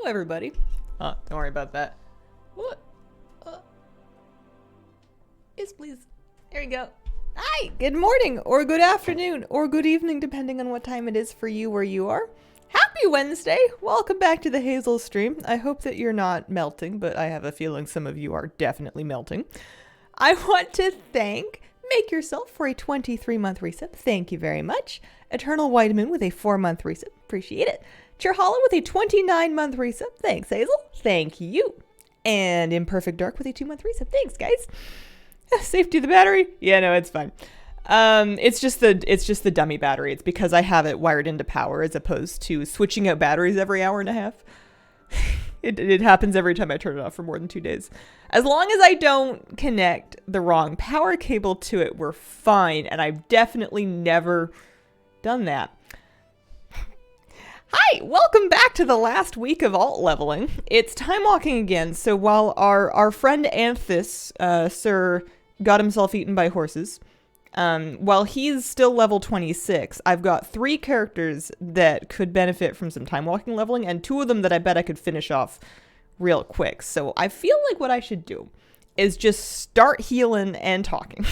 Hello, everybody. Don't worry about that. What? Yes, please. There you go. Hi, good morning, or good afternoon, or good evening, depending on what time it is for you where you are. Happy Wednesday! Welcome back to the Hazel stream. I hope that you're not melting, but I have a feeling some of you are definitely melting. I want to thank Make Yourself for a 23-month resub. Thank you very much. Eternal Vitamin with a 4-month resub. Appreciate it. Cherhala with a 29-month resub. Thanks, Hazel. Thank you. And Imperfect Dark with a 2-month resub. Thanks, guys. Safety of the battery? Yeah, no, it's fine. It's just the dummy battery. It's because I have it wired into power as opposed to switching out batteries every hour and a half. It happens every time I turn it off for more than 2 days. As long as I don't connect the wrong power cable to it, we're fine. And I've definitely never done that. Hi, welcome back to the last week of alt leveling. It's time walking again. So while our friend Anthus, Sir, got himself eaten by horses, while he's still level 26, I've got 3 characters that could benefit from some time walking leveling, and 2 of them that I bet I could finish off real quick. So I feel like what I should do is just start healing and talking.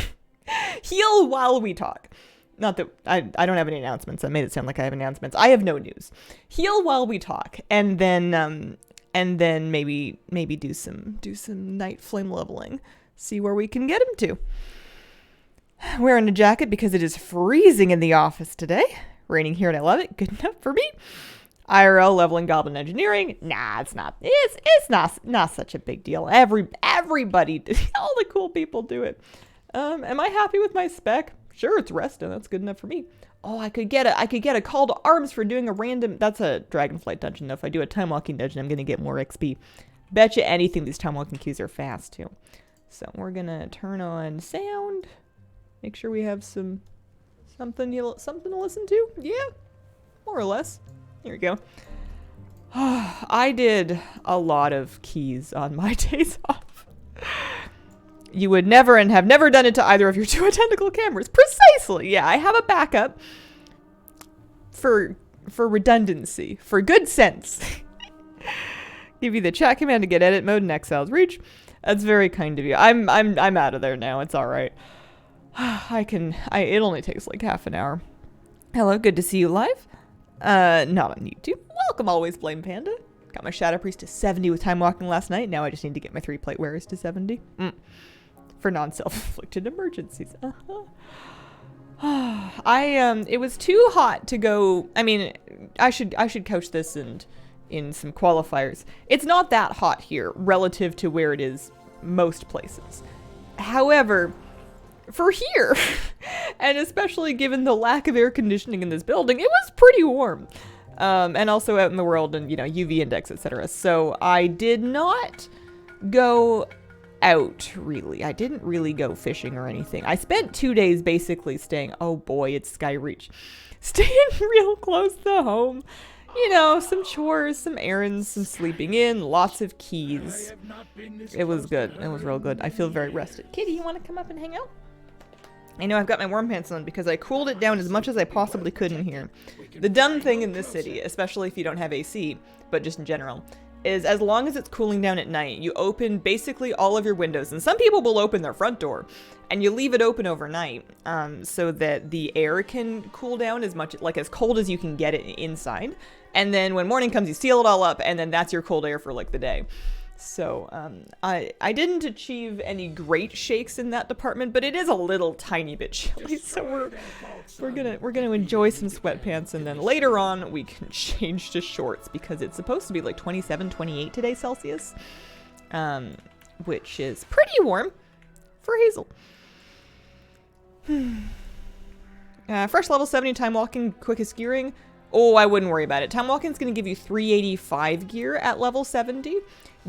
Heal while we talk. Not that I don't have any announcements. I made it sound like I have announcements. I have no news. Heal while we talk, and then maybe do some night flame leveling. See where we can get him to. Wearing a jacket because it is freezing in the office today. Raining here and I love it. Good enough for me. IRL leveling Goblin Engineering. Nah, it's not. It's not such a big deal. Everybody, all the cool people do it. Am I happy with my spec? Sure, it's resting. That's good enough for me. Oh, I could get a call to arms for doing a random. That's a Dragonflight dungeon. Though if I do a time walking dungeon, I'm gonna get more XP. Bet you anything these time walking queues are fast too. So we're gonna turn on sound. Make sure we have something to listen to. Yeah, more or less. Here we go. I did a lot of keys on my days off. You would never and have never done it to either of your 2 identical cameras. Precisely. Yeah, I have a backup for redundancy, for good sense. Give you the chat command to get edit mode in Exile's Reach. That's very kind of you. I'm out of there now. It's all right. It only takes like half an hour. Hello, good to see you live. Not on YouTube. Welcome always, Blame Panda. Got my Shadow Priest to 70 with time walking last night. Now I just need to get my 3 plate wearers to 70. For non-self-inflicted emergencies. It was too hot to go. I mean, I should couch this in some qualifiers. It's not that hot here relative to where it is most places. However, for here, and especially given the lack of air conditioning in this building, it was pretty warm. And also out in the world and, UV index, etc. So I did not go out, really. I didn't really go fishing or anything. I spent 2 days basically staying, oh boy, it's Skyreach, staying real close to home. Some chores, some errands, some sleeping in, lots of keys. It was good. It was real good. I feel very rested. Kitty, you want to come up and hang out? I know I've got my warm pants on because I cooled it down as much as I possibly could in here. The dumb thing in this city, especially if you don't have AC, but just in general, is as long as it's cooling down at night, you open basically all of your windows. And some people will open their front door and you leave it open overnight so that the air can cool down as cold as you can get it inside. And then when morning comes, you seal it all up and then that's your cold air for like the day. So I didn't achieve any great shakes in that department, but it is a little tiny bit chilly. So we're gonna enjoy some sweatpants, and then later on we can change to shorts because it's supposed to be like 27, 28 today Celsius, which is pretty warm for Hazel. Fresh level 70 time walking, quickest gearing. Oh, I wouldn't worry about it. Time walking is going to give you 385 gear at level 70.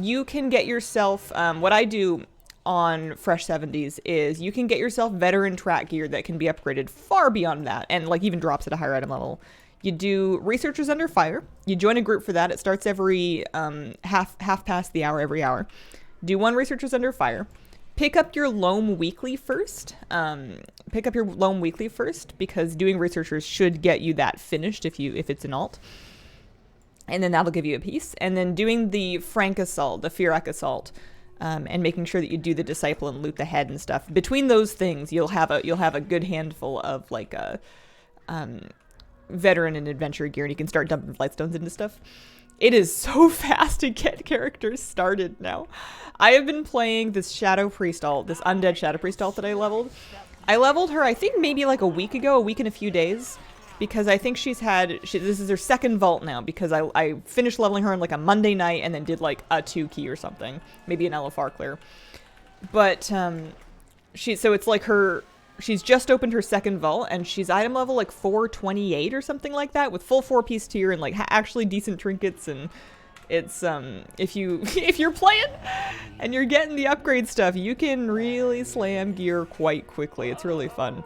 You can get yourself, what I do on Fresh 70s is you can get yourself veteran track gear that can be upgraded far beyond that and like even drops at a higher item level. You do Researchers Under Fire. You join a group for that. It starts every half past the hour every hour. Do 1 Researchers Under Fire. Pick up your Loam Weekly first. Because doing Researchers should get you that finished if it's an alt. and then that'll give you a piece. And then doing the Frank Assault, the Firak Assault, and making sure that you do the Disciple and loot the head and stuff. Between those things, you'll have a good handful of like a veteran and adventure gear, and you can start dumping Flightstones into stuff. It is so fast to get characters started now. I have been playing this Shadow Priest alt, this Undead Shadow Priest alt that I leveled. I leveled her, I think maybe like a week and a few days, because I think this is her second vault now, because I finished leveling her on like a Monday night and then did like a 2 key or something, maybe an LFR clear. But so it's like she's just opened her second vault, and she's item level like 428 or something like that, with full 4-piece tier and like actually decent trinkets. And it's if you're playing and you're getting the upgrade stuff, you can really slam gear quite quickly. It's really fun.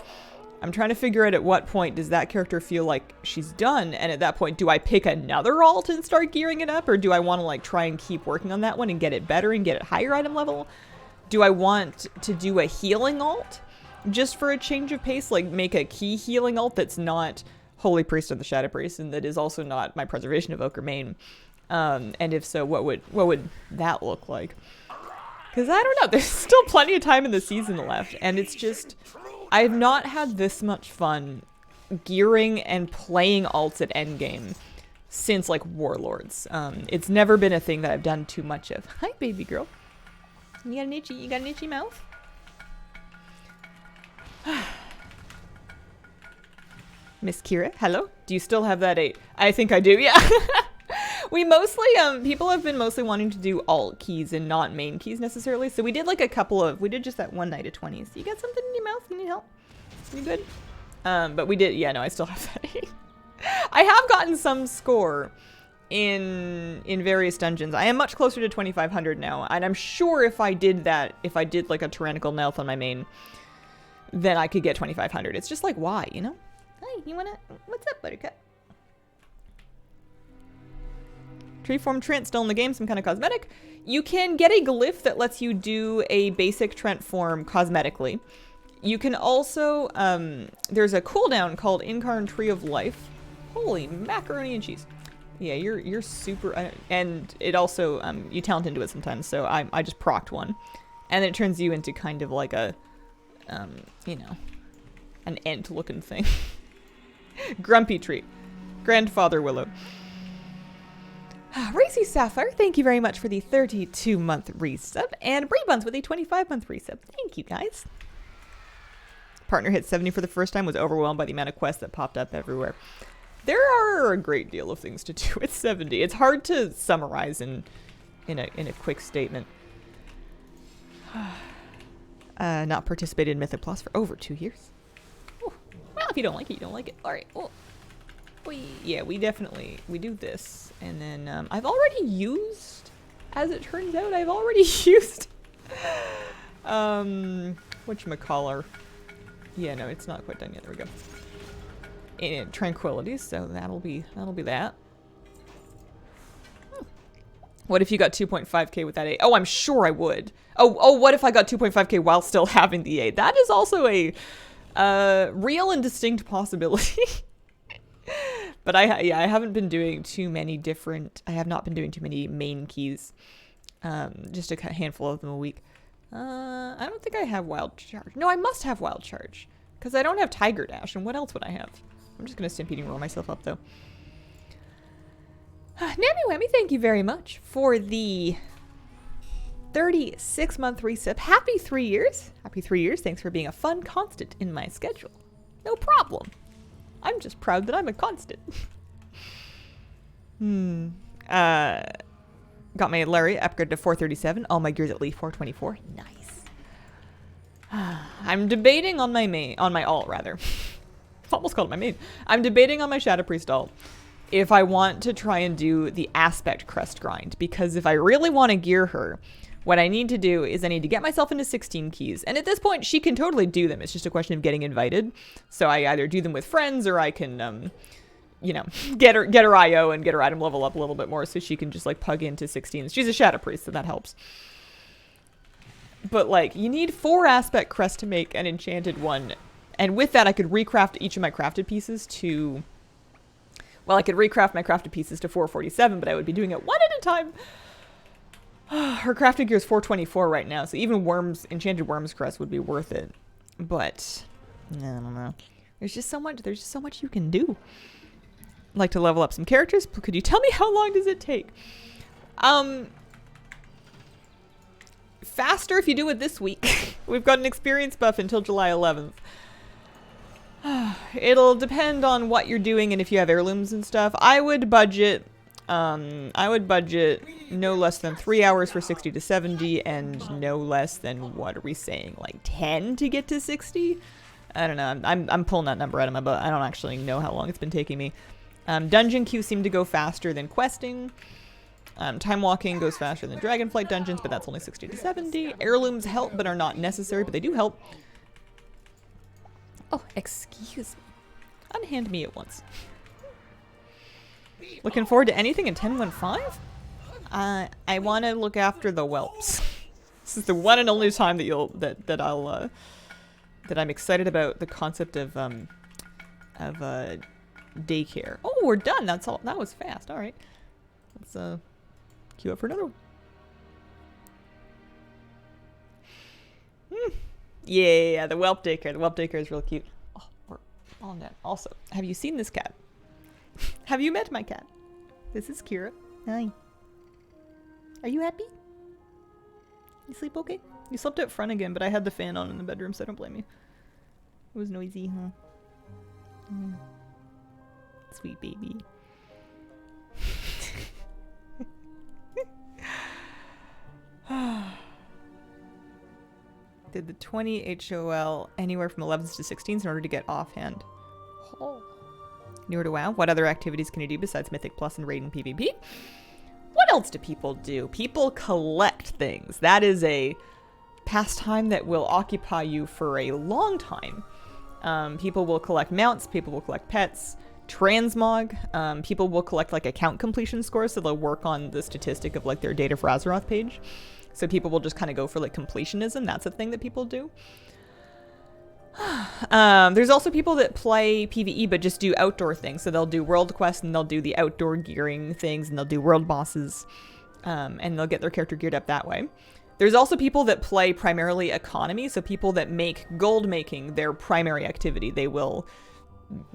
I'm trying to figure out at what point does that character feel like she's done, and at that point, do I pick another alt and start gearing it up, or do I want to like try and keep working on that one and get it better and get it higher item level? Do I want to do a healing alt just for a change of pace, like make a key healing alt that's not Holy Priest or the Shadow Priest, and that is also not my Preservation Evoker main? And if so, what would that look like? Because I don't know, there's still plenty of time in the season left, and it's just, I have not had this much fun gearing and playing alts at endgame since like Warlords. It's never been a thing that I've done too much of. Hi, baby girl. You got an itchy mouth? Miss Kira, hello? Do you still have that 8? I think I do, yeah. We mostly, people have been mostly wanting to do alt keys and not main keys necessarily. So we did like we did just that one night of 20s. You got something in your mouth? You need help? You good? But we did, yeah, no, I still have that 8. I have gotten some score in various dungeons. I am much closer to 2500 now. And I'm sure if I did like a Tyrannical Mouth on my main, then I could get 2500. It's just like, why, you know? Hi, what's up, Buttercup? Treeform Trent still in the game, some kind of cosmetic. You can get a glyph that lets you do a basic Trent form cosmetically. You can also, there's a cooldown called Incarn Tree of Life. Holy macaroni and cheese. Yeah, you're super, and it also, you talent into it sometimes, so I just procced one. And it turns you into kind of like a, you know, an ant-looking thing. Grumpy Tree. Grandfather Willow. Racy Sapphire, thank you very much for the 32-month resub. And Brie Buns with a 25-month resub. Thank you, guys. Partner hit 70 for the first time, was overwhelmed by the amount of quests that popped up everywhere. There are a great deal of things to do with 70. It's hard to summarize in a quick statement. Not participated in Mythic Plus for over 2 years. Ooh. Well, if you don't like it, you don't like it. All right. Oh. Yeah, we do this. And then I've already used, as it turns out, I've already used, whatchamacallit. Yeah, no, it's not quite done yet. There we go. And Tranquility, so that'll be that. What if you got 2.5k with that 8? Oh, I'm sure I would. Oh, what if I got 2.5k while still having the 8? That is also a real and distinct possibility. But I haven't been doing too many I have not been doing too many main keys. Just a handful of them a week. I don't think I have Wild Charge. No, I must have Wild Charge. Because I don't have Tiger Dash, and what else would I have? I'm just going to Stampede and roll myself up, though. Nammy Whammy, thank you very much for the 36-month resub. Happy 3 years. Happy 3 years. Thanks for being a fun constant in my schedule. No problem. I'm just proud that I'm a constant. Got my Larry upgrade to 437. All my gears at least 424. Nice. I'm debating on my alt rather. Almost called it my main. I'm debating on my Shadow Priest alt if I want to try and do the Aspect Crest grind, because if I really want to gear her, what I need to do is I need to get myself into 16 keys. And at this point, she can totally do them. It's just a question of getting invited. So I either do them with friends, or I can, you know, get her IO and get her item level up a little bit more so she can just, like, pug into 16s. She's a Shadow Priest, so that helps. But, like, you need 4 Aspect Crest to make an enchanted one. And with that, I could recraft each of my crafted pieces to Well, I could recraft my crafted pieces to 447, but I would be doing it one at a time. Her crafted gear is 424 right now, so even enchanted worms crest would be worth it. But I don't know. There's just so much you can do. I'd like to level up some characters. Could you tell me how long does it take? Faster if you do it this week. We've got an experience buff until July 11th. It'll depend on what you're doing and if you have heirlooms and stuff. I would budget no less than 3 hours for 60 to 70 and no less than, what are we saying, like 10 to get to 60? I don't know. I'm pulling that number out of my butt. I don't actually know how long it's been taking me. Dungeon queues seem to go faster than questing. Time walking goes faster than dragonflight dungeons, but that's only 60 to 70. Heirlooms help but are not necessary, but they do help. Oh, excuse me. Unhand me at once. Looking forward to anything in 10.15? I want to look after the whelps. This is the one and only time that I'm excited about the concept of daycare. Oh, we're done. That's all. That was fast. All right. Let's queue up for another one. Yeah, the whelp daycare. The whelp daycare is real cute. Oh, we're all net. Also, have you seen this cat? Have you met my cat? This is Kira. Hi. Are you happy? You sleep okay? You slept out front again, but I had the fan on in the bedroom, so I don't blame you. It was noisy, huh? Sweet baby. Did the 20 HOL anywhere from 11s to 16s in order to get offhand. Oh. Newer to WoW. What other activities can you do besides Mythic Plus and Raid and PvP? What else do people do? People collect things. That is a pastime that will occupy you for a long time. People will collect mounts. People will collect pets. Transmog. People will collect like account completion scores, so they'll work on the statistic of like their Date of Razaroth page. So people will just kind of go for like completionism. That's a thing that people do. There's also people that play PvE but just do outdoor things. So they'll do world quests and they'll do the outdoor gearing things and they'll do world bosses. And they'll get their character geared up that way. There's also people that play primarily economy. So people that make gold making their primary activity. They will...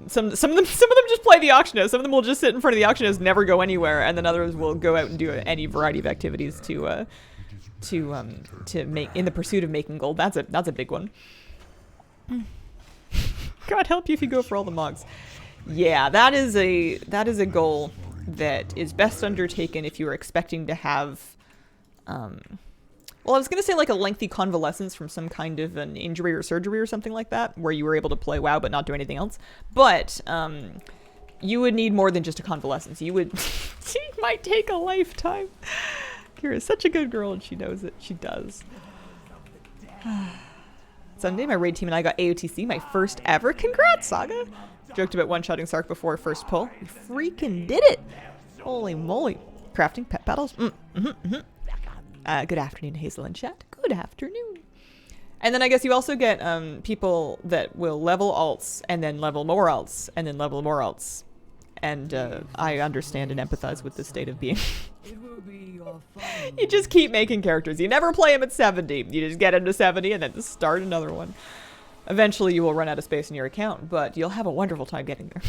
Some of them just play the auction house. Some of them will just sit in front of the auction house, never go anywhere, and then others will go out and do any variety of activities to make in the pursuit of making gold. That's a big one. God help you if you go for all the mogs. Yeah, that is a goal that is best undertaken if you are expecting to have well, I was going to say like a lengthy convalescence from some kind of an injury or surgery or something like that, where you were able to play WoW but not do anything else. But you would need more than just a convalescence. You would... She might take a lifetime. Kira's such a good girl and she knows it. She does. Sunday, my raid team and I got AOTC, my first ever. Congrats, Saga! Joked about one-shotting Sark before first pull. We freaking did it! Holy moly. Crafting pet battles. Good afternoon, Hazel and chat. Good afternoon. And then I guess you also get people that will level alts and then level more alts and then level more alts. And I understand and empathize with the state of being. You just keep making characters. You never play them at 70. You just get them to 70 and then just start another one. Eventually you will run out of space in your account, but you'll have a wonderful time getting there.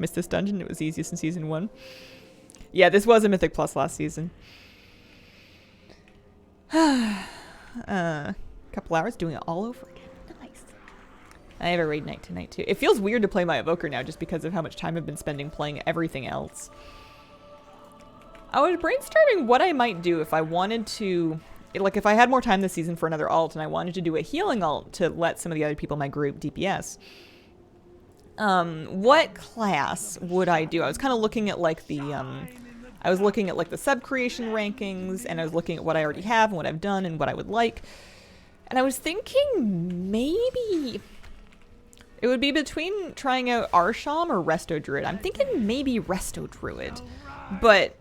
Missed this dungeon. It was easiest in season 1. Yeah, this was a Mythic Plus last season. Couple hours doing it all over again. Nice. I have a raid night tonight too. It feels weird to play my Evoker now just because of how much time I've been spending playing everything else. I was brainstorming what I might do if I wanted to... Like, if I had more time this season for another alt and I wanted to do a healing alt to let some of the other people in my group DPS... what class would I do? I was kind of looking at like the, I was looking at like the sub-creation rankings and I was looking at what I already have and what I've done and what I would like. And I was thinking maybe it would be between trying out Arsham or Resto Druid. I'm thinking maybe Resto Druid, but,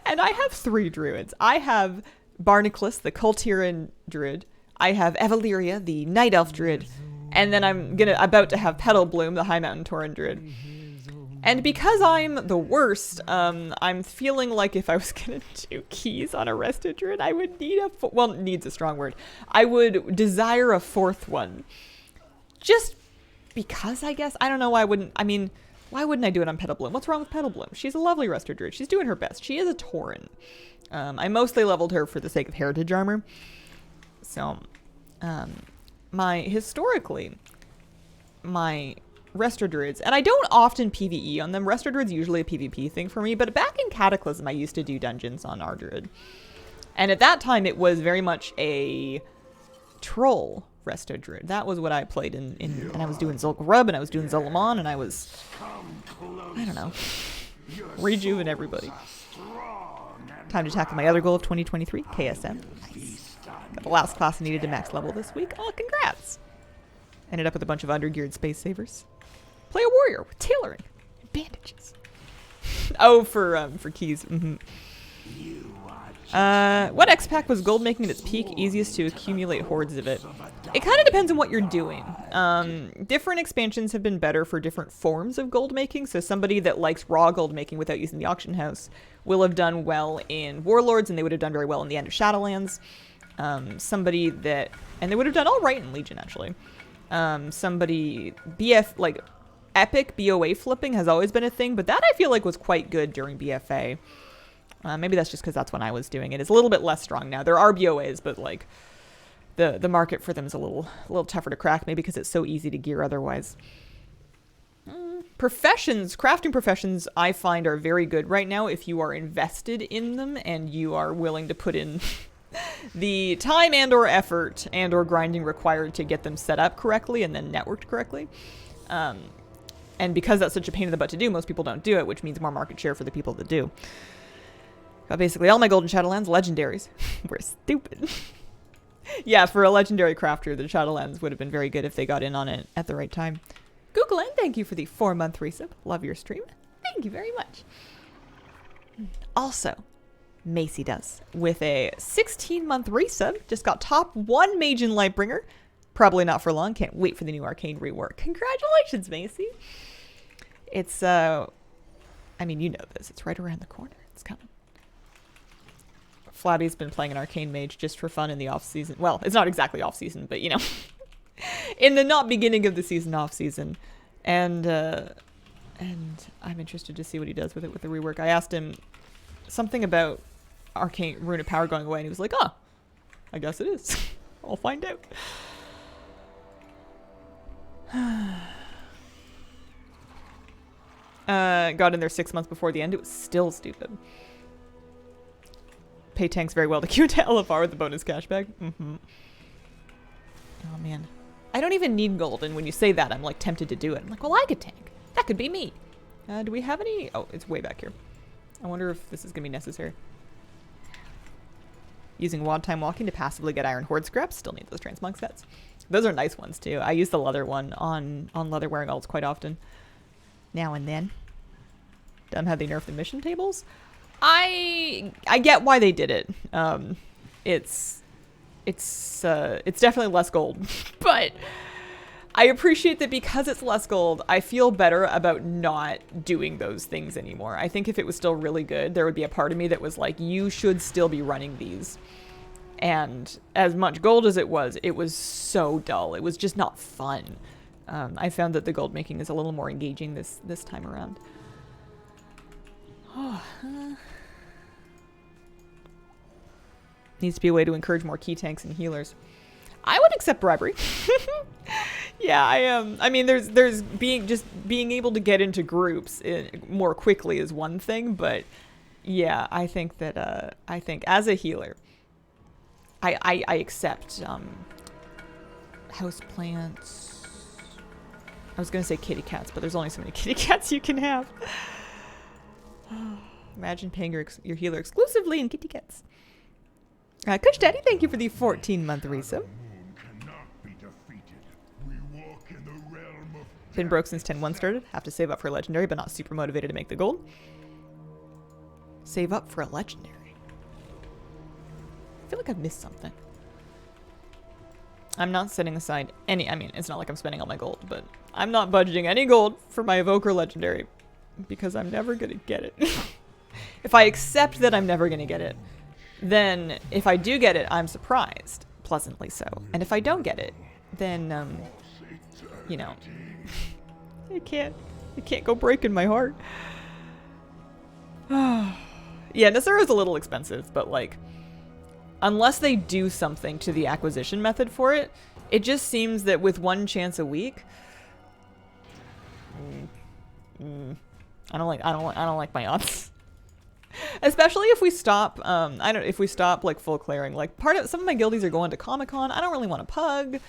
and I have 3 Druids. I have Barnacles, the Kultiran Druid. I have Evaleria, the Night Elf Druid. And then I'm about to have Petal Bloom, the High Mountain Tauren Druid. And because I'm the worst, I'm feeling like if I was gonna do keys on a Resto Druid, I would need well, needs a strong word. I would desire a fourth one. Just because, I guess. I don't know why I wouldn't. I mean, why wouldn't I do it on Petal Bloom? What's wrong with Petal Bloom? She's a lovely Resto Druid. She's doing her best. She is a Tauren. I mostly leveled her for the sake of heritage armor. So, historically, my Resto Druids, and I don't often PvE on them. Resto Druid's usually a PvP thing for me, but back in Cataclysm, I used to do dungeons on our Druid. And at that time, it was very much a troll Resto Druid. That was what I played in and I was doing Zul'Gurub, and I was doing Zul'Aman, and I was, I don't know, rejuven everybody. Time to tackle my other goal of 2023, KSM. Nice. Got the last class I needed to max level this week. Oh, congrats. Ended up with a bunch of undergeared space savers. Play a warrior with tailoring and bandages. Oh, for keys. Mm-hmm. What X pack was gold making at its peak? Easiest to accumulate hordes of it. It kind of depends on what you're doing. Different expansions have been better for different forms of gold making. So somebody that likes raw gold making without using the auction house will have done well in Warlords, and they would have done very well in the End of Shadowlands. Somebody that, and they would have done all right in Legion actually. Somebody like epic BOA flipping has always been a thing, but that I feel like was quite good during BFA. Maybe that's just because that's when I was doing it. It's a little bit less strong now. There are BOAs, but like the market for them is a little tougher to crack, maybe because it's so easy to gear otherwise. Professions, crafting professions, I find are very good right now if you are invested in them and you are willing to put in the time and or effort and or grinding required to get them set up correctly and then networked correctly. And because that's such a pain in the butt to do, most people don't do it, which means more market share for the people that do. Got basically all my Golden Shadowlands legendaries. We're stupid. Yeah, for a legendary crafter, the Shadowlands would have been very good if they got in on it at the right time. Google and thank you for the 4-month resub. Love your stream. Thank you very much. Also, Macy does with a 16-month resub. Just got top 1 Mage and Lightbringer. Probably not for long. Can't wait for the new Arcane rework. Congratulations, Macy. It's, I mean, you know this. It's right around the corner. It's coming. Flabby's been playing an Arcane Mage just for fun in the off-season. Well, it's not exactly off-season, but, you know, in the not beginning of the season, off-season. And I'm interested to see what he does with it with the rework. I asked him something about Arcane Rune of Power going away, and he was like, oh, I guess it is. I'll find out. Got in there 6 months before the end. It was still stupid. Pay tanks very well to queue to LFR with the bonus cashback. Mm-hmm. Oh, man. I don't even need gold, and when you say that, I'm, like, tempted to do it. I'm like, well, I could tank. That could be me. Do we have any? Oh, it's way back here. I wonder if this is going to be necessary. Using WOD time walking to passively get Iron Horde scraps. Still need those Transmog sets. Those are nice ones, too. I use the leather one on leather wearing alts quite often. Now and then. Dumb how they nerfed the mission tables. I get why they did it. It's definitely less gold, but I appreciate that because it's less gold, I feel better about not doing those things anymore. I think if it was still really good, there would be a part of me that was like, you should still be running these. And as much gold as it was so dull. It was just not fun. I found that the gold making is a little more engaging this time around. Needs to be a way to encourage more key tanks and healers. I would accept bribery. Yeah, I am. I mean, there's being able to get into groups more quickly is one thing, but yeah, I think that as a healer, I accept house plants. I was gonna say kitty cats, but there's only so many kitty cats you can have. Imagine paying your healer exclusively in kitty cats. Kush Daddy, thank you for the 14-month resub. Been broke since 10-1 started. Have to save up for a legendary, but not super motivated to make the gold. Save up for a legendary. I feel like I've missed something. I'm not setting aside any, I mean, it's not like I'm spending all my gold, but I'm not budgeting any gold for my Evoker Legendary because I'm never gonna get it. If I accept that I'm never gonna get it, then if I do get it, I'm surprised, pleasantly so. And if I don't get it, then, you know, it can't go breaking my heart. Yeah, Nasura's a little expensive, but like, unless they do something to the acquisition method for it, it just seems that with one chance a week, I don't like my odds. Especially if we stop, if we stop like full clearing. Like some of my guildies are going to Comic-Con. I don't really want a pug.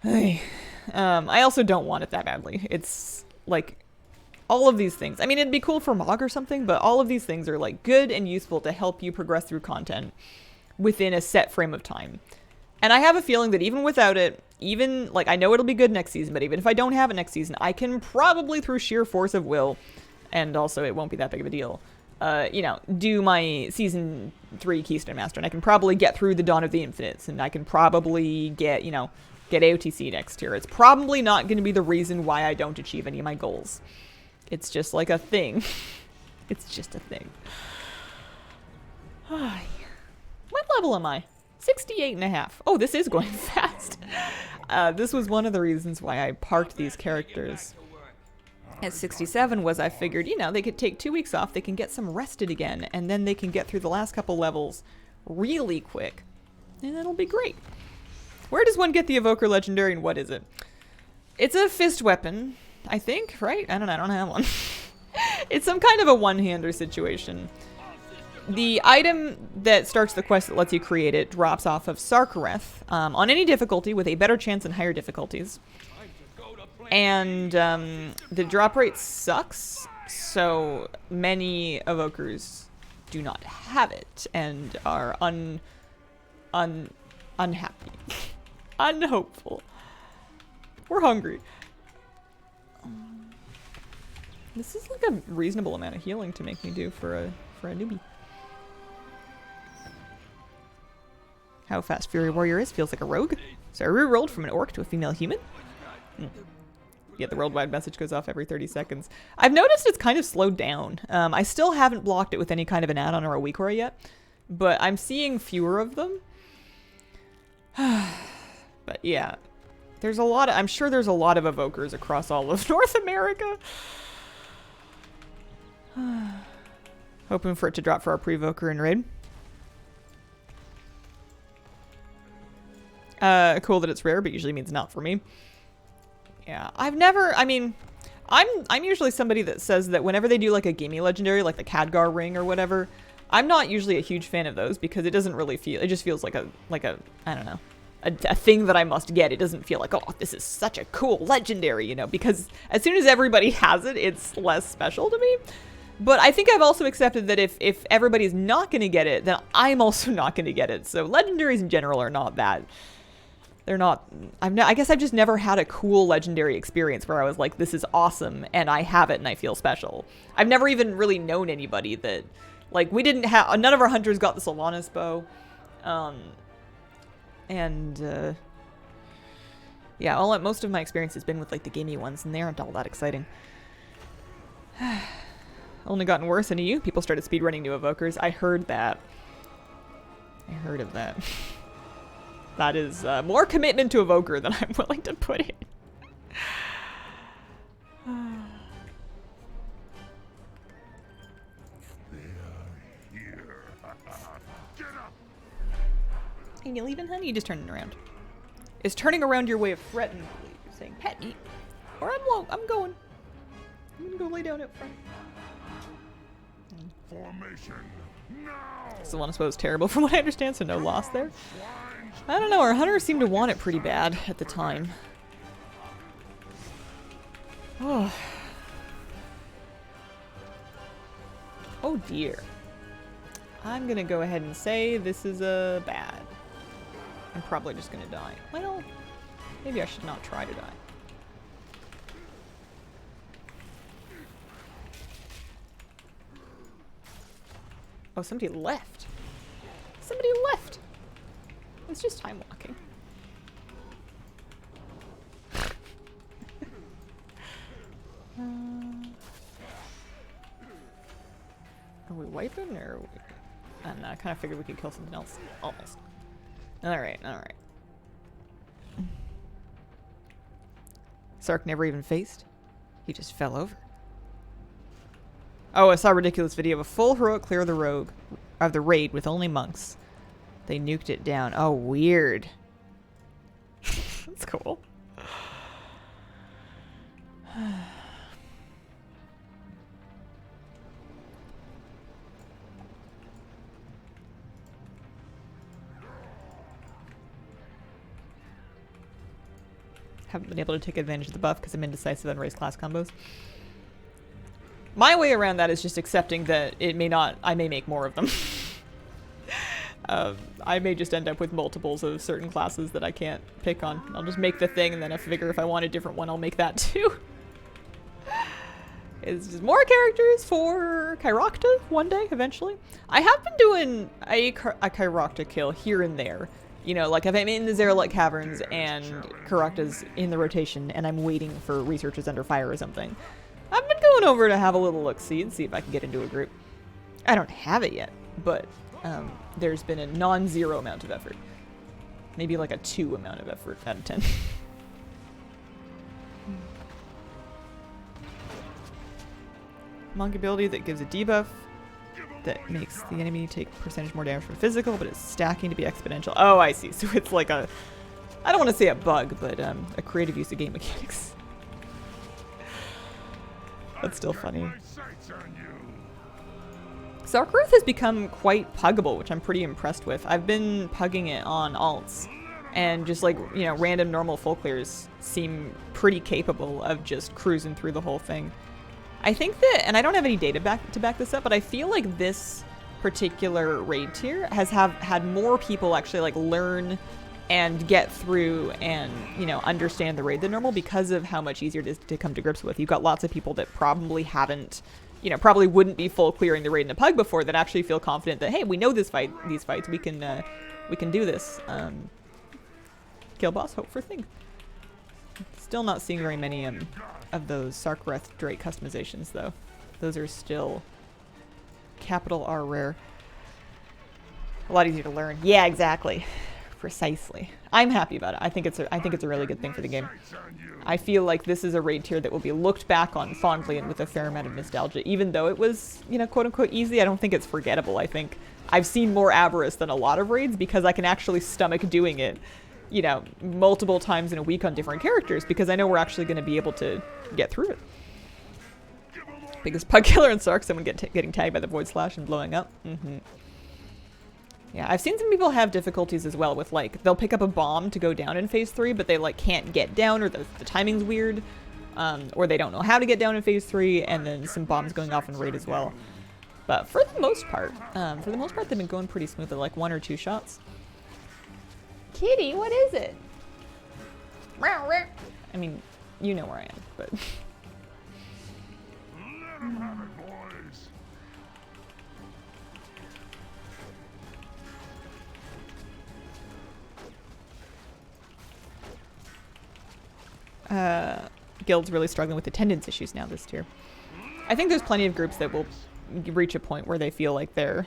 I also don't want it that badly. It's like all of these things. I mean, it'd be cool for Mog or something, but all of these things are like good and useful to help you progress through content within a set frame of time. And I have a feeling that even without it, even like I know it'll be good next season, but even if I don't have it next season, I can probably through sheer force of will, and also it won't be that big of a deal, you know, do my season 3 Keystone Master, and I can probably get through the Dawn of the Infinites, and I can probably get, you know, get AOTC next year. It's probably not going to be the reason why I don't achieve any of my goals. It's just like a thing. It's just a thing. What level am I? 68.5. Oh, this is going fast. This was one of the reasons why I parked these characters at 67 was I figured, you know, they could take 2 weeks off, they can get some rested again, and then they can get through the last couple levels really quick. And it'll be great. Where does one get the Evoker Legendary and what is it? It's a fist weapon, I think, right? I don't know, I don't have one. It's some kind of a one-hander situation. The item that starts the quest that lets you create it drops off of Sarkareth on any difficulty with a better chance in higher difficulties. And the drop rate sucks, so many evokers do not have it and are unhappy, unhopeful. We're hungry. This is like a reasonable amount of healing to make me do for a newbie. How fast Fury Warrior is feels like a rogue. So I re-rolled from an orc to a female human. Yeah, the worldwide message goes off every 30 seconds. I've noticed it's kind of slowed down. I still haven't blocked it with any kind of an add-on or a weak aura yet, but I'm seeing fewer of them. But yeah, there's a lot of, I'm sure there's a lot of evokers across all of North America. Hoping for it to drop for our pre-evoker in raid. Cool that it's rare, but usually means not for me. Yeah, I've never, I mean, I'm usually somebody that says that whenever they do like a gimme legendary, like the Khadgar ring or whatever, I'm not usually a huge fan of those because it doesn't really feel, it just feels like a I don't know, a thing that I must get. It doesn't feel like, oh, this is such a cool legendary, you know, because as soon as everybody has it, it's less special to me. But I think I've also accepted that if everybody's not going to get it, then I'm also not going to get it. So legendaries in general are not that. They're not, I guess I've just never had a cool legendary experience where I was like, this is awesome, and I have it and I feel special. I've never even really known anybody that, like, we didn't have, none of our hunters got the Sylvanas bow. Yeah, most of my experience has been with, like, the gimme ones, and they aren't all that exciting. Only gotten worse into you. People started speedrunning new evokers. I heard that. I heard of that. That is more commitment to Evoker than I'm willing to put in. Are you leaving, honey? You just turning around. Is turning around your way of threatening? You're saying pet me, or I'm going. I'm gonna go lay down up front. Formation now. Sylvanas bow is terrible from what I understand, so no loss there. I don't know, our hunters seemed to want it pretty bad at the time. Oh. Oh dear. I'm gonna go ahead and say this is bad. I'm probably just gonna die. Well, maybe I should not try to die. Oh, somebody left. Somebody left. It's just time walking. Are we wiping or are we... I don't know, I kind of figured we could kill something else. Almost. Alright, alright. Sark never even faced. He just fell over. Oh, I saw a ridiculous video of a full heroic clear of the raid with only monks. They nuked it down. Oh, weird. That's cool. Haven't been able to take advantage of the buff because I'm indecisive on race class combos. My way around that is just accepting that it may not, I may make more of them. I may just end up with multiples of certain classes that I can't pick on. I'll just make the thing and then I figure if I want a different one, I'll make that too. It's just more characters for Kyrocta one day, eventually. I have been doing a Kyrocta kill here and there. You know, like if I'm in the Zeralek Caverns and Kyrocta's in the rotation and I'm waiting for researchers under fire or something. I've been going over to have a little look-see and see if I can get into a group. I don't have it yet, but there's been a non-zero amount of effort. Maybe like a 2 amount of effort out of 10. Monk ability that gives a debuff that makes the enemy take percentage more damage from physical, but it's stacking to be exponential. Oh, I see. So it's like a, I don't want to say a bug, but a creative use of game mechanics. That's still funny. Sarkareth has become quite puggable, which I'm pretty impressed with. I've been pugging it on alts, and just like, you know, random normal full clears seem pretty capable of just cruising through the whole thing. I think that, and I don't have any data to back this up, but I feel like this particular raid tier has had more people actually like learn and get through and, you know, understand the raid than normal because of how much easier it is to come to grips with. You've got lots of people that probably haven't, you know, probably wouldn't be full clearing the raid in a pug before that actually feel confident that, hey, we know these fights, we can do this. Kill boss, hope for thing. Still not seeing very many of those Sarkareth Drake customizations though. Those are still capital R rare. A lot easier to learn. Yeah, exactly. Precisely. I'm happy about it. I think it's a really good thing for the game. I feel like this is a raid tier that will be looked back on fondly and with a fair amount of nostalgia. Even though it was, you know, quote unquote easy, I don't think it's forgettable. I think I've seen more avarice than a lot of raids because I can actually stomach doing it, you know, multiple times in a week on different characters because I know we're actually going to be able to get through it. Biggest pug killer in Sark, someone getting tagged by the Void Slash and blowing up. Yeah, I've seen some people have difficulties as well with, like, they'll pick up a bomb to go down in phase 3, but they, like, can't get down, or the timing's weird, or they don't know how to get down in phase 3, and then some bombs going off in raid as well. But for the most part, they've been going pretty smoothly, like 1 or 2 shots. Kitty, what is it? I mean, you know where I am, but... Guild's really struggling with attendance issues now this tier. I think there's plenty of groups that will reach a point where they feel like they're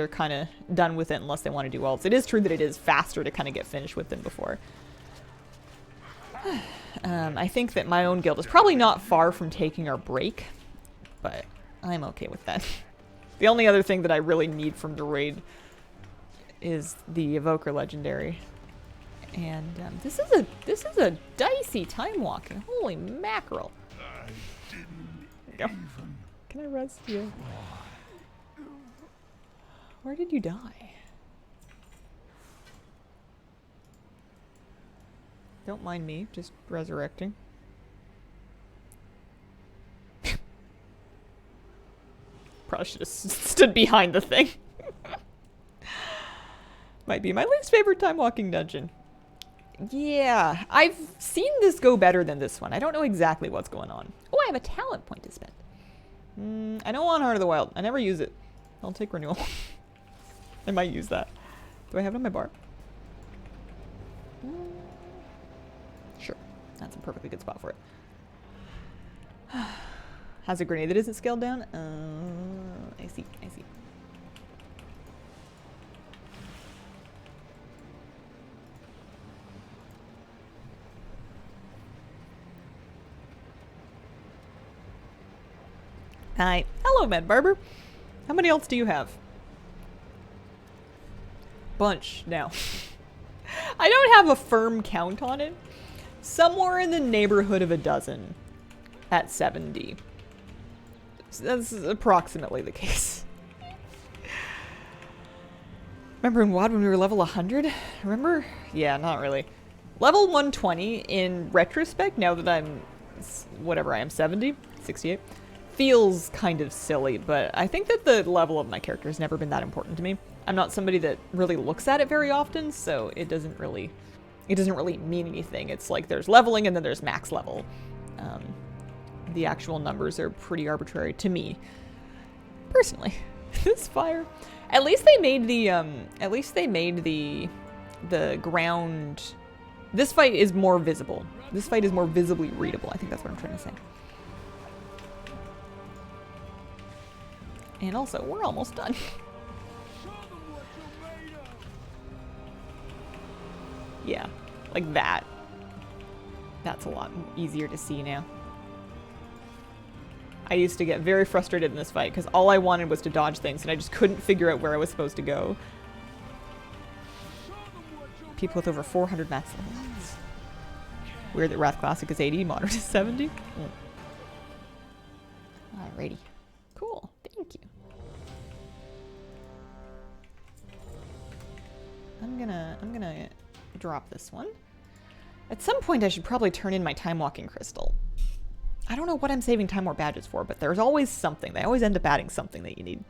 kind of done with it unless they want to do ults. It is true that it is faster to kind of get finished with than before. I think that my own guild is probably not far from taking our break, but I'm okay with that. The only other thing that I really need from the raid is the Evoker legendary. And this is a dicey time walking. Holy mackerel! There you go. Can I res you? Where did you die? Don't mind me, just resurrecting. Probably should have stood behind the thing. Might be my least favorite time walking dungeon. Yeah, I've seen this go better than this one. I don't know exactly what's going on. Oh, I have a talent point to spend. I don't want Heart of the Wild. I never use it. I'll take Renewal. I might use that. Do I have it on my bar? Sure. That's a perfectly good spot for it. Has a grenade that isn't scaled down? I see, I see. Hi. Hello, Med Barber. How many else do you have? Bunch now. I don't have a firm count on it. Somewhere in the neighborhood of a dozen at 70. So that's approximately the case. Remember in WoD when we were level 100? Remember? Yeah, not really. Level 120 in retrospect, now that I'm, whatever I am, 70? 68? Feels kind of silly, but I think that the level of my character has never been that important to me. I'm not somebody that really looks at it very often, so it doesn't really mean anything. It's like there's leveling and then there's max level. The actual numbers are pretty arbitrary to me, personally. This fire. At least they made the ground. This fight is more visible. This fight is more visibly readable. I think that's what I'm trying to say. And also, we're almost done. Yeah, like that. That's a lot easier to see now. I used to get very frustrated in this fight because all I wanted was to dodge things and I just couldn't figure out where I was supposed to go. People with over 400 max levels. Weird that Wrath Classic is 80, Modern is 70. Alrighty. Cool. Thank you. I'm gonna drop this one. At some point I should probably turn in my timewalking crystal. I don't know what I'm saving time warp badges for, but there's always something. They always end up adding something that you need.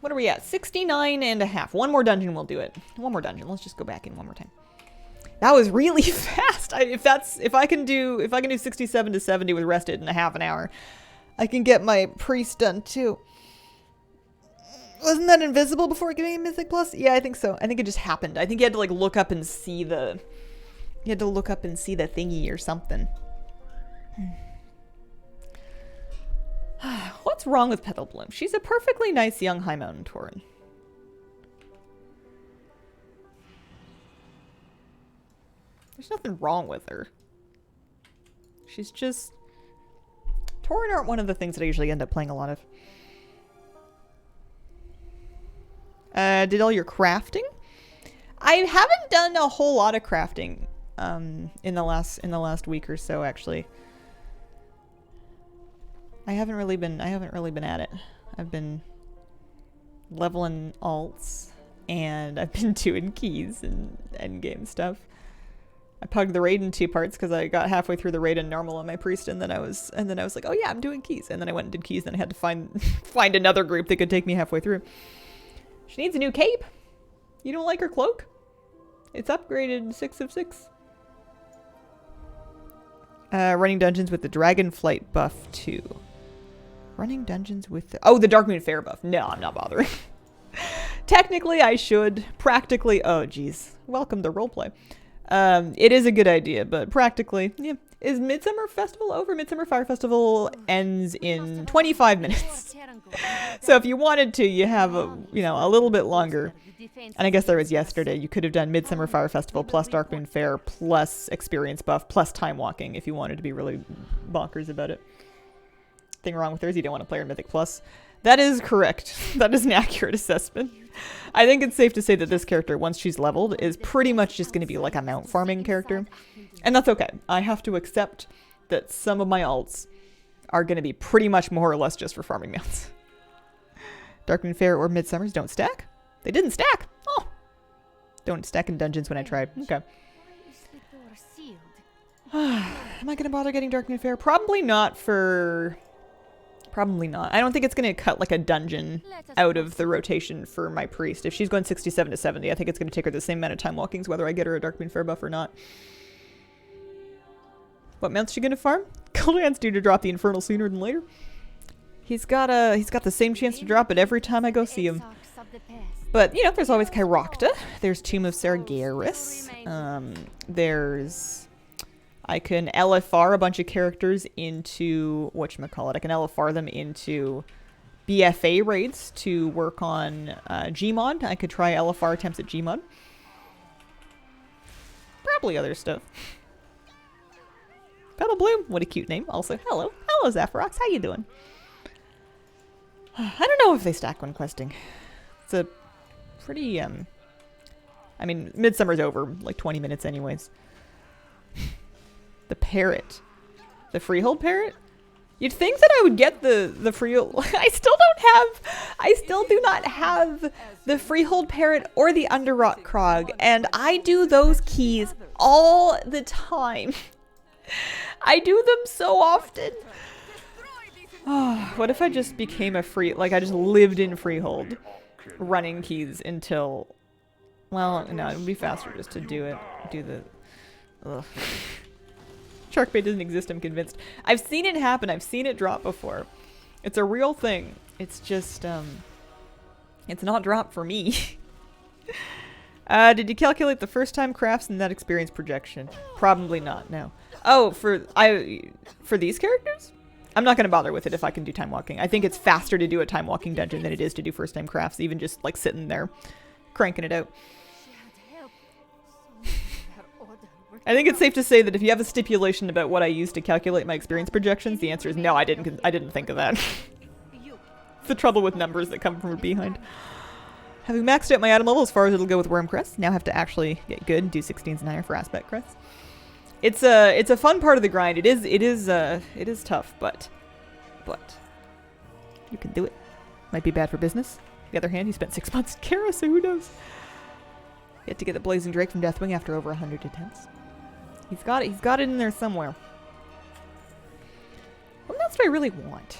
What are we at? 69 and a half. One more dungeon will do it. One more dungeon. Let's just go back in one more time. That was really fast. If I can do 67 to 70 with rested in a half an hour, I can get my priest done too. Wasn't that invisible before getting a Mythic Plus? Yeah, I think so. I think it just happened. I think you had to like look up and see the... You had to look up and see the thingy or something. What's wrong with Petal Bloom? She's a perfectly nice young High Mountain Tauren. There's nothing wrong with her. She's just... Tauren aren't one of the things that I usually end up playing a lot of. Did all your crafting? I haven't done a whole lot of crafting in the last week or so, actually. I haven't really been at it. I've been leveling alts and I've been doing keys and endgame stuff. I pugged the raid in 2 parts because I got halfway through the raid in normal on my priest, and then I was like, oh yeah, I'm doing keys, and then I went and did keys, and I had to find another group that could take me halfway through. She needs a new cape. You don't like her cloak? It's upgraded 6 of 6. Running dungeons with the Dragonflight buff too. Running dungeons with the... Oh, the Darkmoon Fair buff. No, I'm not bothering. Technically, I should. Practically... Oh, geez. Welcome to roleplay. It is a good idea, but practically... Yeah. Is Midsummer Festival over? Midsummer Fire Festival ends in 25 minutes. So if you wanted to, you have a little bit longer. And I guess there was yesterday. You could have done Midsummer Fire Festival plus Darkmoon Fair plus experience buff plus time walking if you wanted to be really bonkers about it. Thing wrong with her is you don't want to play her Mythic Plus. That is correct. That is an accurate assessment. I think it's safe to say that this character, once she's leveled, is pretty much just going to be like a mount farming character. And that's okay. I have to accept that some of my alts are going to be pretty much more or less just for farming mounts. Darkmoon Fair or Midsummers don't stack? They didn't stack. Oh. Don't stack in dungeons when I tried. Okay. Am I going to bother getting Darkmoon Fair? Probably not for... Probably not. I don't think it's going to cut like a dungeon out of the rotation for my priest. If she's going 67 to 70, I think it's going to take her the same amount of time walkings whether I get her a Darkmoon Fair buff or not. What mount's she going to farm? Gul'dan's due to drop the Infernal sooner than later. He's got the same chance to drop it every time I go see him. But, you know, there's always Kyrocta. There's Tomb of Sargeras. There's I can LFR a bunch of characters into, whatchamacallit, I can LFR them into BFA raids to work on Gmod. I could try LFR attempts at Gmod. Probably other stuff. Petal Bloom, what a cute name. Also, hello. Hello, Zaphirox. How you doing? I don't know if they stack when questing. It's a pretty, I mean, Midsummer's over, like 20 minutes anyways. The parrot. The freehold parrot? You'd think that I would get the freehold. I still do not have the freehold parrot or the Underrock Krog, and I do those keys all the time. I do them so often. Oh, what if I just became a I just lived in freehold, running keys until, well, no, it would be faster just to do the, ugh. Sharkbait doesn't exist, I'm convinced. I've seen it happen. I've seen it drop before. It's a real thing. It's just, it's not dropped for me. Did you calculate the first time crafts and that experience projection? Probably not, no. Oh, for these characters? I'm not going to bother with it if I can do time walking. I think it's faster to do a time walking dungeon than it is to do first time crafts, even just like sitting there cranking it out. I think it's safe to say that if you have a stipulation about what I use to calculate my experience projections, the answer is no, I didn't think of that. It's the trouble with numbers that come from behind. Having maxed out my item level as far as it'll go with Worm Crest, now have to actually get good and do 16s and higher for Aspect Crests. It's a fun part of the grind. It is tough, but you can do it. Might be bad for business. On the other hand, you spent 6 months in Kara, so who knows? You had to get the Blazing Drake from Deathwing after over 100 attempts. He's got it in there somewhere. What else do I really want?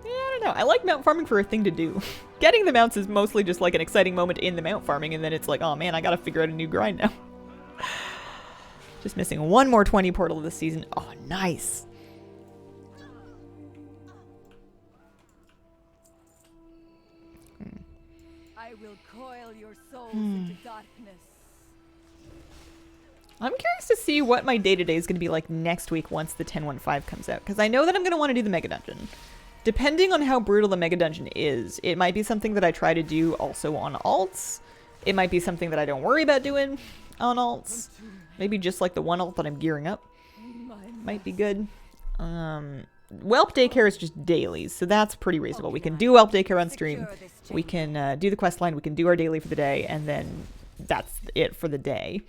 Yeah, I don't know. I like mount farming for a thing to do. Getting the mounts is mostly just like an exciting moment in the mount farming, and then it's like, oh man, I gotta figure out a new grind now. Just missing one more 20 portal this season. Oh, nice. I will coil your souls into darkness. I'm curious to see what my day-to-day is going to be like next week once the 10.15 comes out, because I know that I'm going to want to do the Mega Dungeon. Depending on how brutal the Mega Dungeon is, it might be something that I try to do also on alts. It might be something that I don't worry about doing on alts. Maybe just like the one alt that I'm gearing up. Might be good. Whelp Daycare is just dailies, so that's pretty reasonable. We can do Whelp Daycare on stream. We can do the quest line, we can do our daily for the day, and then that's it for the day.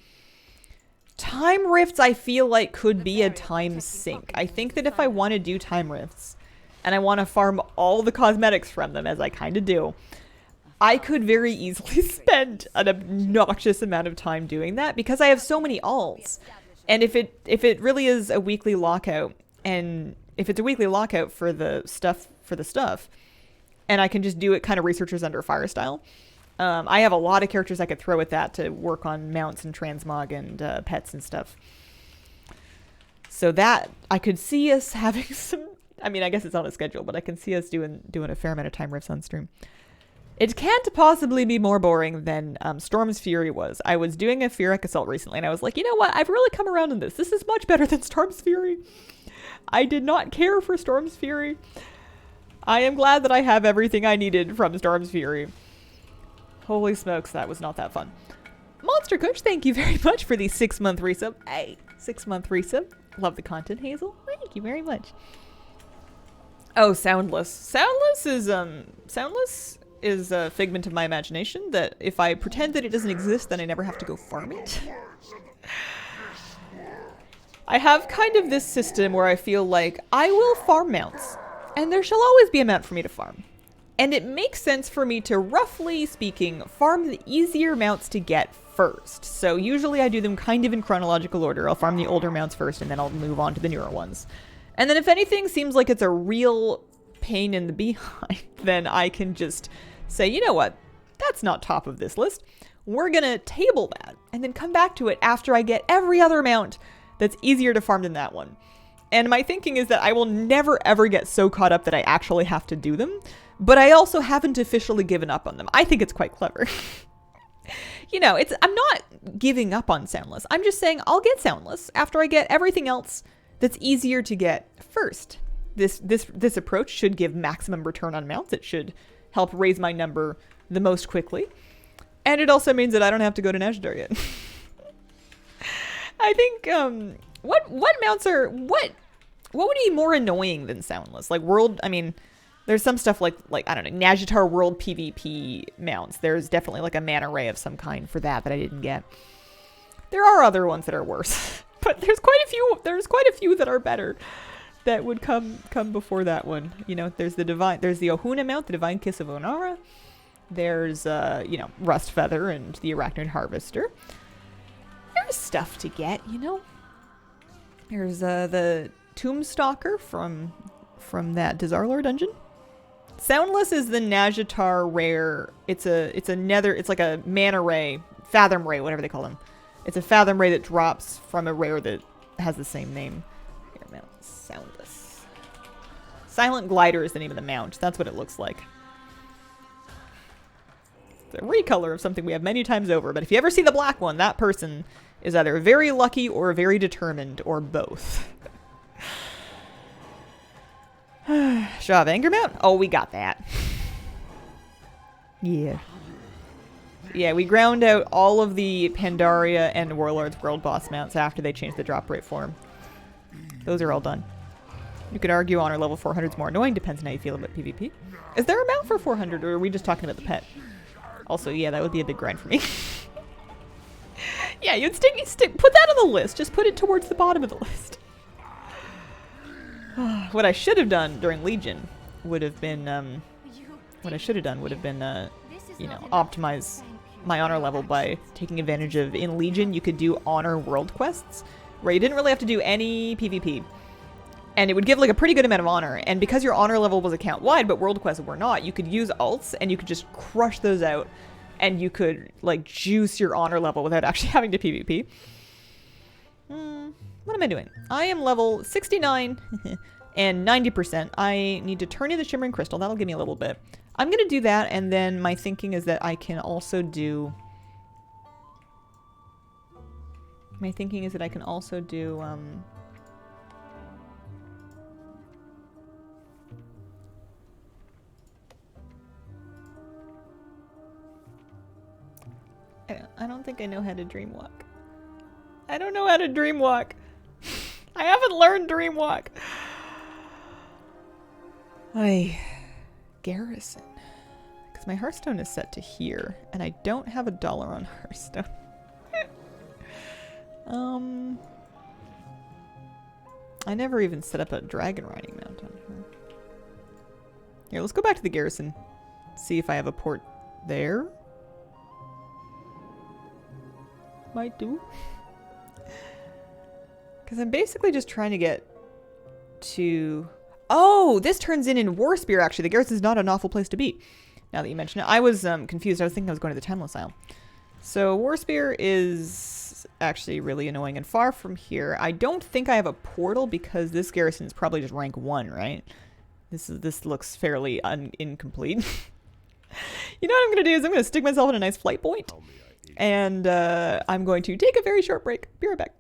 Time Rifts I feel like could be a time sink. I think that if I want to do Time Rifts, and I want to farm all the cosmetics from them, as I kind of do, I could very easily spend an obnoxious amount of time doing that, because I have so many alts. And if it really is a weekly lockout, and if it's a weekly lockout for the stuff, and I can just do it kind of researchers under fire style, I have a lot of characters I could throw at that to work on mounts and transmog and pets and stuff. So that, I could see us having some, I mean, I guess it's on a schedule, but I can see us doing a fair amount of time riffs on stream. It can't possibly be more boring than Storm's Fury was. I was doing a Fearic Assault recently, and I was like, you know what? I've really come around on this. This is much better than Storm's Fury. I did not care for Storm's Fury. I am glad that I have everything I needed from Storm's Fury. Holy smokes, that was not that fun. Monster Coach, thank you very much for the 6-month resub. Hey, 6-month resub. Love the content, Hazel. Thank you very much. Oh, Soundless. Soundless is a figment of my imagination that if I pretend that it doesn't exist, then I never have to go farm it. I have kind of this system where I feel like I will farm mounts, and there shall always be a mount for me to farm. And it makes sense for me to, roughly speaking, farm the easier mounts to get first. So usually I do them kind of in chronological order. I'll farm the older mounts first, and then I'll move on to the newer ones. And then if anything seems like it's a real pain in the behind, then I can just say, you know what? That's not top of this list. We're gonna table that, and then come back to it after I get every other mount that's easier to farm than that one. And my thinking is that I will never ever get so caught up that I actually have to do them, but I also haven't officially given up on them. I think it's quite clever. You know, I'm not giving up on Soundless. I'm just saying I'll get Soundless after I get everything else that's easier to get first. This approach should give maximum return on mounts. It should help raise my number the most quickly. And it also means that I don't have to go to Nazhdar yet. I think, what mounts are, what would be more annoying than Soundless? Like there's some stuff like I don't know, Nazjatar World PvP mounts. There's definitely like a mana ray of some kind for that I didn't get. There are other ones that are worse, but there's quite a few that are better that would come before that one. You know, there's the Ohuna mount, the Divine Kiss of Onara. There's Rust Feather and the Arachnid Harvester. There's stuff to get, you know. There's the Tombstalker from that Dazarlor dungeon. Soundless is the Nazjatar rare. It's like a mana ray, Fathom Ray, whatever they call them. It's a Fathom Ray that drops from a rare that has the same name. Here, mount Soundless. Silent Glider is the name of the mount. That's what it looks like. It's a recolor of something we have many times over, but if you ever see the black one, that person is either very lucky or very determined, or both. Shaw of Anger mount? Oh, we got that. Yeah. Yeah, we ground out all of the Pandaria and Warlord's World Boss mounts after they changed the drop rate for them. Those are all done. You could argue honor level 400 is more annoying, depends on how you feel about PvP. Is there a mount for 400, or are we just talking about the pet? Also, yeah, that would be a big grind for me. Yeah, you'd put that on the list. Just put it towards the bottom of the list. What I should have done during Legion would have been, optimize my honor level by taking advantage of, in Legion, you could do honor world quests, where you didn't really have to do any PvP. And it would give like a pretty good amount of honor. And because your honor level was account wide, but world quests were not, you could use alts and you could just crush those out. And you could like juice your honor level without actually having to PvP. What am I doing? I am level 69 and 90%. I need to turn in the Shimmering Crystal. That'll give me a little bit. I'm going to do that, and then my thinking is that I can also do... I don't think I know how to dreamwalk. I don't know how to dreamwalk. I haven't learned dreamwalk. Garrison. Because my Hearthstone is set to here, and I don't have $1 on Hearthstone. I never even set up a dragon riding mount on here. Here, let's go back to the garrison. See if I have a port there. Might do. Because I'm basically just trying to get to... Oh, this turns in Warspear, actually. The garrison is not an awful place to be. Now that you mention it. I was confused. I was thinking I was going to the Timeless Isle. So Warspear is actually really annoying and far from here. I don't think I have a portal because this garrison is probably just rank 1, right? This looks fairly incomplete. You know what I'm going to do is I'm going to stick myself in a nice flight point. And I'm going to take a very short break. Be right back.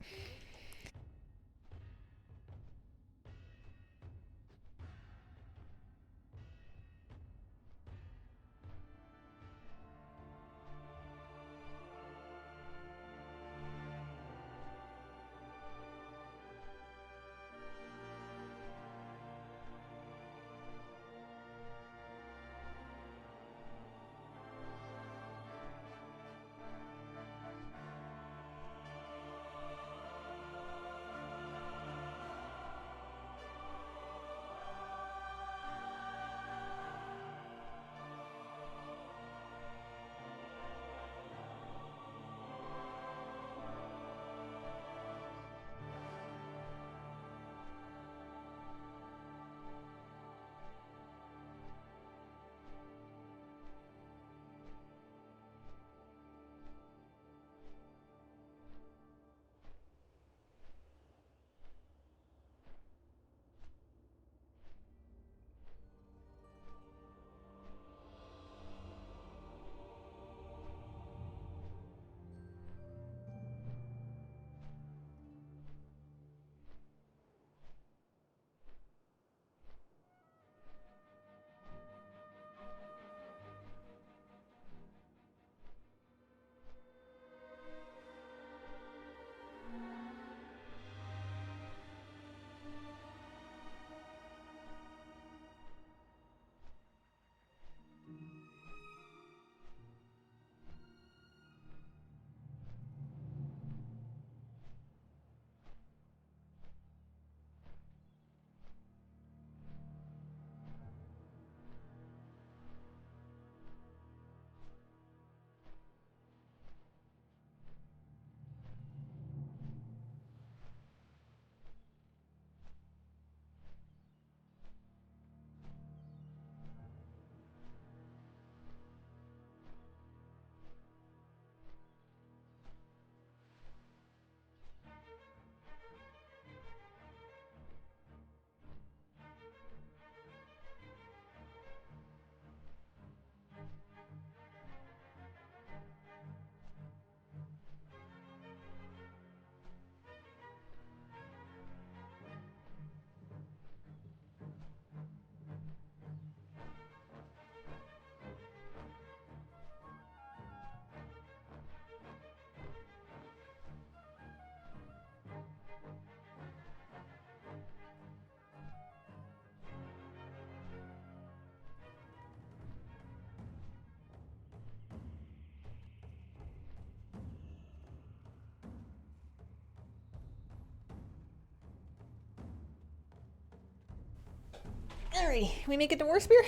Alrighty, we make it to Warspear?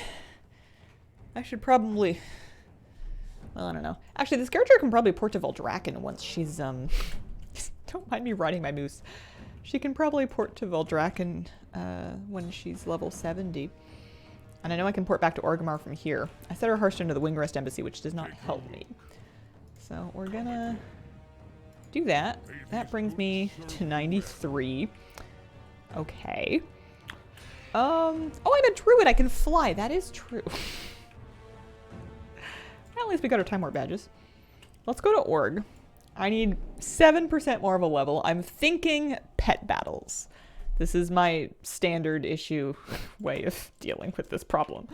I should probably... Well, I don't know. Actually, this character can probably port to Voldraken once she's, Don't mind me riding my moose. She can probably port to Voldraken when she's level 70. And I know I can port back to Orgrimmar from here. I set her Hearthstone to the Wingrest Embassy, which does not help me. So we're gonna do that. That brings me to 93. Okay. Oh, I'm a druid. I can fly. That is true. At least we got our Time Warp badges. Let's go to Org. I need 7% more of a level. I'm thinking pet battles. This is my standard issue way of dealing with this problem.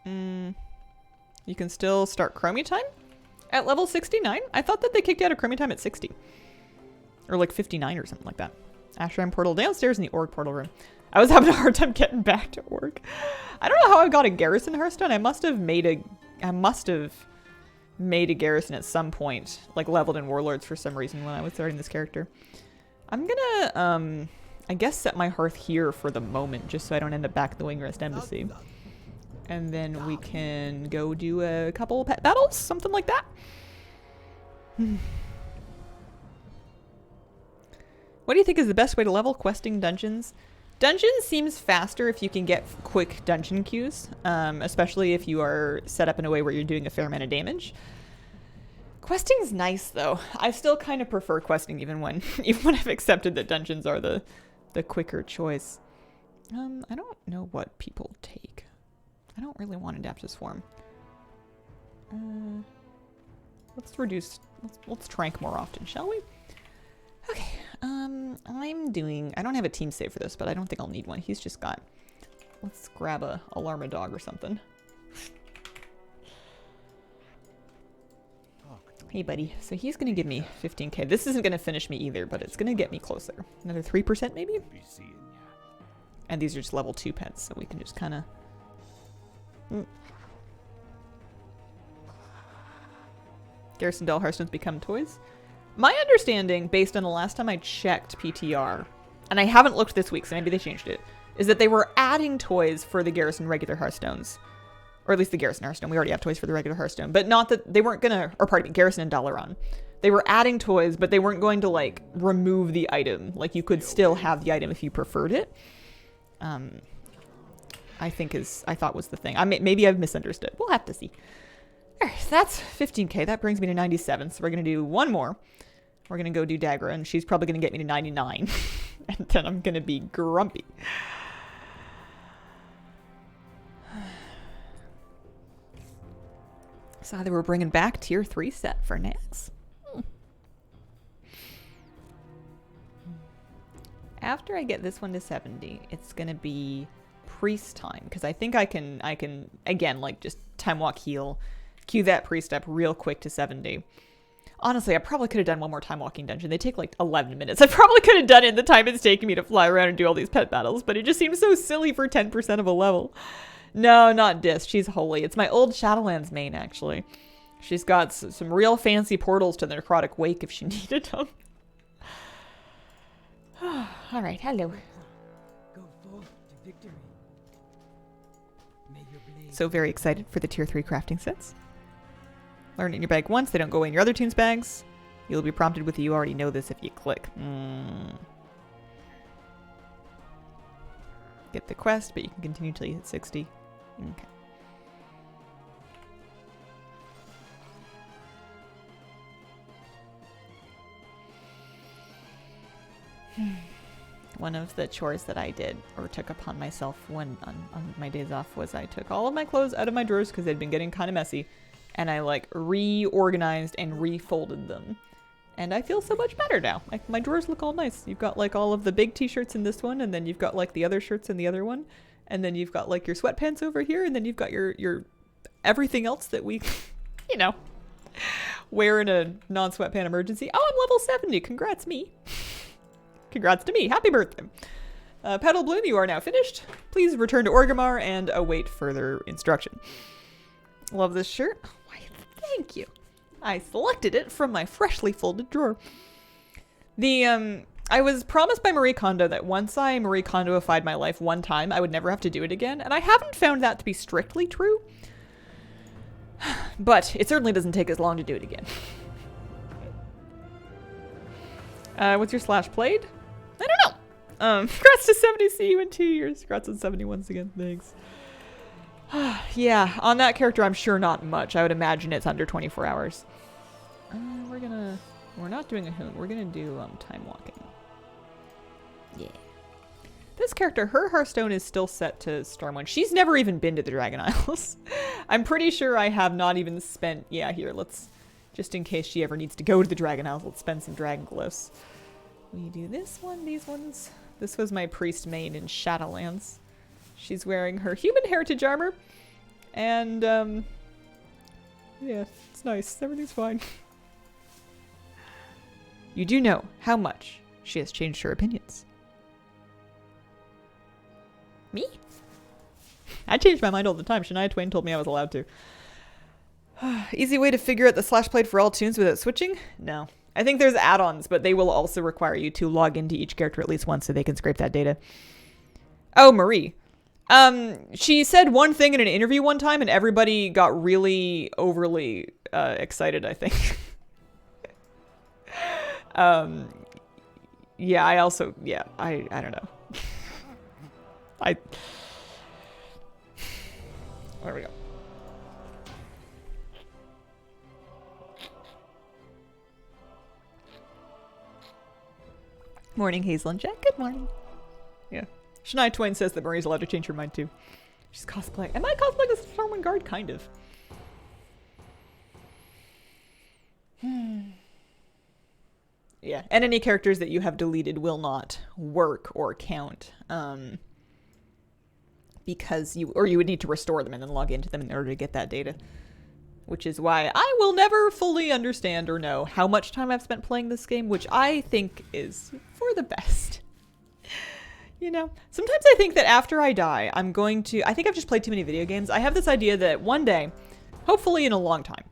You can still start Chromie time at level 69. I thought that they kicked you out of Chromie time at 60. Or like 59 or something like that. Ashram portal downstairs in the Org portal room. I was having a hard time getting back to Org. I don't know how I got a garrison Hearthstone. I must have made a garrison at some point, like leveled in Warlords for some reason when I was starting this character. I'm gonna, I guess set my hearth here for the moment, just so I don't end up back at the Wingrest Embassy. And then we can go do a couple pet battles, something like that. What do you think is the best way to level questing dungeons? Dungeons seems faster if you can get quick dungeon queues, especially if you are set up in a way where you're doing a fair amount of damage. Questing's nice though. I still kind of prefer questing even when I've accepted that dungeons are the quicker choice. I don't know what people take. I don't really want Adaptive Swarm. Let's trank more often, shall we? Okay, I don't have a team save for this, but I don't think I'll need one. He's just got, let's grab a Alarma Dog or something. Hey buddy, so he's gonna give me 15k. This isn't gonna finish me either, but it's gonna get me closer. Another 3% maybe? And these are just level 2 pets, so we can just kinda... Garrison Doll Hearthstones become toys? My understanding, based on the last time I checked PTR, and I haven't looked this week, so maybe they changed it, is that they were adding toys for the Garrison regular Hearthstones. Or at least the Garrison Hearthstone. We already have toys for the regular Hearthstone. But not that they weren't gonna, or pardon me, Garrison and Dalaran. They were adding toys, but they weren't going to, like, remove the item. Like, you could still have the item if you preferred it. I thought was the thing. Maybe I've misunderstood. We'll have to see. Alright, so that's 15k. That brings me to 97. So we're going to do one more. We're going to go do Dagra, and she's probably going to get me to 99. And then I'm going to be grumpy. So either we're bringing back tier 3 set for next. After I get this one to 70, it's going to be priest time, because I think I can again, like, just time walk heal, queue that priest up real quick to 70. Honestly, I probably could have done one more time walking dungeon. They take like 11 minutes. I probably could have done it in the time it's taking me to fly around and do all these pet battles, but it just seems so silly for 10% of a level. No, not Dis. She's holy. It's my old Shadowlands main, actually. She's got some real fancy portals to the Necrotic Wake if she needed them. All right, hello. Go forth to victory. May your blade So very excited for the tier 3 crafting sets. Learn it in your bag once, they don't go away in your other tunes bags. You'll be prompted with you already know this if you click. Get the quest, but you can continue till you hit 60. Okay. One of the chores that I did, or took upon myself when on my days off, was I took all of my clothes out of my drawers because they'd been getting kind of messy, and I like reorganized and refolded them. And I feel so much better now. Like, my drawers look all nice. You've got like all of the big t-shirts in this one, and then you've got like the other shirts in the other one, and then you've got like your sweatpants over here, and then you've got your everything else that we, you know, wear in a non-sweatpant emergency. Oh, I'm level 70. Congrats me. Congrats to me. Happy birthday. Petal Bloom, you are now finished. Please return to Orgrimmar and await further instruction. Love this shirt. Oh, why, thank you. I selected it from my freshly folded drawer. I was promised by Marie Kondo that once I Marie Kondoified my life one time, I would never have to do it again, and I haven't found that to be strictly true. But it certainly doesn't take as long to do it again. What's your slash played? I don't know. Congrats to 70, see you in 2 years. Congrats on 70 once again, thanks. Yeah, on that character, I'm sure not much. I would imagine it's under 24 hours. We're not doing a hoon. We're gonna do, time walking. Yeah. This character, her Hearthstone is still set to Stormwind. She's never even been to the Dragon Isles. I'm pretty sure I have not even spent, yeah, here, let's, just in case she ever needs to go to the Dragon Isles, let's spend some Dragon Glyphs. We do this one, these ones. This was my priest main in Shadowlands. She's wearing her human heritage armor. And, yeah, it's nice. Everything's fine. You do know how much she has changed her opinions. Me? I change my mind all the time. Shania Twain told me I was allowed to. Easy way to figure out the slash played for all tunes without switching? No. I think there's add-ons, but they will also require you to log into each character at least once so they can scrape that data. Oh, Marie. She said one thing in an interview one time and everybody got really overly excited, I think. Yeah, I also, yeah, I don't know. There we go. Morning, Hazel and Jack. Good morning. Yeah. Shania Twain says that Marie's allowed to change her mind too. She's cosplaying. Am I cosplaying as a Stormwind Guard? Kind of. Yeah, and any characters that you have deleted will not work or count. Because you would need to restore them and then log into them in order to get that data. Which is why I will never fully understand or know how much time I've spent playing this game, which I think is for the best. You know, sometimes I think that after I die, I think I've just played too many video games. I have this idea that one day, hopefully in a long time,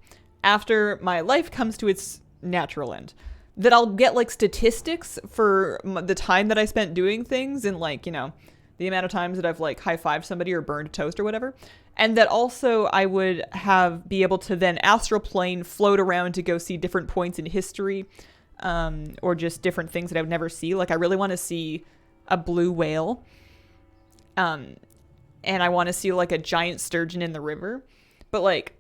after my life comes to its natural end, that I'll get like statistics for the time that I spent doing things and like, you know, the amount of times that I've like high-fived somebody or burned toast or whatever. And that also I would be able to then astral plane float around to go see different points in history, or just different things that I would never see. Like I really want to see a blue whale. And I want to see like a giant sturgeon in the river. But like,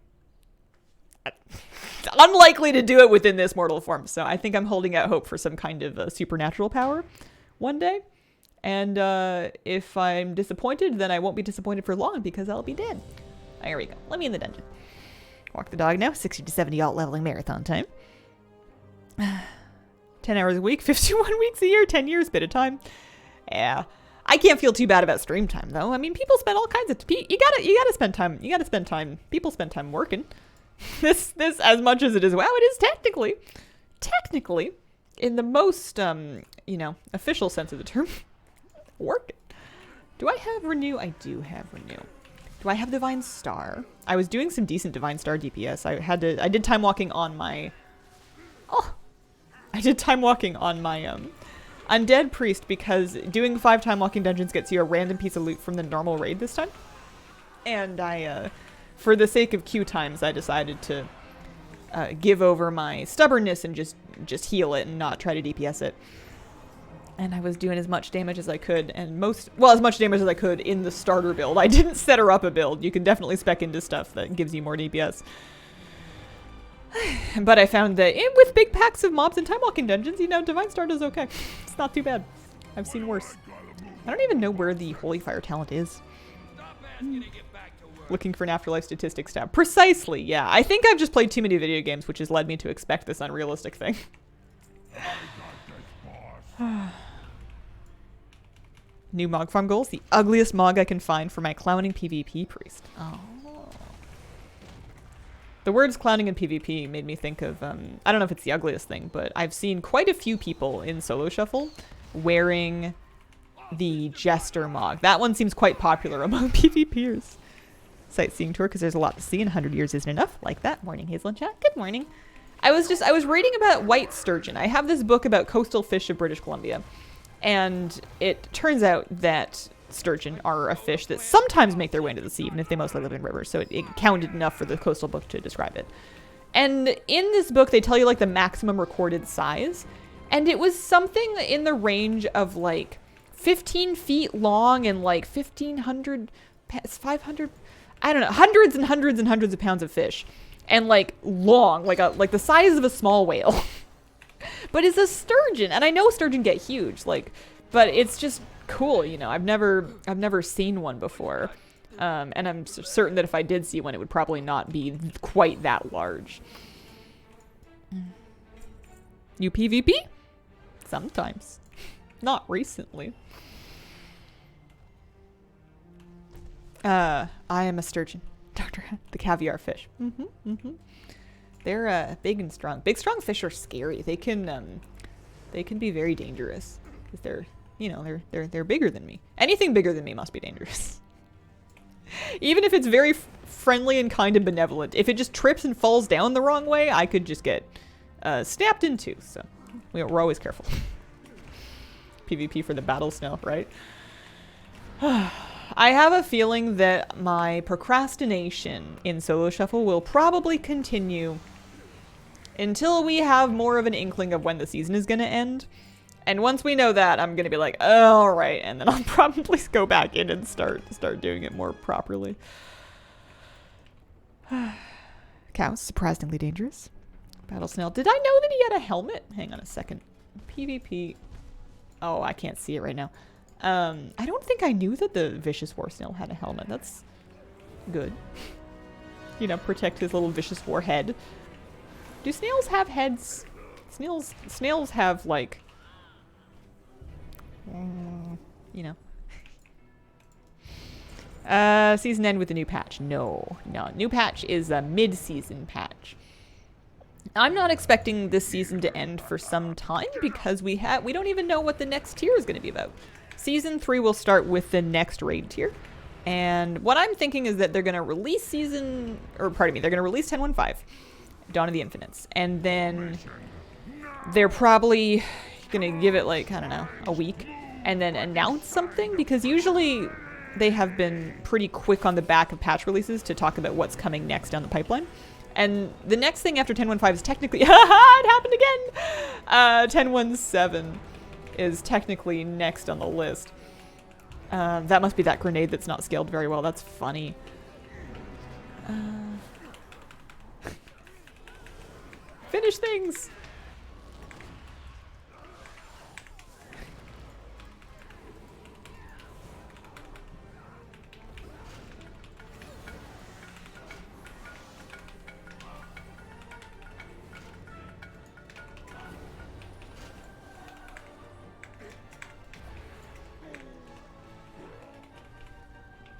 unlikely to do it within this mortal form. So I think I'm holding out hope for some kind of supernatural power one day. And if I'm disappointed, then I won't be disappointed for long because I'll be dead. There we go. Let me in the dungeon. Walk the dog now. 60 to 70 alt leveling marathon time. 10 hours a week, 51 weeks a year, 10 years, bit of time. Yeah. I can't feel too bad about stream time though. I mean, people spend all kinds of you gotta spend time. You gotta spend time. People spend time working. This as much as it is. Wow, it is technically, in the most official sense of the term, working. Do I have Renew? I do have Renew. Do I have Divine Star? I was doing some decent Divine Star DPS. I did time walking on my Undead Priest because doing 5 time walking dungeons gets you a random piece of loot from the normal raid this time. And I for the sake of queue times, I decided to give over my stubbornness and just heal it and not try to DPS it. And I was doing as much damage as I could, and as much damage as I could in the starter build. I didn't set her up a build. You can definitely spec into stuff that gives you more DPS. But I found that with big packs of mobs and time walking dungeons, Divine Star does okay. It's not too bad. I've seen worse. I don't even know where the Holy Fire talent is. Looking for an afterlife statistics tab. Precisely, yeah. I think I've just played too many video games, which has led me to expect this unrealistic thing. New Mog Farm goals. The ugliest Mog I can find for my clowning PvP priest. Oh. The words clowning and PvP made me think of, I don't know if it's the ugliest thing, but I've seen quite a few people in Solo Shuffle wearing the Jester Mog. That one seems quite popular among PvPers. Sightseeing tour because there's a lot to see and 100 years isn't enough. Like that. Morning, Hazel and Chat. Good morning. I was reading about white sturgeon. I have this book about coastal fish of British Columbia, and it turns out that sturgeon are a fish that sometimes make their way into the sea, even if they mostly live in rivers. So it counted enough for the coastal book to describe it. And in this book, they tell you like the maximum recorded size, and it was something in the range of like 15 feet long and like 1,500, 500, I don't know, hundreds and hundreds and hundreds of pounds of fish, and like long, like the size of a small whale. But it's a sturgeon, and I know sturgeon get huge, like, but it's just cool, you know. I've never seen one before, and I'm certain that if I did see one, it would probably not be quite that large. You PvP? Sometimes, not recently. I am a sturgeon, Dr. the caviar fish. They're big and strong. Big, strong fish are scary. They can be very dangerous because they're, you know, they're bigger than me. Anything bigger than me must be dangerous. Even if it's very friendly and kind and benevolent, if it just trips and falls down the wrong way, I could just get snapped in two. So we're always careful. PvP for the battle snail, right? I have a feeling that my procrastination in Solo Shuffle will probably continue until we have more of an inkling of when the season is going to end. And once we know that, I'm going to be like, oh, all right. And then I'll probably go back in and start doing it more properly. Cows, surprisingly dangerous. Battle snail. Did I know that he had a helmet? Hang on a second. PvP. Oh, I can't see it right now. I don't think I knew that the vicious war snail had a helmet. That's good. You know, protect his little vicious war head. Do snails have heads? Snails have, like, you know. Season end with a new patch. No. New patch is a mid-season patch. I'm not expecting this season to end for some time because we don't even know what the next tier is going to be about. Season 3 will start with the next raid tier. And what I'm thinking is that they're going to release they're going to release 10.15, Dawn of the Infinites. And then they're probably going to give it, like, I don't know, a week. And then announce something, because usually they have been pretty quick on the back of patch releases to talk about what's coming next down the pipeline. And the next thing after 10.15 is technically, it happened again! 10.17 is technically next on the list. That must be that grenade that's not scaled very well. That's funny. Finish things!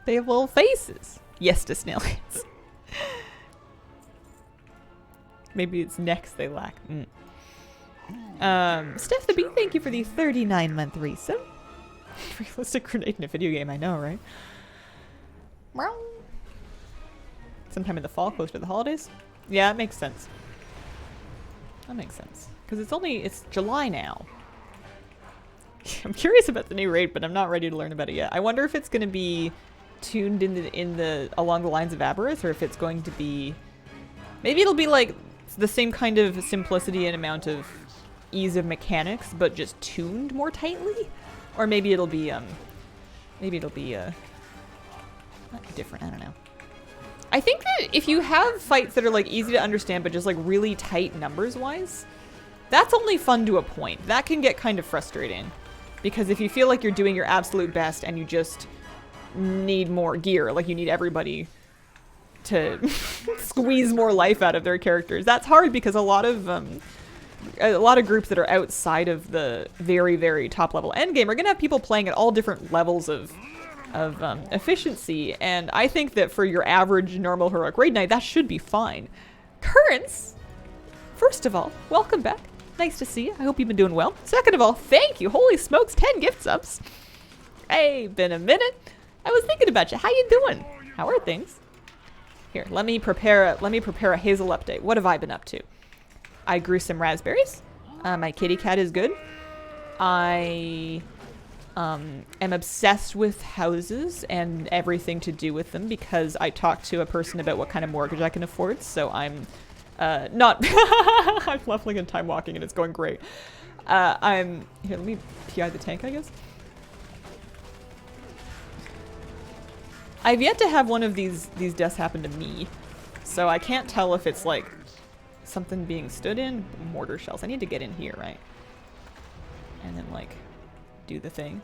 They have little faces. Yes to snail heads. Maybe it's necks they lack. Steph the Bee, thank you for the 39-month resub. Realistic grenade in a video game, I know, right? Sometime in the fall, close to the holidays. Yeah, it makes sense. That makes sense. Because it's July now. I'm curious about the new raid, but I'm not ready to learn about it yet. I wonder if it's going to be tuned along the lines of Avarice, or if it's going to be, maybe it'll be like the same kind of simplicity and amount of ease of mechanics, but just tuned more tightly, or maybe it'll be different. I don't know. I think that if you have fights that are like easy to understand but just like really tight numbers wise, that's only fun to a point. That can get kind of frustrating, because if you feel like you're doing your absolute best and you just need more gear, like you need everybody to squeeze more life out of their characters, that's hard, because a lot of groups that are outside of the very, very top level endgame are gonna have people playing at all different levels of efficiency, and I think that for your average normal heroic raid night, that should be fine. Currents, first of all, welcome back. Nice to see you. I hope you've been doing well. Second of all, thank you. Holy smokes, 10 gift subs. Hey, been a minute. I was thinking about you. How you doing? How are things? Here, let me prepare a Hazel update. What have I been up to? I grew some raspberries. My kitty cat is good. I am obsessed with houses and everything to do with them because I talked to a person about what kind of mortgage I can afford. So I'm not... I'm leveling and time walking and it's going great. I'm... Here, let me PI the tank, I guess. I've yet to have one of these deaths happen to me. So I can't tell if it's like something being stood in. Mortar shells. I need to get in here, right? And then like do the thing.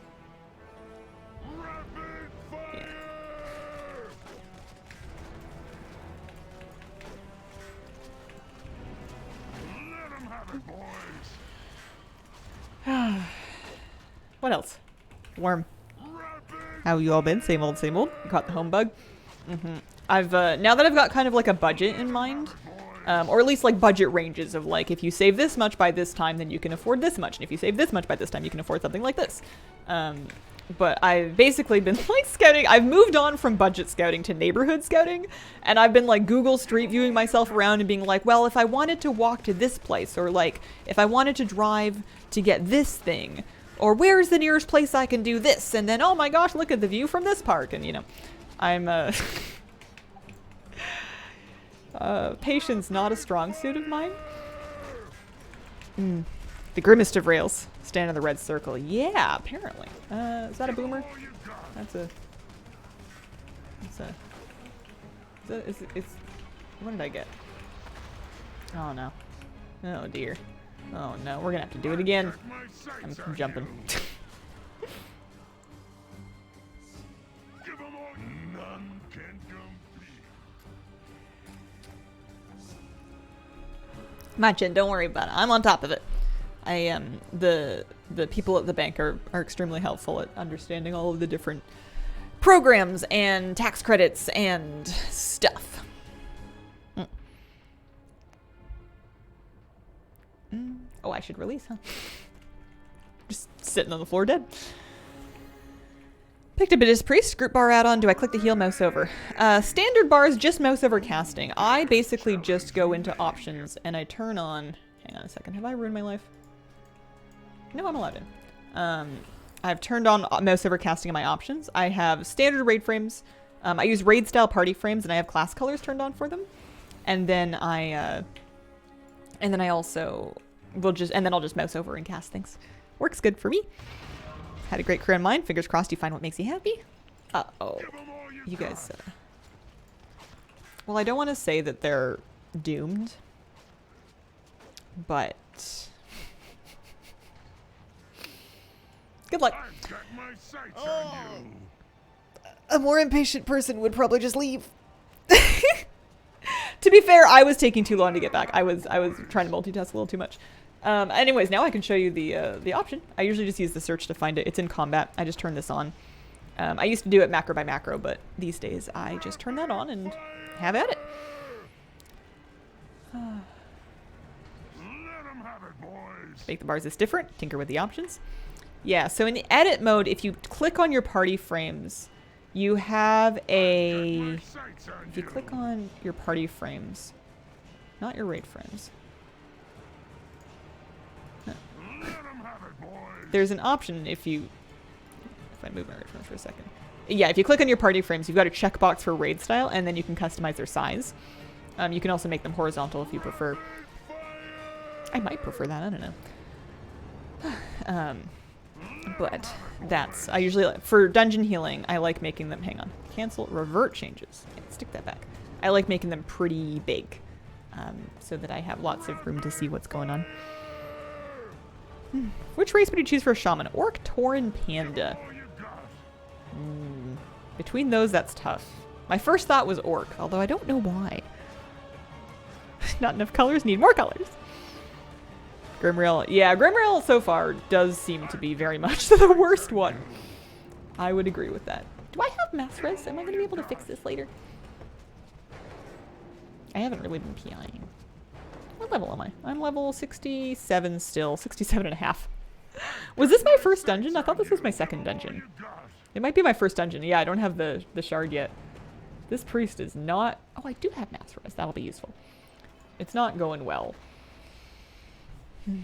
Yeah. What else? Worm. How you all been? Same old, same old. Caught the home bug. I've now that I've got kind of like a budget in mind, or at least like budget ranges of like if you save this much by this time, then you can afford this much, and if you save this much by this time, you can afford something like this. But I've basically been like scouting. I've moved on from budget scouting to neighborhood scouting, and I've been like Google Street viewing myself around and being like, well, if I wanted to walk to this place, or like if I wanted to drive to get this thing, or where's the nearest place I can do this, and then oh my gosh, look at the view from this park, and you know, I'm patience not a strong suit of mine. The grimmest of rails. Stand in the red circle. Yeah, apparently. Is that a boomer? That's a... It's... What did I get? Oh no. Oh dear. Oh no, we're gonna have to do it again. I'm jumping. Machin, don't worry about it. I'm on top of it. I am the people at the bank are extremely helpful at understanding all of the different programs and tax credits and stuff. Oh, I should release, huh? Just sitting on the floor dead. Picked a Buddhist priest, group bar add-on. Do I click the heal, mouse over? Standard bars, just mouse over casting. I basically just go into options and I turn on... Hang on a second, have I ruined my life? No, I'm allowed in. I've turned on mouse over casting in my options. I have standard raid frames. I use raid style party frames and I have class colors turned on for them. And then I also will just, and then I'll just mouse over and cast things. Works good for me. Had a great career in mind. Fingers crossed you find what makes you happy. Uh-oh. You guys... Well, I don't want to say that they're doomed. But... Good luck. Oh. A more impatient person would probably just leave. To be fair, I was taking too long to get back. I was trying to multitask a little too much. Anyways, now I can show you the option. I usually just use the search to find it. It's in combat. I just turn this on. I used to do it macro by macro, but these days I just turn that on and have at it. Make the bars this different. Tinker with the options. Yeah, so in the edit mode, if you click on your party frames, you have a... If you click on your party frames, not your raid frames. There's an option if you... If I move my raid frames for a second. Yeah, if you click on your party frames, you've got a checkbox for raid style, and then you can customize their size. You can also make them horizontal if you prefer. I might prefer that, I don't know. But that's... I usually... For dungeon healing, I like making them... Hang on. Cancel. Revert changes. Yeah, stick that back. I like making them pretty big. So that I have lots of room to see what's going on. Which race would you choose for a shaman? Orc, Tauren, Panda. Between those, that's tough. My first thought was Orc, although I don't know why. Not enough colors, need more colors. Grimrail. Yeah, Grimrail so far does seem to be very much the worst one. I would agree with that. Do I have mass res? Am I going to be able to fix this later? I haven't really been PIing. What level am I? I'm level 67 still. 67 and a half. Was this my first dungeon? I thought this was my second dungeon. It might be my first dungeon. Yeah, I don't have the shard yet. This priest is not... Oh, I do have mass res. That'll be useful. It's not going well. Rapid,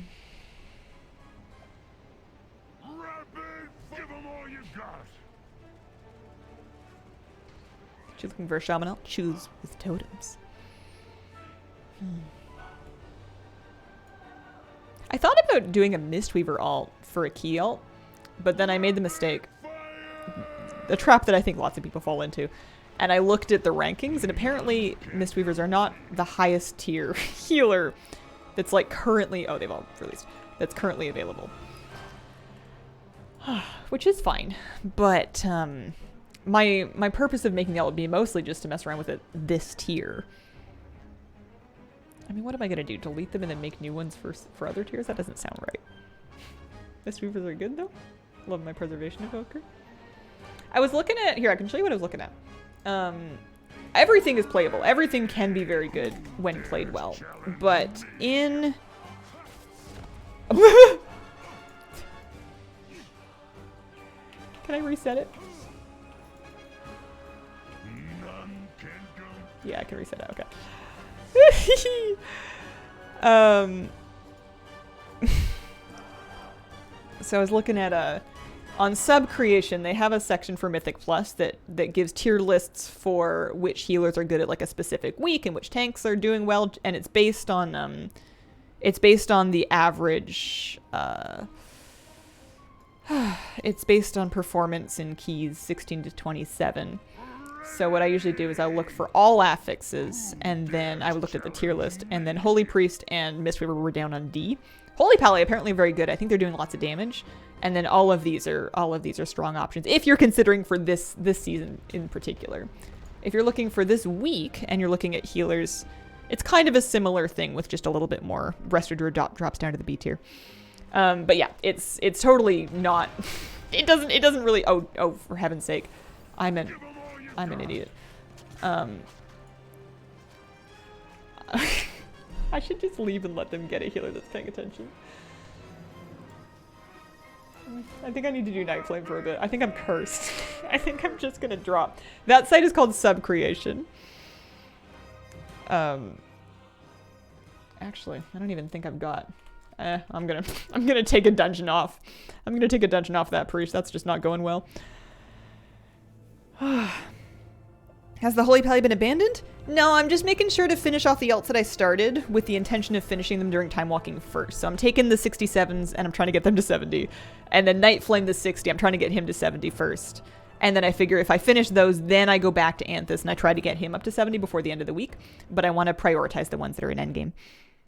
give 'em all you got. She's looking for a shaman. I'll choose with totems. I thought about doing a Mistweaver alt for a key alt, but then I made the mistake. A trap that I think lots of people fall into. And I looked at the rankings, and apparently Mistweavers are not the highest tier healer that's like currently... Oh, they've all released. That's currently available. Which is fine. But my purpose of making the alt would be mostly just to mess around with it this tier. I mean, what am I going to do? Delete them and then make new ones for other tiers? That doesn't sound right. Mistweavers are good, though. Love my preservation evoker. I was looking at... Here, I can show you what I was looking at. Everything is playable. Everything can be very good when played well. But in... Can I reset it? Yeah, I can reset it. Okay. So I was looking at on sub creation, they have a section for Mythic Plus that gives tier lists for which healers are good at like a specific week and which tanks are doing well, and it's based on the average. It's based on performance in keys 16 to 27. So what I usually do is I look for all affixes, and then I looked at the tier list, and then Holy Priest and Mistweaver were down on D. Holy Pally apparently very good. I think they're doing lots of damage, and then all of these are strong options if you're considering for this season in particular. If you're looking for this week and you're looking at healers, it's kind of a similar thing with just a little bit more. Restorer drops down to the B tier. But yeah, it's totally not. It doesn't really. Oh, for heaven's sake, I'm an idiot. I should just leave and let them get a healer that's paying attention. I think I need to do Night Flame for a bit. I think I'm cursed. I think I'm just gonna drop. That site is called Sub Creation. Actually, I don't even think I've got. I'm gonna take a dungeon off. I'm gonna take a dungeon off that priest. That's just not going well. Has the Holy Pally been abandoned? No, I'm just making sure to finish off the alts that I started with the intention of finishing them during time walking first. So I'm taking the 67s and I'm trying to get them to 70. And then Night Flame the 60, I'm trying to get him to 70 first. And then I figure if I finish those, then I go back to Anthus and I try to get him up to 70 before the end of the week. But I want to prioritize the ones that are in endgame.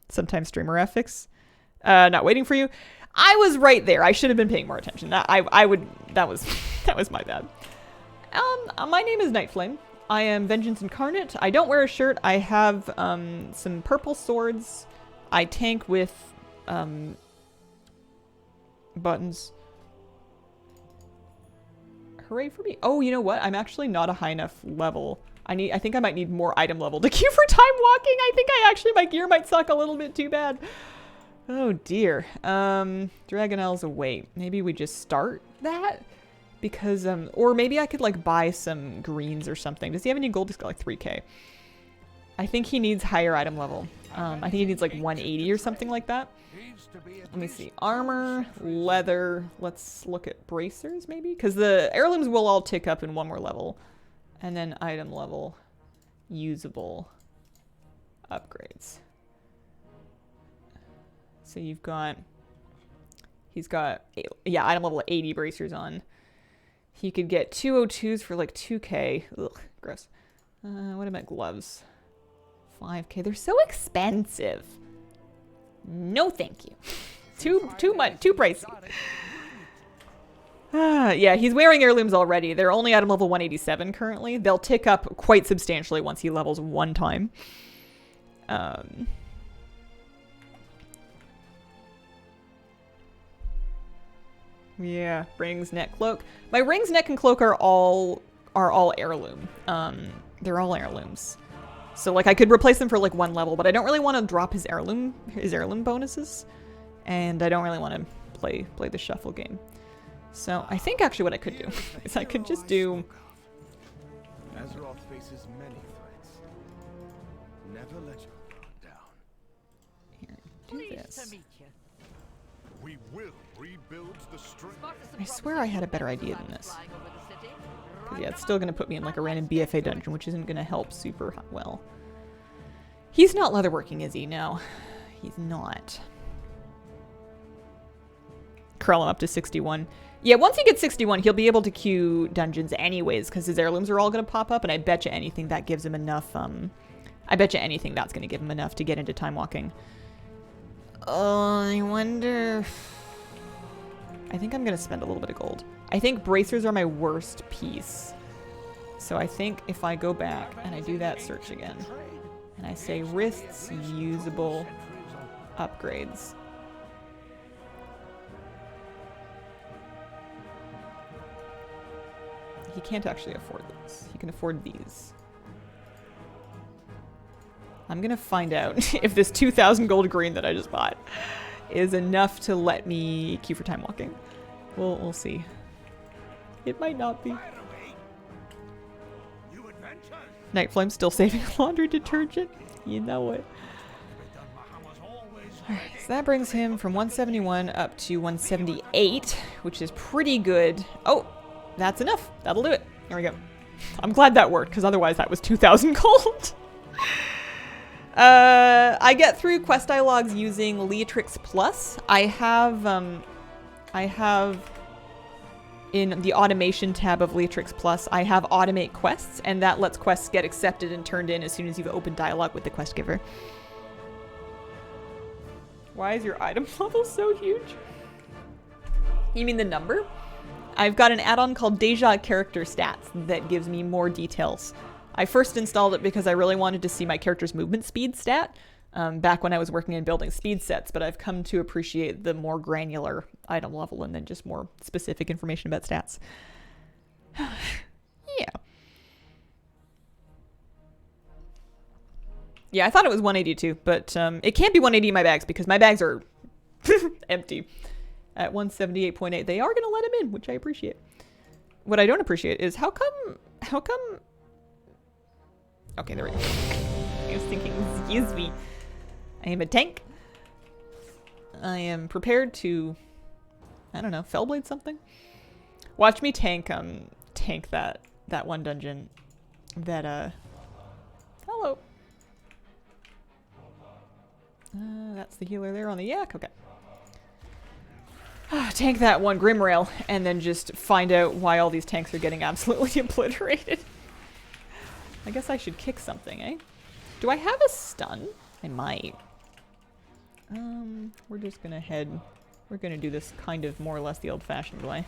Sometimes streamer affix. Not waiting for you. I was right there. I should have been paying more attention. That was my bad. My name is Night Flame. I am Vengeance Incarnate. I don't wear a shirt. I have some purple swords. I tank with buttons. Hooray for me. Oh, you know what? I'm actually not a high enough level. I think I might need more item level to queue for time walking. I think my gear might suck a little bit too bad. Oh dear. Dragonel's away. Maybe we just start that? Because, or maybe I could, like, buy some greens or something. Does he have any gold? He's got, like, 3k. I think he needs higher item level. I think he needs, like, 180 or something like that. Let me see. Armor, leather. Let's look at bracers, maybe? Because the heirlooms will all tick up in one more level. And then item level. Usable. Upgrades. So you've got... He's got, yeah, item level 80 bracers on. He could get 202s for like 2k. Ugh, gross. What about gloves? 5k. They're so expensive. No, thank you. Too much. Too pricey. Yeah, he's wearing heirlooms already. They're only item level 187 currently. They'll tick up quite substantially once he levels one time. Yeah, rings, neck, cloak. My rings, neck, and cloak are all heirloom. They're all heirlooms. So like I could replace them for like one level, but I don't really want to drop his heirloom bonuses, and I don't really want to play the shuffle game. So I think actually what I could do is I could just do. Azeroth faces many threats. Never let your guard down. Here, do this. We will rebuild the strength. I swear I had a better idea than this. 'Cause yeah, it's still gonna put me in like a random BFA dungeon, which isn't gonna help super well. He's not leatherworking, is he? No, he's not. Curl him up to 61. Yeah, once he gets 61, he'll be able to queue dungeons anyways, because his heirlooms are all gonna pop up, and I bet you anything that gives him enough, I bet you anything that's gonna give him enough to get into time walking. Oh, I wonder... I think I'm gonna spend a little bit of gold. I think bracers are my worst piece. So I think if I go back and I do that search again, and I say wrists usable upgrades. He can't actually afford those. He can afford these. I'm gonna find out if this 2,000 gold green that I just bought is enough to let me queue for time walking. We'll see. It might not be. Night Flame's still saving laundry detergent. You know it. Alright, so that brings him from 171 up to 178, which is pretty good. Oh, that's enough. That'll do it. There we go. I'm glad that worked, because otherwise that was 2,000 gold. I get through quest dialogues using Leatrix Plus. I have in the automation tab of Leatrix Plus, I have automate quests, and that lets quests get accepted and turned in as soon as you've opened dialogue with the quest giver. Why is your item level so huge? You mean the number? I've got an add-on called Deja Character Stats that gives me more details. I first installed it because I really wanted to see my character's movement speed stat back when I was working in building speed sets, but I've come to appreciate the more granular item level and then just more specific information about stats. Yeah. Yeah, I thought it was 182, but it can't be 180 in my bags because my bags are empty. At 178.8, they are going to let him in, which I appreciate. What I don't appreciate is how come... Okay, there we go. I was thinking, excuse me. I am a tank. I am prepared to, I don't know, fellblade something? Watch me tank that one dungeon that, hello. That's the healer there on the yak, okay. Tank that one Grimrail, and then just find out why all these tanks are getting absolutely obliterated. I guess I should kick something, eh? Do I have a stun? I might. We're just gonna head... We're gonna do this kind of more or less the old-fashioned way.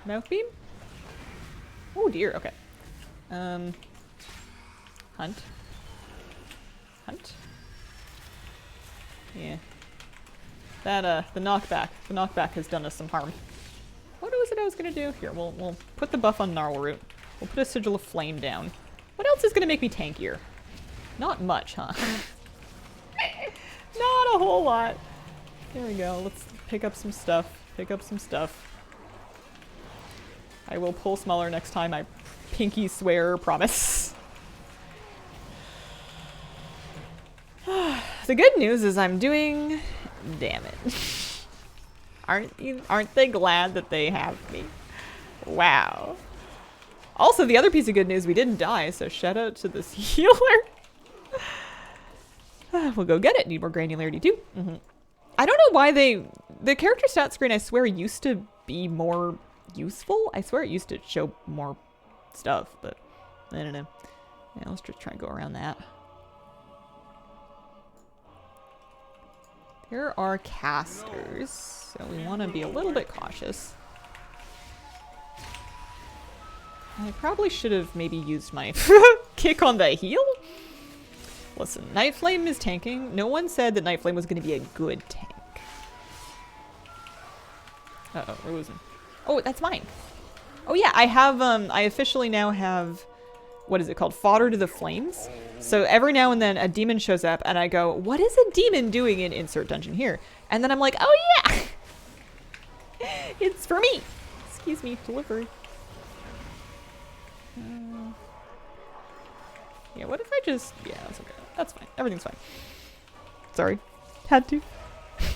Mouth beam? Oh dear, okay. Hunt. Hunt. Yeah. That, the knockback has done us some harm. What was it I was gonna do? Here, we'll put the buff on Gnarl Root. We'll put a Sigil of Flame down. What else is gonna make me tankier? Not much, huh? Not a whole lot. There we go. Let's pick up some stuff. Pick up some stuff. I will pull smaller next time, I pinky swear, promise. The good news is I'm doing damage. Aren't they glad that they have me? Wow. Also, the other piece of good news, we didn't die, so shout out to this healer. We'll go get it. Need more granularity too. I don't know why the character stat screen, I swear, used to be more useful. I swear it used to show more stuff, but I don't know. Yeah, let's just try and go around that. There are casters, so we want to be a little bit cautious. I probably should have maybe used my kick on the heel. Listen, Night Flame is tanking. No one said that Night Flame was going to be a good tank. Uh-oh, we're losing. Oh, that's mine. Oh yeah, I have, I officially now have, what is it called? Fodder to the Flames. So every now and then a demon shows up and I go, what is a demon doing in insert dungeon here? And then I'm like, oh yeah! It's for me! Excuse me, delivery. Yeah, what if I just... Yeah, that's okay. That's fine. Everything's fine. Sorry. Had to.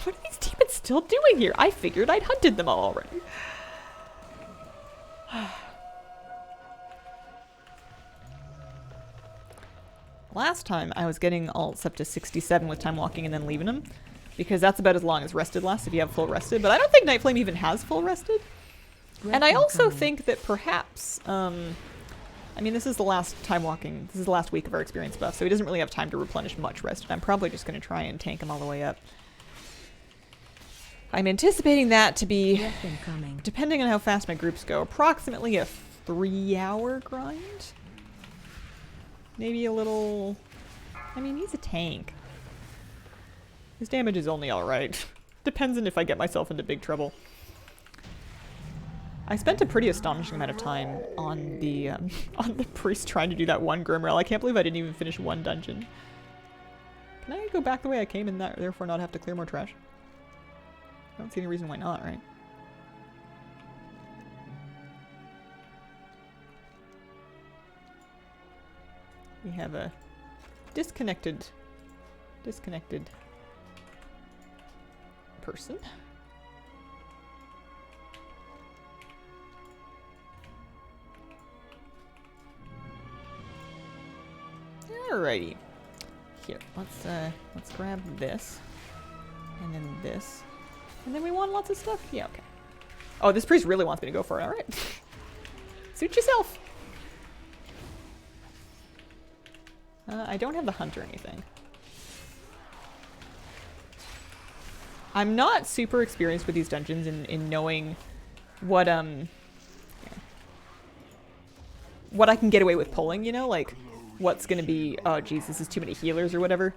What are these demons still doing here? I figured I'd hunted them all already. Last time I was getting alts up to 67 with time walking and then leaving them. Because that's about as long as rested lasts if you have full rested. But I don't think Night Flame even has full rested. And I also think that perhaps... I mean, this is the last time walking. This is the last week of our experience buff, so he doesn't really have time to replenish much rest. I'm probably just going to try and tank him all the way up. I'm anticipating that to be, depending on how fast my groups go, approximately a 3-hour grind. Maybe a little... I mean, he's a tank. His damage is only alright. Depends on if I get myself into big trouble. I spent a pretty astonishing amount of time on the priest trying to do that one Grimrail. I can't believe I didn't even finish one dungeon. Can I go back the way I came and therefore not have to clear more trash? I don't see any reason why not, right? We have a disconnected person. Alrighty. Here, let's grab this. And then this. And then we want lots of stuff? Yeah, okay. Oh, this priest really wants me to go for it. Alright. Suit yourself. I don't have the hunt or anything. I'm not super experienced with these dungeons in knowing what I can get away with pulling, you know? Like, what's gonna be, oh geez, this is too many healers or whatever.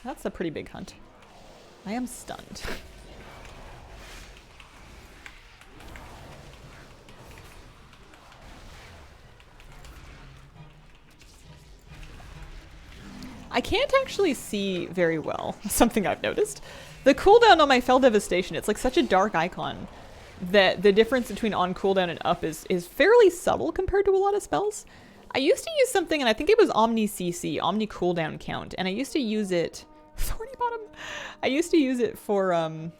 That's a pretty big hunt. I am stunned. I can't actually see very well, something I've noticed. The cooldown on my Fell Devastation, it's like such a dark icon that the difference between on cooldown and up is fairly subtle compared to a lot of spells. I used to use something, and I think it was Omni CC, Omni cooldown count, and I used to use it... Thorny Bottom! I used to use it for, You are not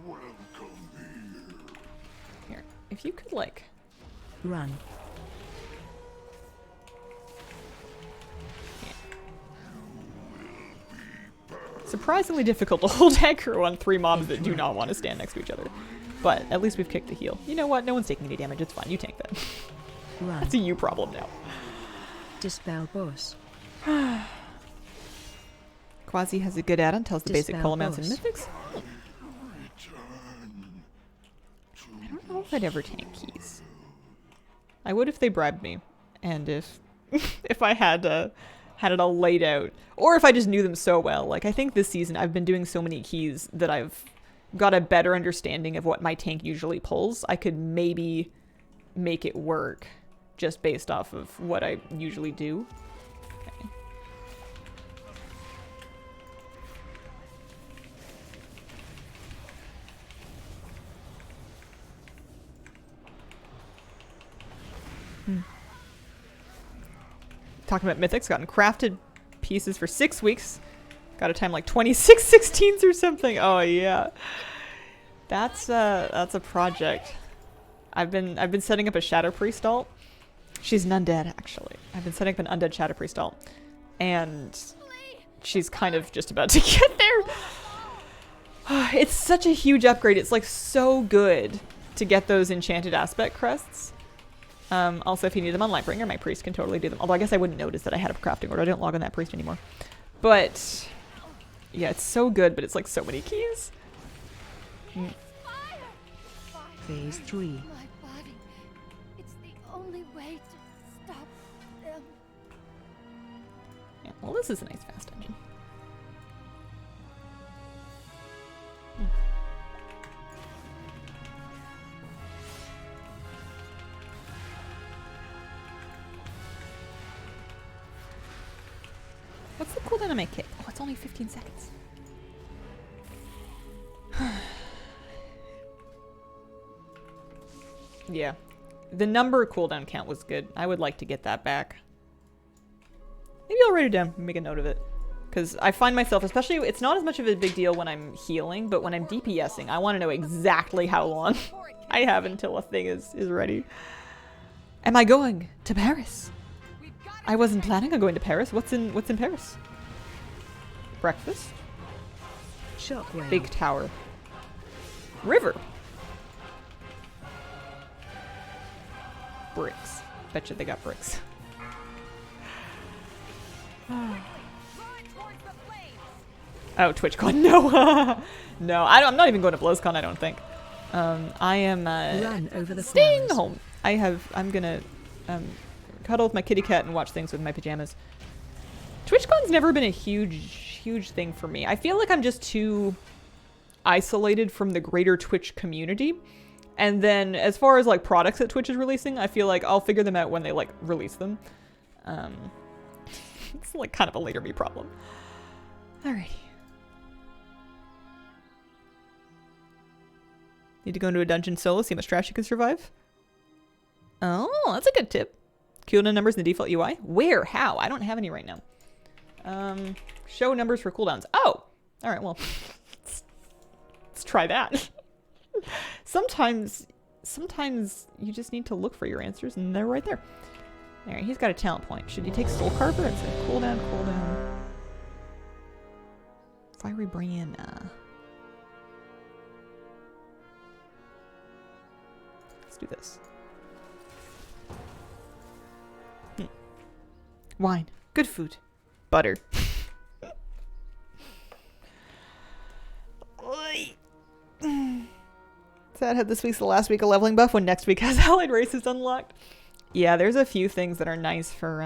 welcome here. Here, if you could, like... Run. Surprisingly difficult to hold aggro on 3 mobs that do not want to stand next to each other. But at least we've kicked the heal. You know what? No one's taking any damage. It's fine. You tank that. Run. That's a you problem now. Dispel boss. Quasi has a good add-on. Tells the basic Dispel pull amounts in boss. mythics. Return to I don't know if I'd ever tank keys. I would if they bribed me. And if if I had it all laid out. Or if I just knew them so well. Like, I think this season I've been doing so many keys that I've got a better understanding of what my tank usually pulls. I could maybe make it work just based off of what I usually do. Okay. Talking about mythics, gotten crafted pieces for 6 weeks. Got a time like 26 16s or something. Oh yeah. That's a project. I've been setting up a Shadow Priest alt. She's an undead actually. I've been setting up an undead Shadow Priest alt. And she's kind of just about to get there. It's such a huge upgrade. It's like so good to get those enchanted aspect crests. Also, if you need them on Lightbringer, my priest can totally do them. Although I guess I wouldn't notice that I had a crafting order. I don't log on that priest anymore. But yeah, it's so good, but it's like so many keys. Phase 3. My body. It's the only way to stop them. Yeah, well, this is a nice fast dungeon. What's the cooldown on my kick? Oh, it's only 15 seconds. Yeah. The number cooldown count was good. I would like to get that back. Maybe I'll write it down and make a note of it. Because I find myself, especially, it's not as much of a big deal when I'm healing, but when I'm DPSing, I want to know exactly how long I have until a thing is ready. Am I going to Paris? I wasn't planning on going to Paris. What's in Paris? Breakfast? Shockwave. Big tower. River. Bricks. Betcha they got bricks. Oh, TwitchCon. No. No, I'm not even going to BlizzCon, I don't think. I am Run over the staying flowers. home. I'm gonna cuddle with my kitty cat and watch things with my pajamas. TwitchCon's never been a huge thing for me. I feel like I'm just too isolated from the greater Twitch community. And then as far as like products that Twitch is releasing, I feel like I'll figure them out when they like release them. It's like kind of a later me problem. Alrighty. Need to go into a dungeon solo, see how much trash you can survive? Oh, that's a good tip. Cooldown numbers in the default UI? Where? How? I don't have any right now. Show numbers for cooldowns. Oh! Alright, well. Let's try that. Sometimes you just need to look for your answers, and they're right there. Alright, he's got a talent point. Should he take Soul Carver and say cooldown? Fiery Brain, let's do this. Wine. Good food. Butter. Sad had this week's the last week of leveling buff when next week has allied races unlocked. Yeah, there's a few things that are nice for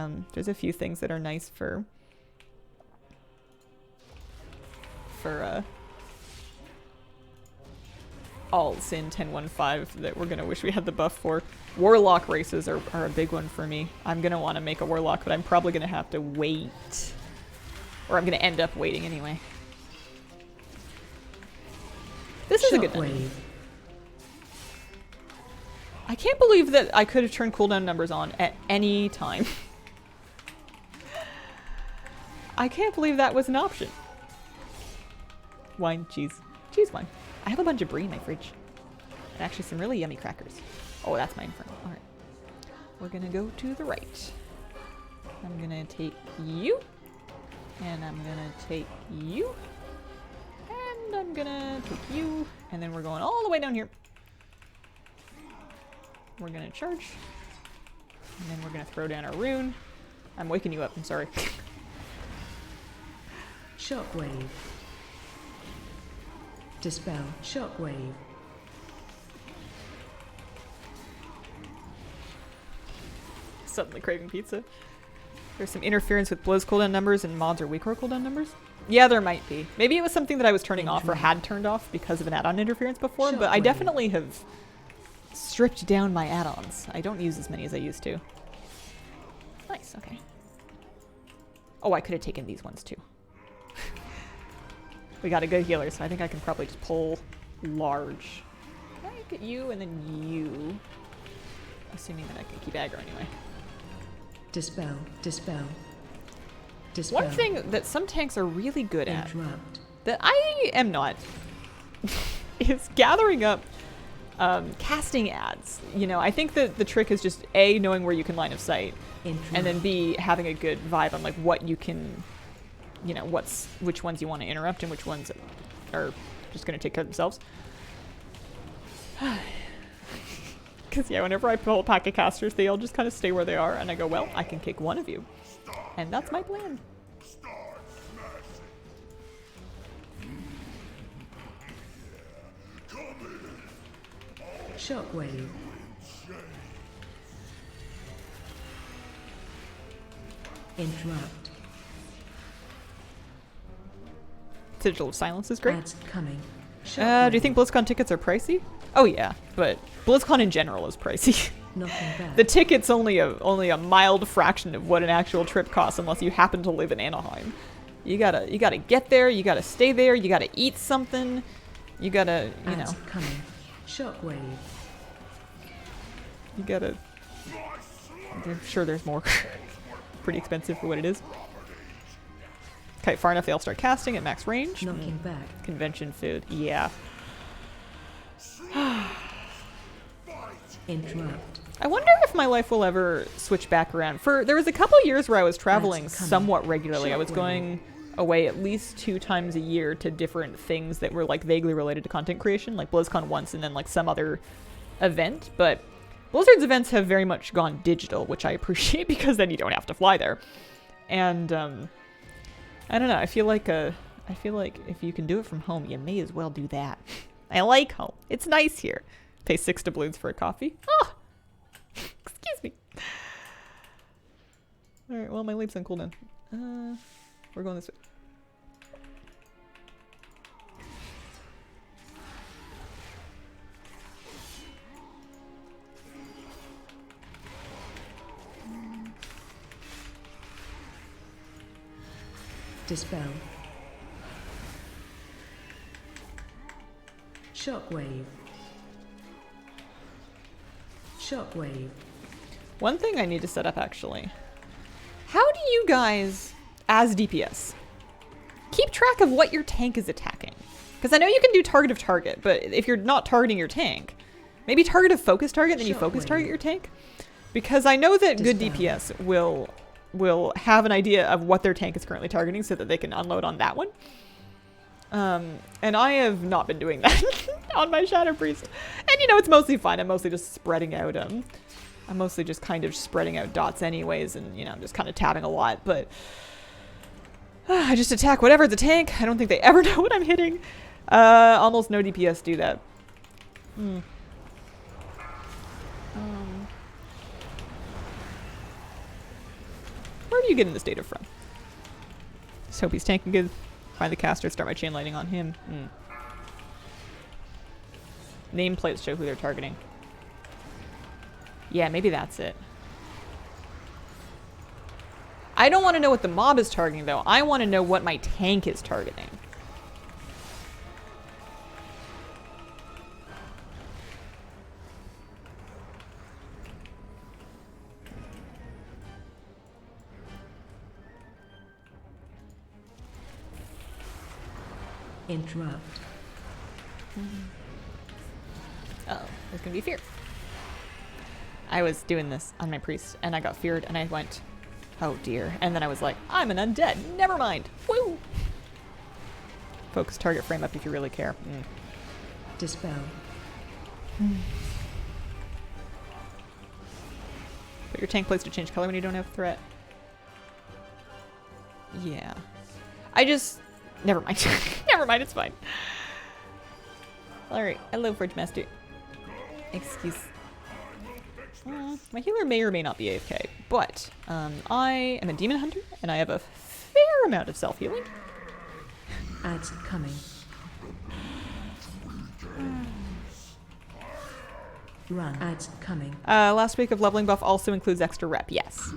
all Sin 1015 that we're gonna wish we had the buff for. Warlock races are a big one for me. I'm gonna want to make a warlock, but I'm probably gonna have to wait. Or I'm gonna end up waiting anyway. This is a good one. I can't believe that I could have turned cooldown numbers on at any time. I can't believe that was an option. Wine, cheese. Cheese wine. I have a bunch of brie in my fridge. And actually some really yummy crackers. Oh, that's my infernal. Alright. We're gonna go to the right. I'm gonna take you. And I'm gonna take you. And I'm gonna take you. And then we're going all the way down here. We're gonna charge. And then we're gonna throw down our rune. I'm waking you up, I'm sorry. Shockwave. Dispel. Shockwave. Suddenly craving pizza. There's some interference with Blizz cooldown numbers and mods or weak core cooldown numbers? Yeah, there might be. Maybe it was something that I was turning off or had turned off because of an add-on interference before, but I definitely have stripped down my add-ons. I don't use as many as I used to. Nice, okay. Oh, I could have taken these ones too. We got a good healer, so I think I can probably just pull large. Can I get you and then you? Assuming that I can keep aggro anyway. Dispel. Dispel. Dispel. One thing that some tanks are really good at, Interrupt. that I am not, is gathering up casting ads. You know, I think that the trick is just A, knowing where you can line of sight, Interrupt. and then B, having a good vibe on like what you can, you know, which ones you want to interrupt and which ones are just going to take care of themselves. Because yeah, whenever I pull a pack of casters, they all just kind of stay where they are, and I go, well, I can kick one of you. And that's my plan. Shockwave. Interrupt. Sigil of Silence is great. Ads coming. Do you think BlizzCon tickets are pricey? Oh yeah, but BlizzCon in general is pricey. Knocking back. The ticket's only a mild fraction of what an actual trip costs unless you happen to live in Anaheim. You gotta get there, you gotta stay there, you gotta eat something, you gotta, you Ads know. coming. Shockwave. You gotta... I'm sure there's more. Pretty expensive for what it is. Okay, far enough they'll start casting at max range. Knocking back. Convention food, yeah. Interrupt. I wonder if my life will ever switch back around. There was a couple years where I was traveling That's coming. somewhat regularly. I was Shockwave. going away at least 2 times a year to different things that were like vaguely related to content creation, like BlizzCon once and then like some other event. But Blizzard's events have very much gone digital, which I appreciate because then you don't have to fly there. And I don't know. I feel like if you can do it from home, you may as well do that. I like home. It's nice here. Pay 6 doubloons for a coffee. Oh, excuse me. All right. Well, my leap's on cooldown. We're going this way. Dispel. Shockwave. Shockwave. One thing I need to set up actually. How do you guys, as DPS, keep track of what your tank is attacking? Because I know you can do target of target, but if you're not targeting your tank, maybe target of focus target, then you focus target your tank. Because I know that good DPS will have an idea of what their tank is currently targeting so that they can unload on that one. And I have not been doing that on my Shadow Priest. And you know, it's mostly fine. I'm mostly just spreading out, I'm mostly just kind of spreading out dots anyways, and you know, I'm just kind of tabbing a lot, but I just attack whatever's a tank. I don't think they ever know what I'm hitting. Almost no DPS do that. Where do you get in this data from? Just hope he's tanking good. Find the caster, start my chain lightning on him. Nameplates show who they're targeting. Yeah, maybe that's it. I don't want to know what the mob is targeting, though. I want to know what my tank is targeting. Interrupt. Uh-oh, there's gonna be fear. I was doing this on my priest, and I got feared, and I went, oh dear. And then I was like, I'm an undead. Never mind. Woo! Focus target frame up if you really care. Dispel. Put your tank plates to change color when you don't have threat. Yeah. Never mind. Never mind, it's fine. Alright, hello, Forge Master. Excuse. My healer may or may not be AFK, but I am a demon hunter, and I have a fair amount of self-healing. Ads coming. Run. Ads coming. Last week of leveling buff also includes extra rep, yes.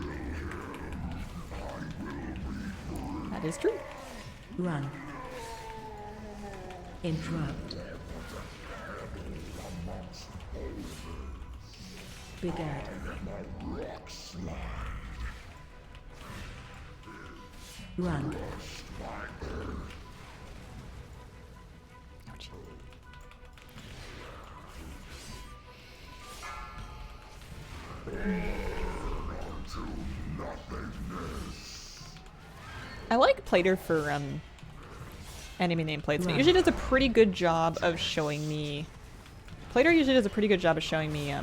That is true. Run. Interrupt. Big ad. Run. Ouch. I like Plater for enemy nameplates. It usually does a pretty good job of showing me. Plater usually does a pretty good job of showing me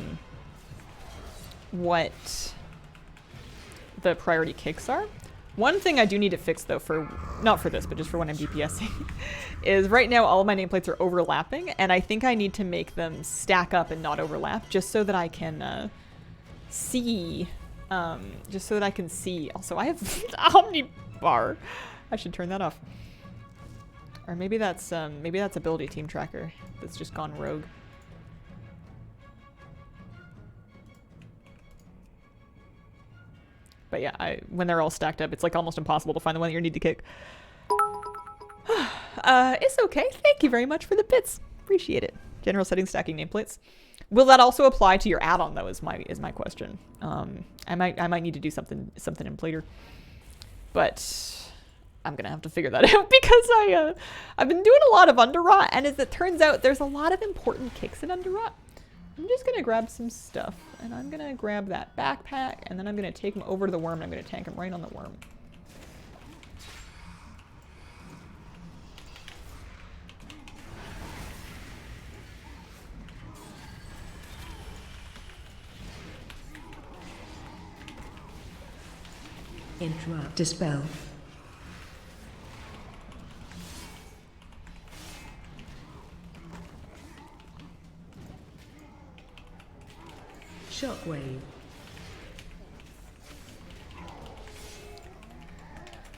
what the priority kicks are. One thing I do need to fix though, for not for this, but just for when I'm DPSing, is right now all of my nameplates are overlapping, and I think I need to make them stack up and not overlap, just so that I can see. Just so that I can see. Also, I have Omnibar. I should turn that off. Or maybe that's ability team tracker that's just gone rogue. But yeah, when they're all stacked up, it's like almost impossible to find the one that you need to kick. It's okay. Thank you very much for the bits. Appreciate it. General settings, stacking nameplates. Will that also apply to your add-on though? Is my question. I might need to do something in later, but I'm gonna have to figure that out because I've been doing a lot of Underrot, and as it turns out, there's a lot of important kicks in Underrot. I'm just gonna grab some stuff, and I'm gonna grab that backpack, and then I'm gonna take him over to the worm, and I'm gonna tank him right on the worm. Interrupt. Dispel. Shockwave.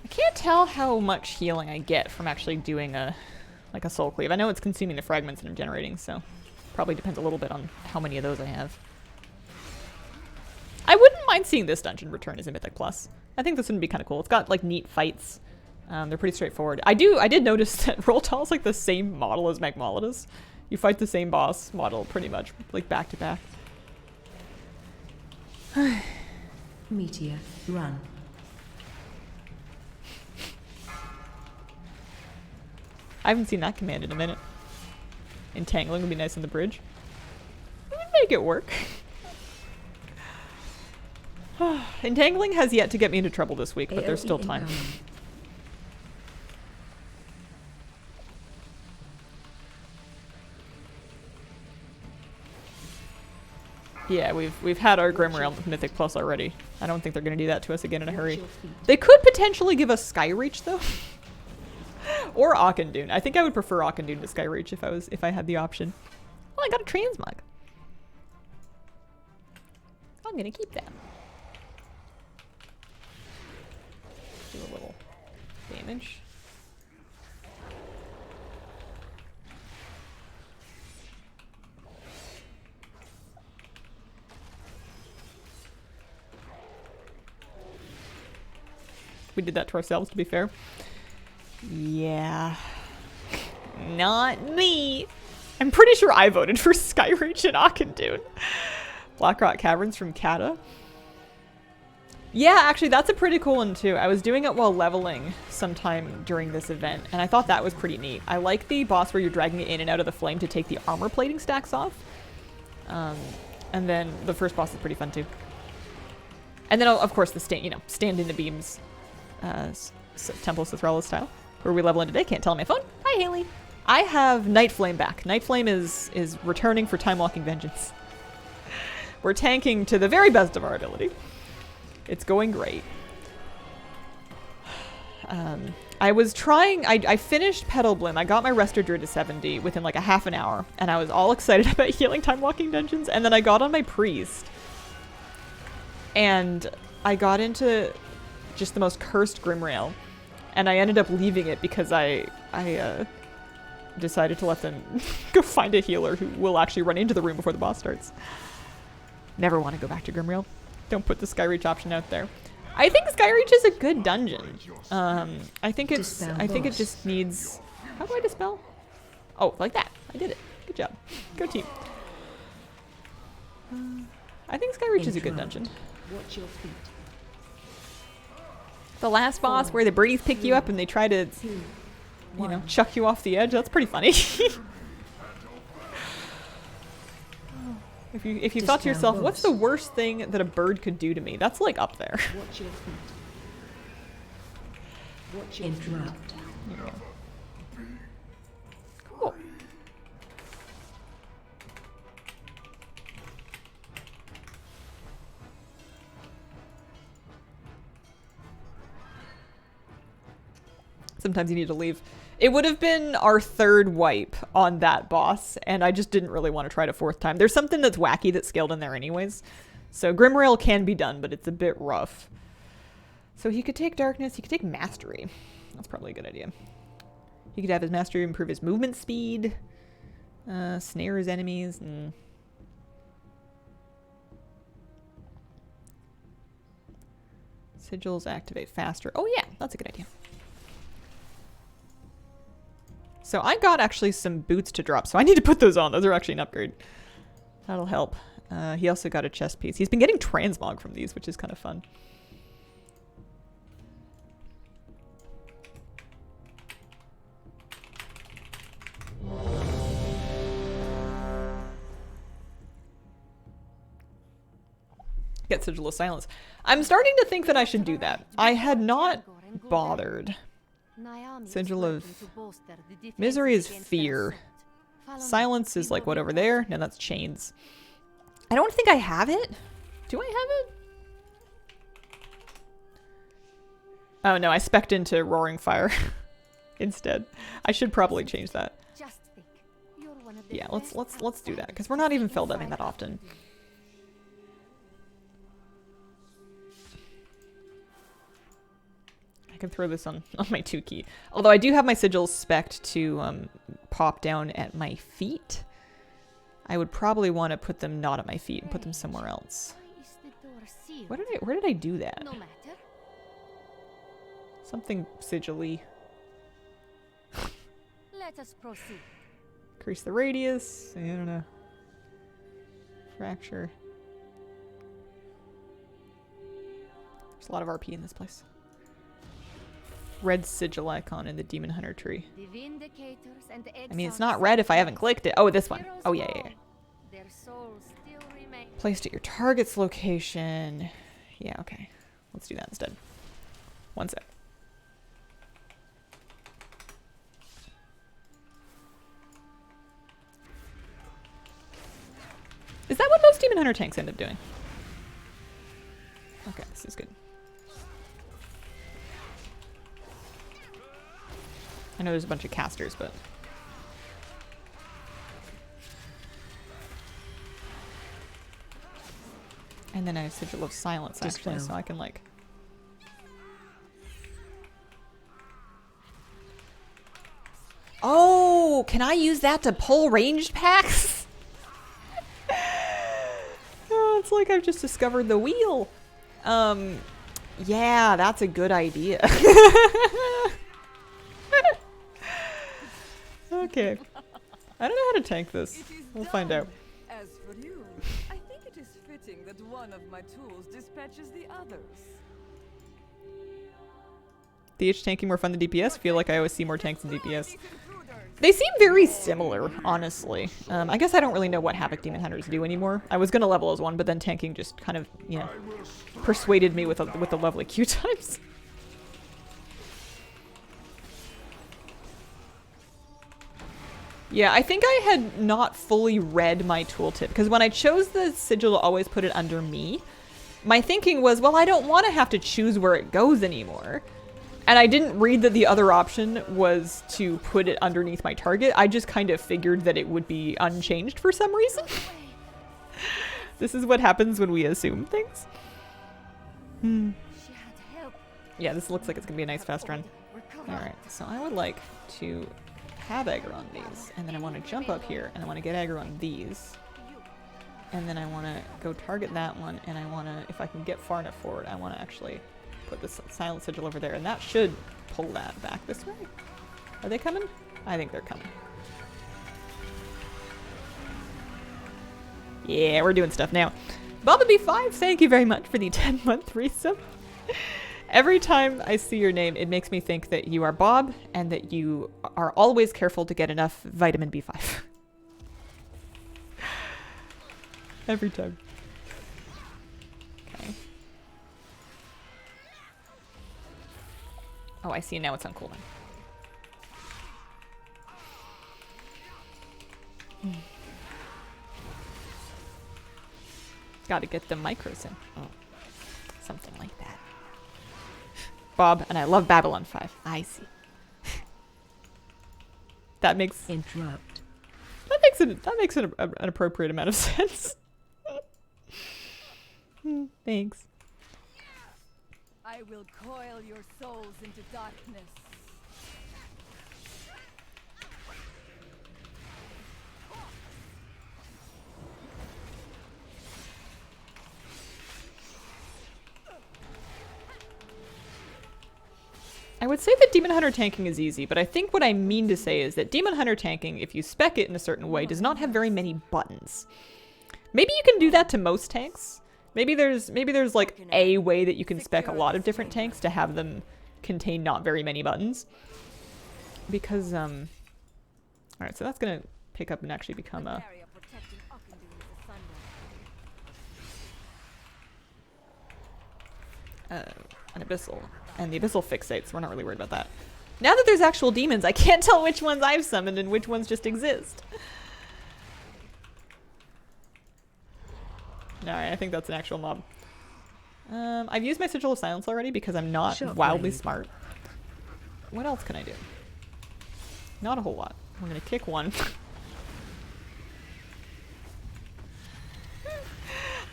I can't tell how much healing I get from actually doing a soul cleave. I know it's consuming the fragments that I'm generating, so probably depends a little bit on how many of those I have. I wouldn't mind seeing this dungeon return as a Mythic Plus. I think this would be kind of cool. It's got like neat fights. They're pretty straightforward. I did notice that Roltal is like the same model as Magmolitus. You fight the same boss model pretty much, like back to back. Meteor. Run. I haven't seen that command in a minute. Entangling would be nice on the bridge. We would make it work. Entangling has yet to get me into trouble this week, but there's still time. Yeah, we've had our Grimrealm Mythic Plus already. I don't think they're going to do that to us again in a hurry. They could potentially give us Skyreach though. Or Auchendoon. I think I would prefer Auchendoon to Skyreach if I had the option. Well, I got a transmog. I'm going to keep that. Do a little damage. We did that to ourselves, to be fair. Yeah. Not me. I'm pretty sure I voted for Skyreach and Auchendoon. Blackrock Caverns from Kata. Yeah, actually, that's a pretty cool one, too. I was doing it while leveling sometime during this event, and I thought that was pretty neat. I like the boss where you're dragging it in and out of the flame to take the armor plating stacks off. And then the first boss is pretty fun, too. And then, of course, the stand in the beams, Temple Sithrala style, where we level in today. Can't tell on my phone. Hi, Haley. I have Night Flame back. Night Flame is returning for Timewalking Vengeance. We're tanking to the very best of our ability. It's going great. I was trying, I finished Petal Bloom. I got my Resto Druid to 70 within like a half an hour, and I was all excited about healing Timewalking Dungeons, and then I got on my Priest. And I got into just the most cursed Grimrail, and I ended up leaving it because I decided to let them go find a healer who will actually run into the room before the boss starts. Never want to go back to Grimrail. Don't put the Skyreach option out there. I think Skyreach is a good dungeon. I think it just needs... How do I dispel? Oh, like that. I did it. Good job. Go team. I think Skyreach is a good dungeon. Watch your feet. The last boss where the birdies pick you up and they try to, you know, chuck you off the edge. That's pretty funny. If you thought to yourself, what's the worst thing that a bird could do to me? That's like up there. Watch your feet. Watch your interrupt. Yeah. Cool. Sometimes you need to leave. It would have been our third wipe on that boss, and I just didn't really want to try it a fourth time. There's something that's wacky that's scaled in there anyways. So Grimrail can be done, but it's a bit rough. So he could take Darkness, he could take Mastery. That's probably a good idea. He could have his Mastery improve his movement speed, snare his enemies, and... Sigils activate faster. Oh yeah, that's a good idea. So I got actually some boots to drop, so I need to put those on. Those are actually an upgrade. That'll help. He also got a chest piece. He's been getting transmog from these, which is kind of fun. Get Sigil of Silence. I'm starting to think that I should do that. I had not bothered. Sigil of Misery is fear. Silence is like what over there? No, that's chains. I don't think I have it. Do I have it? Oh no, I spec'd into Roaring Fire instead. I should probably change that. Yeah, let's do that because we're not even fell diving that often. I can throw this on my 2 key. Although I do have my sigils spec'd to pop down at my feet. I would probably want to put them not at my feet and put them somewhere else. Where did I do that? Something sigil-y. Let us proceed. Increase the radius. I don't know. Fracture. There's a lot of RP in this place. Red sigil icon in the Demon Hunter tree. I mean, it's not red if I haven't clicked it. Oh, this one. Oh, yeah. Placed at your target's location. Yeah, okay. Let's do that instead. One sec. Is that what most Demon Hunter tanks end up doing? Okay, this is good. I know there's a bunch of casters, but... And then I have Sigil of Silence, actually, so I can, like... Oh! Can I use that to pull ranged packs? Oh, it's like I've just discovered the wheel. Yeah, that's a good idea. Okay. I don't know how to tank this. We'll find out. As for you, I think it is fitting that one of my tools dispatches the others. DH tanking more fun than DPS? Feel like I always see more tanks than DPS. They seem very similar, honestly. I guess I don't really know what Havoc Demon Hunters do anymore. I was gonna level as one, but then tanking just kind of, you know, persuaded me with the lovely Q times. Yeah, I think I had not fully read my tooltip, because when I chose the sigil to always put it under me, my thinking was, well, I don't want to have to choose where it goes anymore. And I didn't read that the other option was to put it underneath my target. I just kind of figured that it would be unchanged for some reason. This is what happens when we assume things. Yeah, this looks like it's going to be a nice fast run. Alright, so I would like to have aggro on these, and then I want to jump up here, and I want to get aggro on these. And then I want to go target that one, and I want to, if I can get far enough forward, I want to actually put this silent sigil over there, and that should pull that back this way. Are they coming? I think they're coming. Yeah, we're doing stuff now. BobbaB5, thank you very much for the 10-month resub. Every time I see your name, it makes me think that you are Bob and that you are always careful to get enough vitamin B5. Every time. Okay. Oh, I see. Now it's on cooldown. Gotta get the micros in. Oh. Something like that. Bob, and I love Babylon 5. I see. That makes an appropriate amount of sense. Thanks. I will coil your souls into darkness. I would say that Demon Hunter tanking is easy, but I think what I mean to say is that Demon Hunter tanking, if you spec it in a certain way, does not have very many buttons. Maybe you can do that to most tanks. Maybe there's like a way that you can spec a lot of different tanks to have them contain not very many buttons. Because, alright, so that's gonna pick up and actually become a... an abyssal. And the abyssal fixates, so we're not really worried about that. Now that there's actual demons, I can't tell which ones I've summoned and which ones just exist. Alright, I think that's an actual mob. I've used my Sigil of Silence already because I'm not wildly smart. What else can I do? Not a whole lot. We're gonna kick one.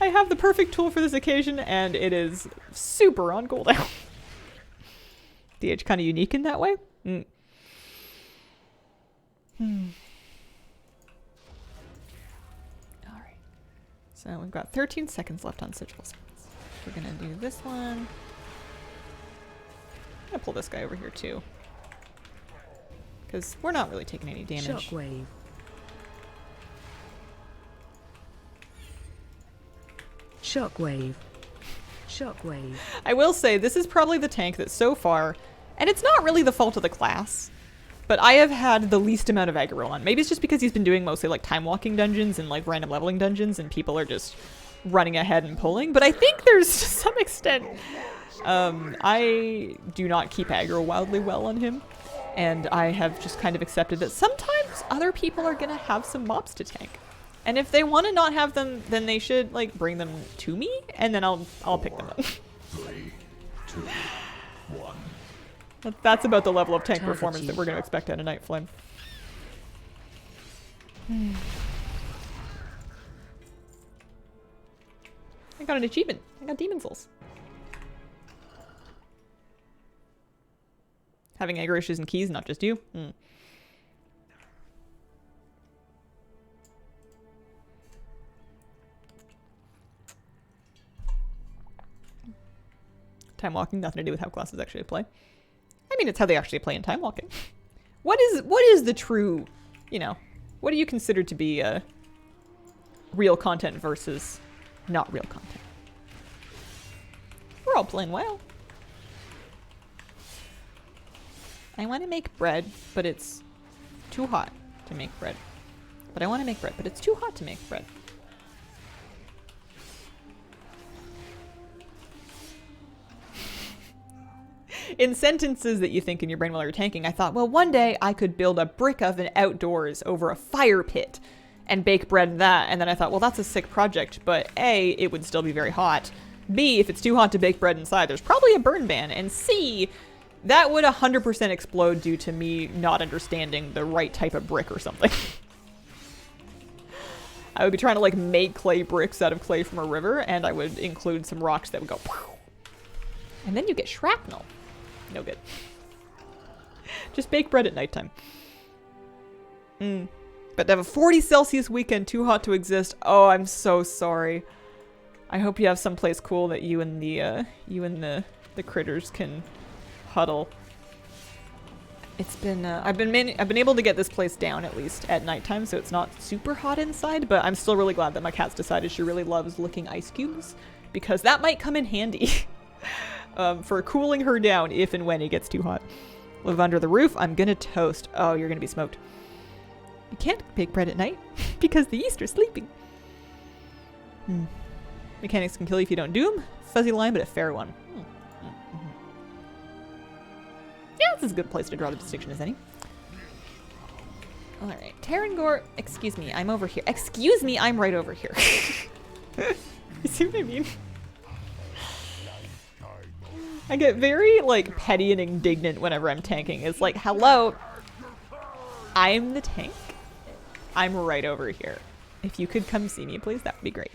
I have the perfect tool for this occasion, and it is super on cooldown. DH kind of unique in that way. Alright. So we've got 13 seconds left on Sigil of Silence. We're gonna do this one. I'm gonna pull this guy over here too. Because we're not really taking any damage. Shockwave. Shockwave. Shockwave. I will say, this is probably the tank that so far, and it's not really the fault of the class, but I have had the least amount of aggro on. Maybe it's just because he's been doing mostly like time walking dungeons and like random leveling dungeons and people are just running ahead and pulling, but I think there's to some extent, I do not keep aggro wildly well on him, and I have just kind of accepted that sometimes other people are gonna have some mobs to tank. And if they want to not have them, then they should like bring them to me, and then I'll pick them up. 3, 2, 1. That's about the level of tank performance that we're going to expect out of Night Flame. I got an achievement. I got Demon Souls. Having aggro issues and keys, not just you. Time walking, nothing to do with how classes actually play. I mean, it's how they actually play in time walking. What is the true, you know, what do you consider to be real content versus not real content? We're all playing well. I want to make bread, but it's too hot to make bread. But I want to make bread, but it's too hot to make bread. In sentences that you think in your brain while you're tanking, I thought, well, one day I could build a brick oven outdoors over a fire pit and bake bread in that. And then I thought, well, that's a sick project, but A, it would still be very hot. B, if it's too hot to bake bread inside, there's probably a burn ban. And C, that would 100% explode due to me not understanding the right type of brick or something. I would be trying to like make clay bricks out of clay from a river, and I would include some rocks that would go poof. And then you get shrapnel. No good. Just bake bread at nighttime. But to have a 40 Celsius weekend too hot to exist. Oh, I'm so sorry. I hope you have someplace cool that you and the critters can huddle. It's been I've been able to get this place down at least at nighttime, so it's not super hot inside, but I'm still really glad that my cat's decided she really loves licking ice cubes, because that might come in handy. For cooling her down if and when it gets too hot. Live under the roof. I'm gonna toast. Oh, you're gonna be smoked. You can't bake bread at night because the yeast are sleeping. Mechanics can kill you if you don't do them. Fuzzy line, but a fair one. Yeah, this is a good place to draw the distinction as any. Alright. Tarangor, excuse me, I'm over here. Excuse me, I'm right over here. You see what I mean? I get very, like, petty and indignant whenever I'm tanking. It's like, hello, I'm the tank. I'm right over here. If you could come see me, please, that would be great.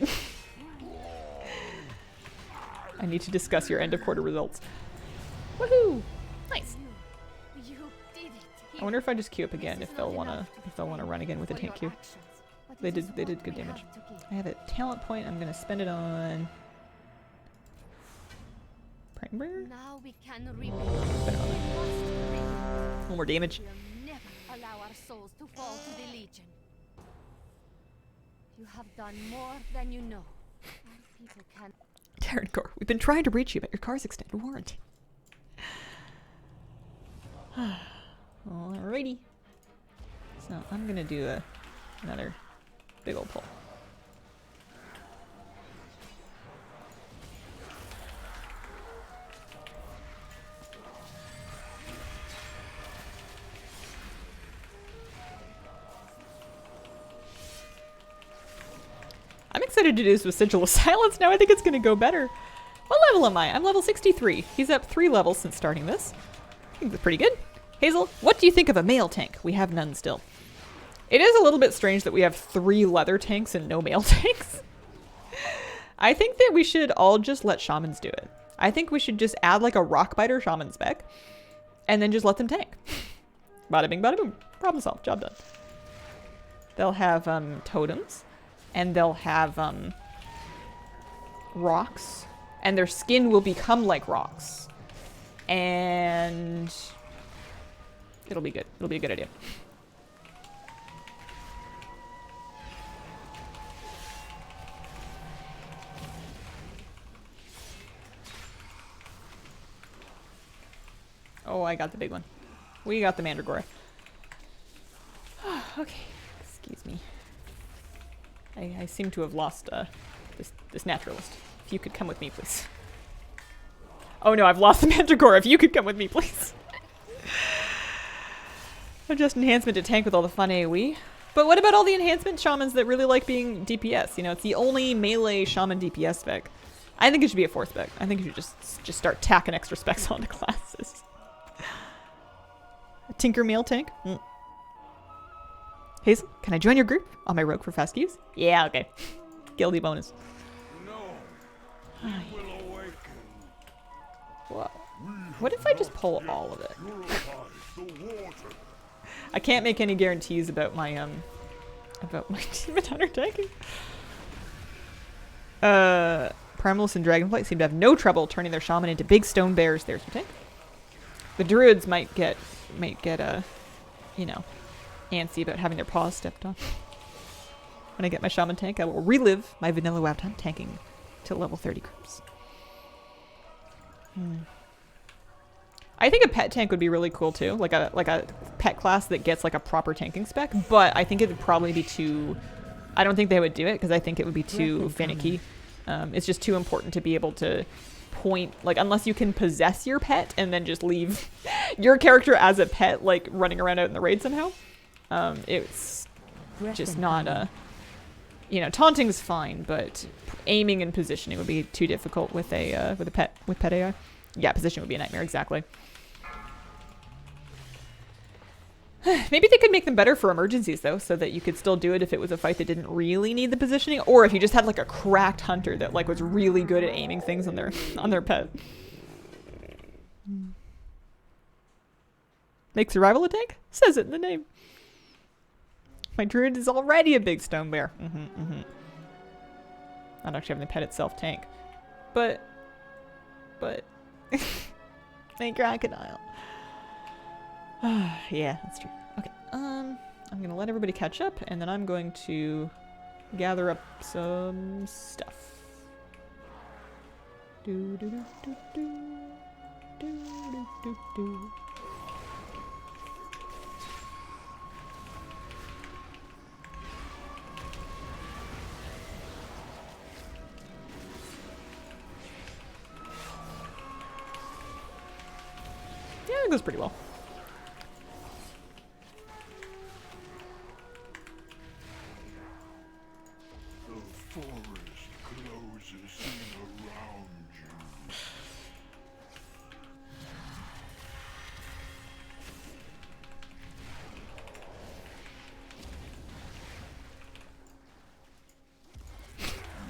I need to discuss your end of quarter results. Woohoo! Nice. You did it. I wonder if I just queue up again, if they'll wanna run again with a tank queue. They did good damage. I have a talent point. I'm gonna spend it on Primer? Now we can rebuild. Better on that. Must rebuild. A little more damage. We'll never allow our souls to fall to the Legion. You have done more than you know. Our people can. Terran Core, we've been trying to reach you about your car's extended warranty. Alrighty. So I'm gonna do another big old pull. I'm excited to do this with Sigil of Silence now. I think it's going to go better. What level am I? I'm level 63. He's up 3 levels since starting this. I think that's pretty good. Hazel, what do you think of a male tank? We have none still. It is a little bit strange that we have 3 leather tanks and no male tanks. I think that we should all just let shamans do it. I think we should just add like a rockbiter shaman spec and then just let them tank. Bada bing, bada boom. Problem solved. Job done. They'll have totems. And they'll have rocks, and their skin will become like rocks, and it'll be good. It'll be a good idea. Oh, I got the big one. We got the Mandragora. Okay, excuse me. I seem to have lost this naturalist. If you could come with me, please. Oh no, I've lost the Mandragora. If you could come with me, please. Just enhancement to tank with all the fun AoE. But what about all the enhancement shamans that really like being DPS? You know, it's the only melee shaman DPS spec. I think it should be a 4th spec. I think you should just start tacking extra specs onto classes. A Tinker male tank? Mm. Hazel, can I join your group on my rogue for fast use? Yeah, okay. Guilty bonus. No. We will awaken. What if I just pull all of it? Purify the water. I can't make any guarantees about my demon hunter tanking. Primalist and Dragonflight seem to have no trouble turning their shaman into big stone bears. There's your tank. The druids might get you know, antsy about having their paws stepped on. When I get my shaman tank, I will relive my vanilla WoW time tanking till level 30 groups. I think a pet tank would be really cool too, like a pet class that gets like a proper tanking spec. But I think it would probably be too. I don't think they would do it because I think it would be too finicky. It's just too important to be able to point, like, unless you can possess your pet and then just leave your character as a pet, like running around out in the raid somehow. It's just not you know, taunting's fine, but aiming and positioning would be too difficult with a pet AI. Yeah, position would be a nightmare, exactly. Maybe they could make them better for emergencies though, so that you could still do it if it was a fight that didn't really need the positioning, or if you just had like a cracked hunter that like was really good at aiming things on their pet. Make survival a tank? Says it in the name. My druid is already a big stone bear. Not actually having the pet itself tank. But make crocodile. Yeah, that's true. Okay, I'm gonna let everybody catch up, and then I'm going to gather up some stuff. Do do do do do do do do do. Yeah, it goes pretty well. The forest closes in around you.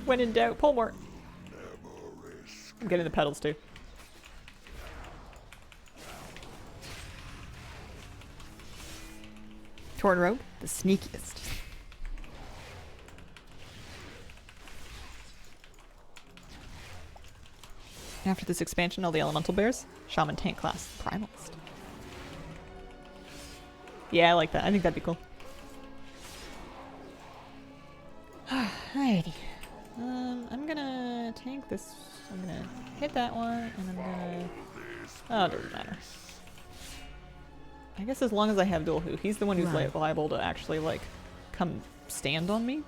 When in doubt, pull more. Never risk. I'm getting the pedals too. Torn Rogue, the sneakiest. After this expansion, all the elemental bears. Shaman tank class. Primalist. Yeah, I like that. I think that'd be cool. Alrighty. I'm gonna tank this. I'm gonna hit that one, and I'm gonna... Oh, it doesn't matter. I guess as long as I have dual who. He's the one who's liable to actually, like, come stand on me.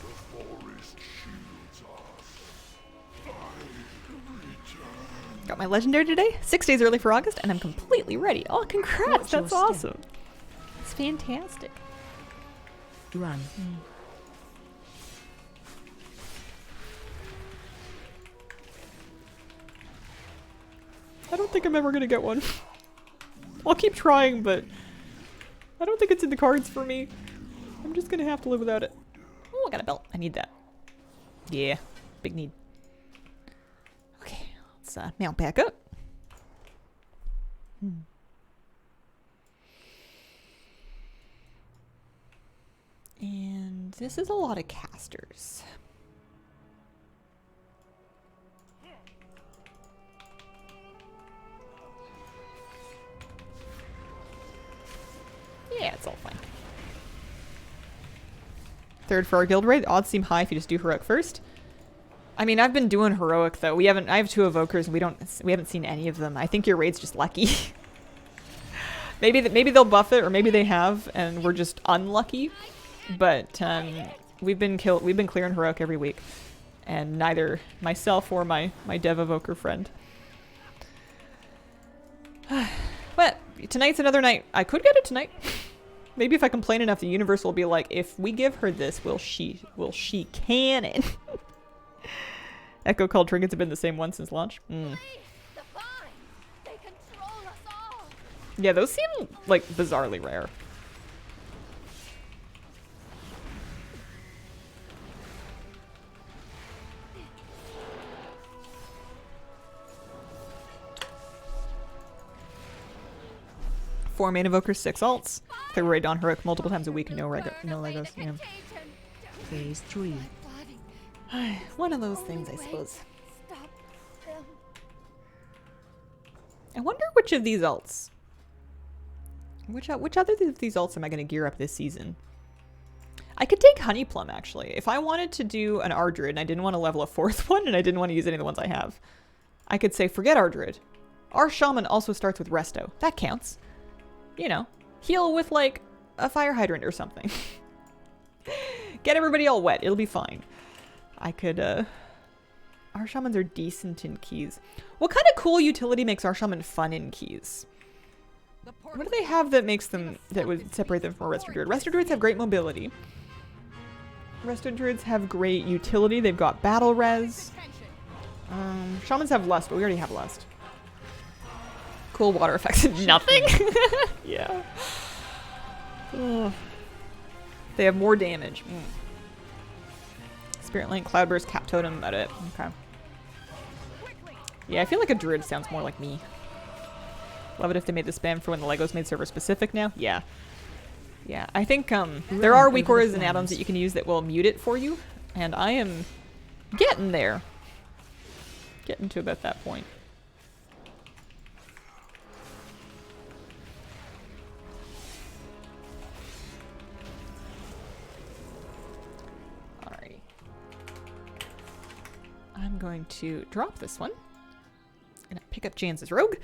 The forest shields us. Got my legendary today. 6 days early for August, and I'm completely ready. Oh, congrats! Watch your That's step. awesome. It's fantastic. Run. I don't think I'm ever gonna get one. I'll keep trying, but I don't think it's in the cards for me. I'm just gonna have to live without it. Oh, I got a belt. I need that. Yeah, big need. Okay, let's mount back up. And this is a lot of casters. Yeah, it's all fine. Third for our guild raid. The odds seem high if you just do heroic first. I mean, I've been doing heroic though. I have 2 evokers and we haven't seen any of them. I think your raid's just lucky. maybe they'll buff it, or maybe they have and we're just unlucky. But we've been clearing heroic every week, and neither myself or my dev evoker friend. But tonight's another night. I could get it tonight. Maybe if I complain enough, the universe will be like, if we give her this, will she cannon? Echo called trinkets have been the same one since launch. Please, the vine. They control us all. Yeah, those seem like bizarrely rare. Four main evokers, 6 alts. Clear raid on heroic multiple times a week, no Legos. Yeah. Phase 3. One of those things, I suppose. Stop them. I wonder which of these alts. Which other of these alts am I going to gear up this season? I could take Honeyplum, actually. If I wanted to do an Ardrid and I didn't want to level a 4th one and I didn't want to use any of the ones I have, I could say, forget Ardrid. Our Shaman also starts with Resto. That counts. You know, heal with, like, a fire hydrant or something. Get everybody all wet. It'll be fine. I could, Our Shamans are decent in keys. What kind of cool utility makes our Shaman fun in keys? What do they have that makes them, that would separate them from a Resto Druid? Resto Druids have great mobility. Resto Druids have great utility. They've got battle res. Shamans have Lust, but we already have Lust. Cool water effects. Nothing? Yeah. Ugh. They have more damage. Spirit Link, Cloudburst, Cap Totem, about it. Okay. Yeah, I feel like a druid sounds more like me. Love it if they made the spam for when the Legos made server specific now. Yeah. Yeah, I think there are weak auras and add-ons that you can use that will mute it for you. And I am getting there. Getting to about that point. I'm going to drop this one. I'm gonna pick up Jan's rogue.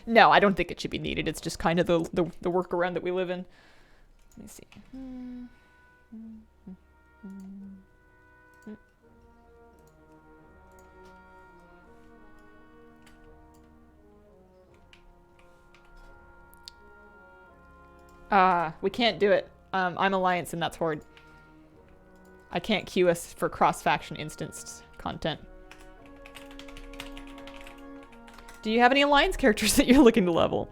No, I don't think it should be needed. It's just kind of the workaround that we live in. Let me see. We can't do it. I'm Alliance and that's Horde. I can't queue us for cross-faction instanced content. Do you have any Alliance characters that you're looking to level?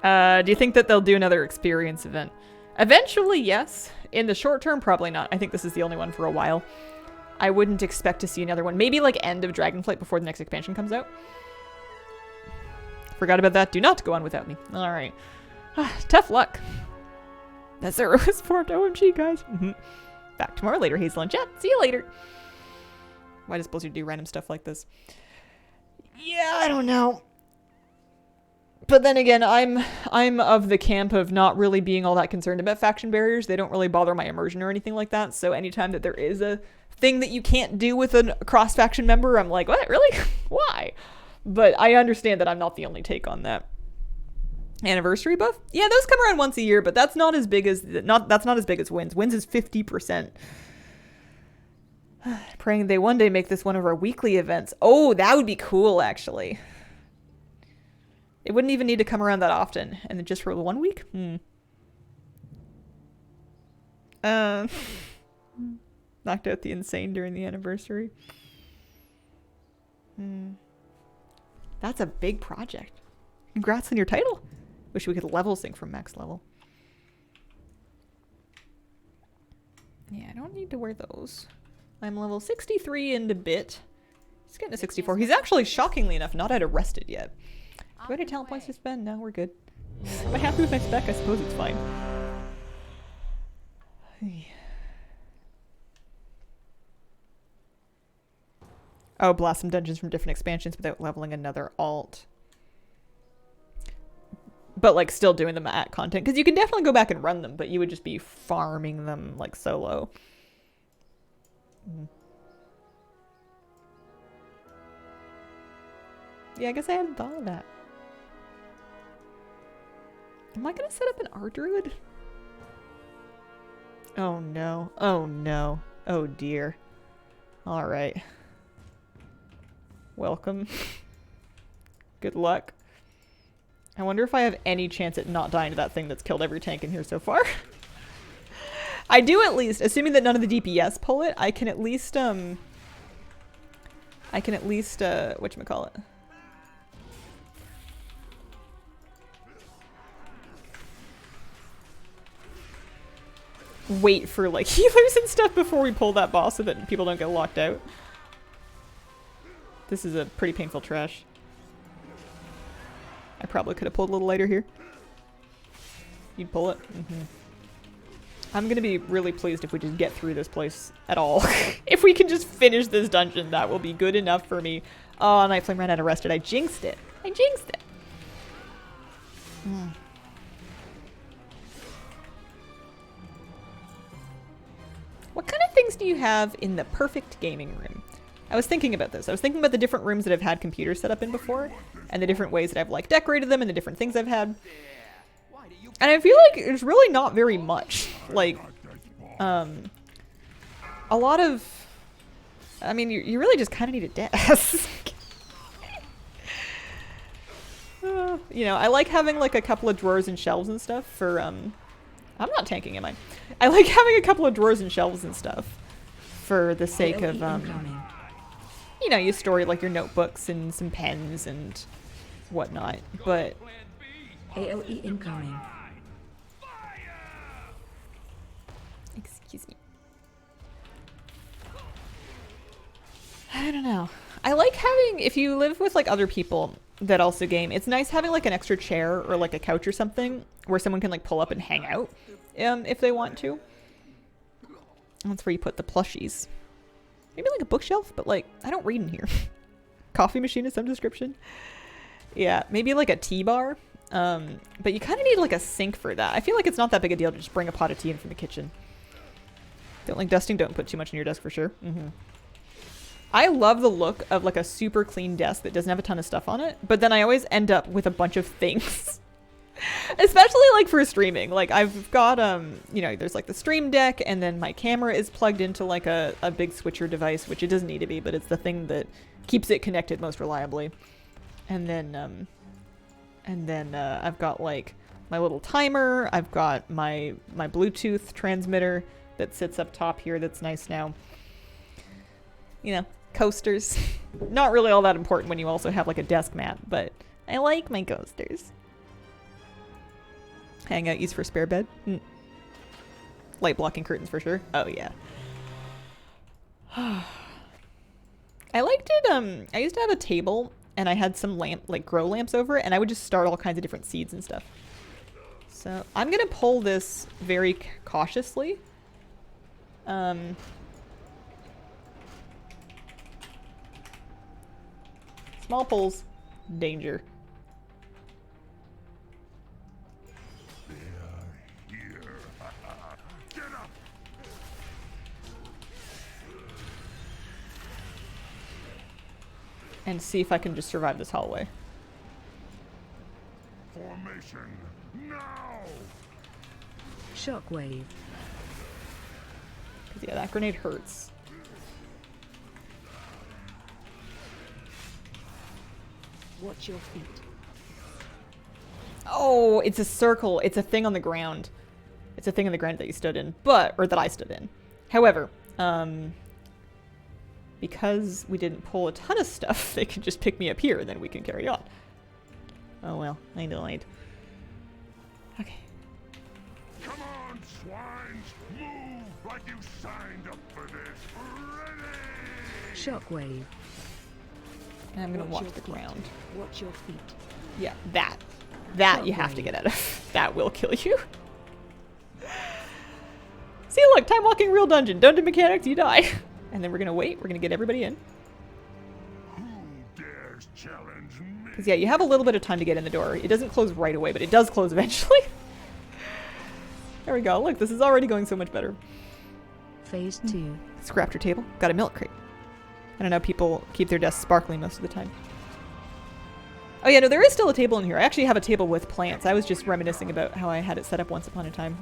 Do you think that they'll do another experience event? Eventually, yes. In the short term, probably not. I think this is the only one for a while. I wouldn't expect to see another one. Maybe like end of Dragonflight before the next expansion comes out. Forgot about that. Do not go on without me. Alright. Tough luck. That Zero is formed. OMG, guys. Back tomorrow later, Hazel and chat. See you later. Why does Blizzard do random stuff like this? Yeah, I don't know. But then again, I'm of the camp of not really being all that concerned about faction barriers. They don't really bother my immersion or anything like that. So anytime that there is a thing that you can't do with a cross-faction member, I'm like, what? Really? Why? But I understand that I'm not the only take on that. Anniversary buff? Yeah, those come around once a year, but that's not as big as that's not as big as wins. Wins is 50%. Praying they one day make this one of our weekly events. Oh, that would be cool, actually. It wouldn't even need to come around that often, and then just for 1 week. Knocked out the insane during the anniversary. That's a big project. Congrats on your title. Wish we could level sync from max level. Yeah, I don't need to wear those. I'm level 63 and a bit. He's getting to 64. He's actually, shockingly enough, not had arrested yet. Do I have any talent points to spend? No, we're good. Am I happy with my spec? I suppose it's fine. Oh, blast some dungeons from different expansions without leveling another alt. But, like, still doing them at content. Because you can definitely go back and run them, but you would just be farming them, like, solo. Yeah, I guess I hadn't thought of that. Am I going to set up an R-Druid? Oh, no. Oh, no. Oh, dear. Alright. Welcome. Good luck. I wonder if I have any chance at not dying to that thing that's killed every tank in here so far. I do at least, assuming that none of the DPS pull it, I can at least, whatchamacallit? Wait for, like, healers and stuff before we pull that boss so that people don't get locked out. This is a pretty painful trash. I probably could have pulled a little later here. You'd pull it? I'm gonna be really pleased if we just get through this place at all. If we can just finish this dungeon, that will be good enough for me. Oh, Night Flame ran out arrested. I jinxed it. I jinxed it. What kind of things do you have in the perfect gaming room? I was thinking about this. I was thinking about the different rooms that I've had computers set up in before, and the different ways that I've, like, decorated them and the different things I've had. And I feel like there's really not very much. Like, a lot of... I mean, you really just kind of need a desk. You know, I like having, like, a couple of drawers and shelves and stuff for, I'm not tanking, am I? I like having a couple of drawers and shelves and stuff for the sake of, you know, you store, like, your notebooks and some pens and whatnot, but... AOE incoming. Excuse me. I don't know. I like having, if you live with, like, other people that also game, it's nice having, like, an extra chair or, like, a couch or something where someone can, like, pull up and hang out, if they want to. That's where you put the plushies. Maybe, like, a bookshelf, but, like, I don't read in here. Coffee machine of some description. Yeah, maybe, like, a tea bar. But you kind of need, like, a sink for that. I feel like it's not that big a deal to just bring a pot of tea in from the kitchen. Don't like dusting, don't put too much on your desk for sure. I love the look of, like, a super clean desk that doesn't have a ton of stuff on it, but then I always end up with a bunch of things. Especially, like, for streaming. Like, I've got, you know, there's, like, the stream deck, and then my camera is plugged into, like, a big switcher device, which it doesn't need to be, but it's the thing that keeps it connected most reliably. And then I've got, like, my little timer. I've got my Bluetooth transmitter that sits up top here that's nice now. You know, coasters. Not really all that important when you also have, like, a desk mat, but I like my coasters. Hangout use for spare bed. Light blocking curtains for sure. Oh, yeah. I liked it, I used to have a table and I had some grow lamps over it, and I would just start all kinds of different seeds and stuff. So I'm gonna pull this very cautiously. Small pulls, danger. Here. Get up! And see if I can just survive this hallway. Formation now! Shockwave. Because yeah, that grenade hurts. Watch your feet. Oh, it's a circle. It's a thing on the ground. It's a thing on the ground that you stood in, or that I stood in. However, because we didn't pull a ton of stuff, they can just pick me up here and then we can carry on. Oh well, I lied. Okay. Come on, swines! Move like you signed up for this! Ready! Shockwave. And I'm gonna watch your the feet. ground. Watch your feet. Yeah, that you have to get out of. That will kill you. See, look, time walking real dungeon. Don't do mechanics, you die. And then we're gonna wait. We're gonna get everybody in. Who dares challenge me? Because yeah, you have a little bit of time to get in the door. It doesn't close right away, but it does close eventually. There we go. Look, this is already going so much better. Phase 2. Scrapped your table. Got a milk crate. I don't know, people keep their desks sparkling most of the time. Oh yeah, no, there is still a table in here. I actually have a table with plants. I was just reminiscing about how I had it set up once upon a time.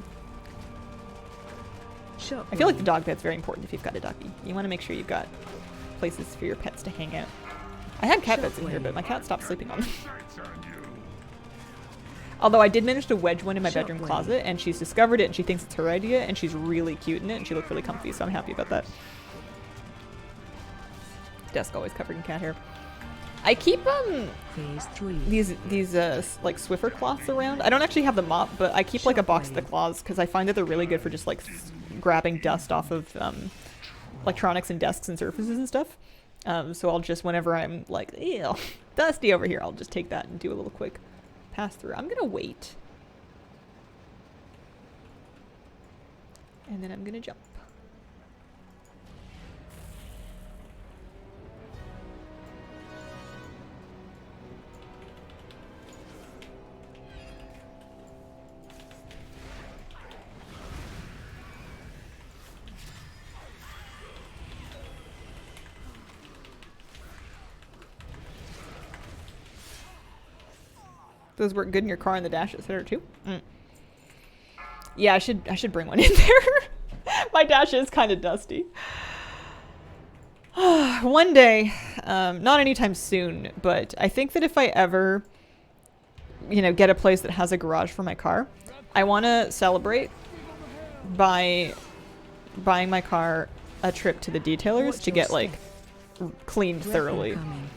Shockwave. I feel like the dog bed's very important if you've got a doggy. You want to make sure you've got places for your pets to hang out. I had cat beds in here, but my cat stopped sleeping on them. Sights on you! Although I did manage to wedge one in my bedroom Shockwave. closet, and she's discovered it, and she thinks it's her idea, and she's really cute in it, and she looked really comfy, so I'm happy about that. Desk always covered in cat hair. I keep Phase 3. these like Swiffer cloths around. I don't actually have the mop, but I keep like a box of the cloths because I find that they're really good for just like grabbing dust off of electronics and desks and surfaces and stuff. So I'll just, whenever I'm like, ew, dusty over here, I'll just take that and do a little quick pass through. I'm gonna wait. And then I'm gonna jump. Those work good in your car and the dash, etc. too. Yeah, I should bring one in there. My dash is kind of dusty. One day, not anytime soon, but I think that if I ever, get a place that has a garage for my car, I want to celebrate by buying my car a trip to the detailers Watch to your get like step. cleaned Threat thoroughly. incoming.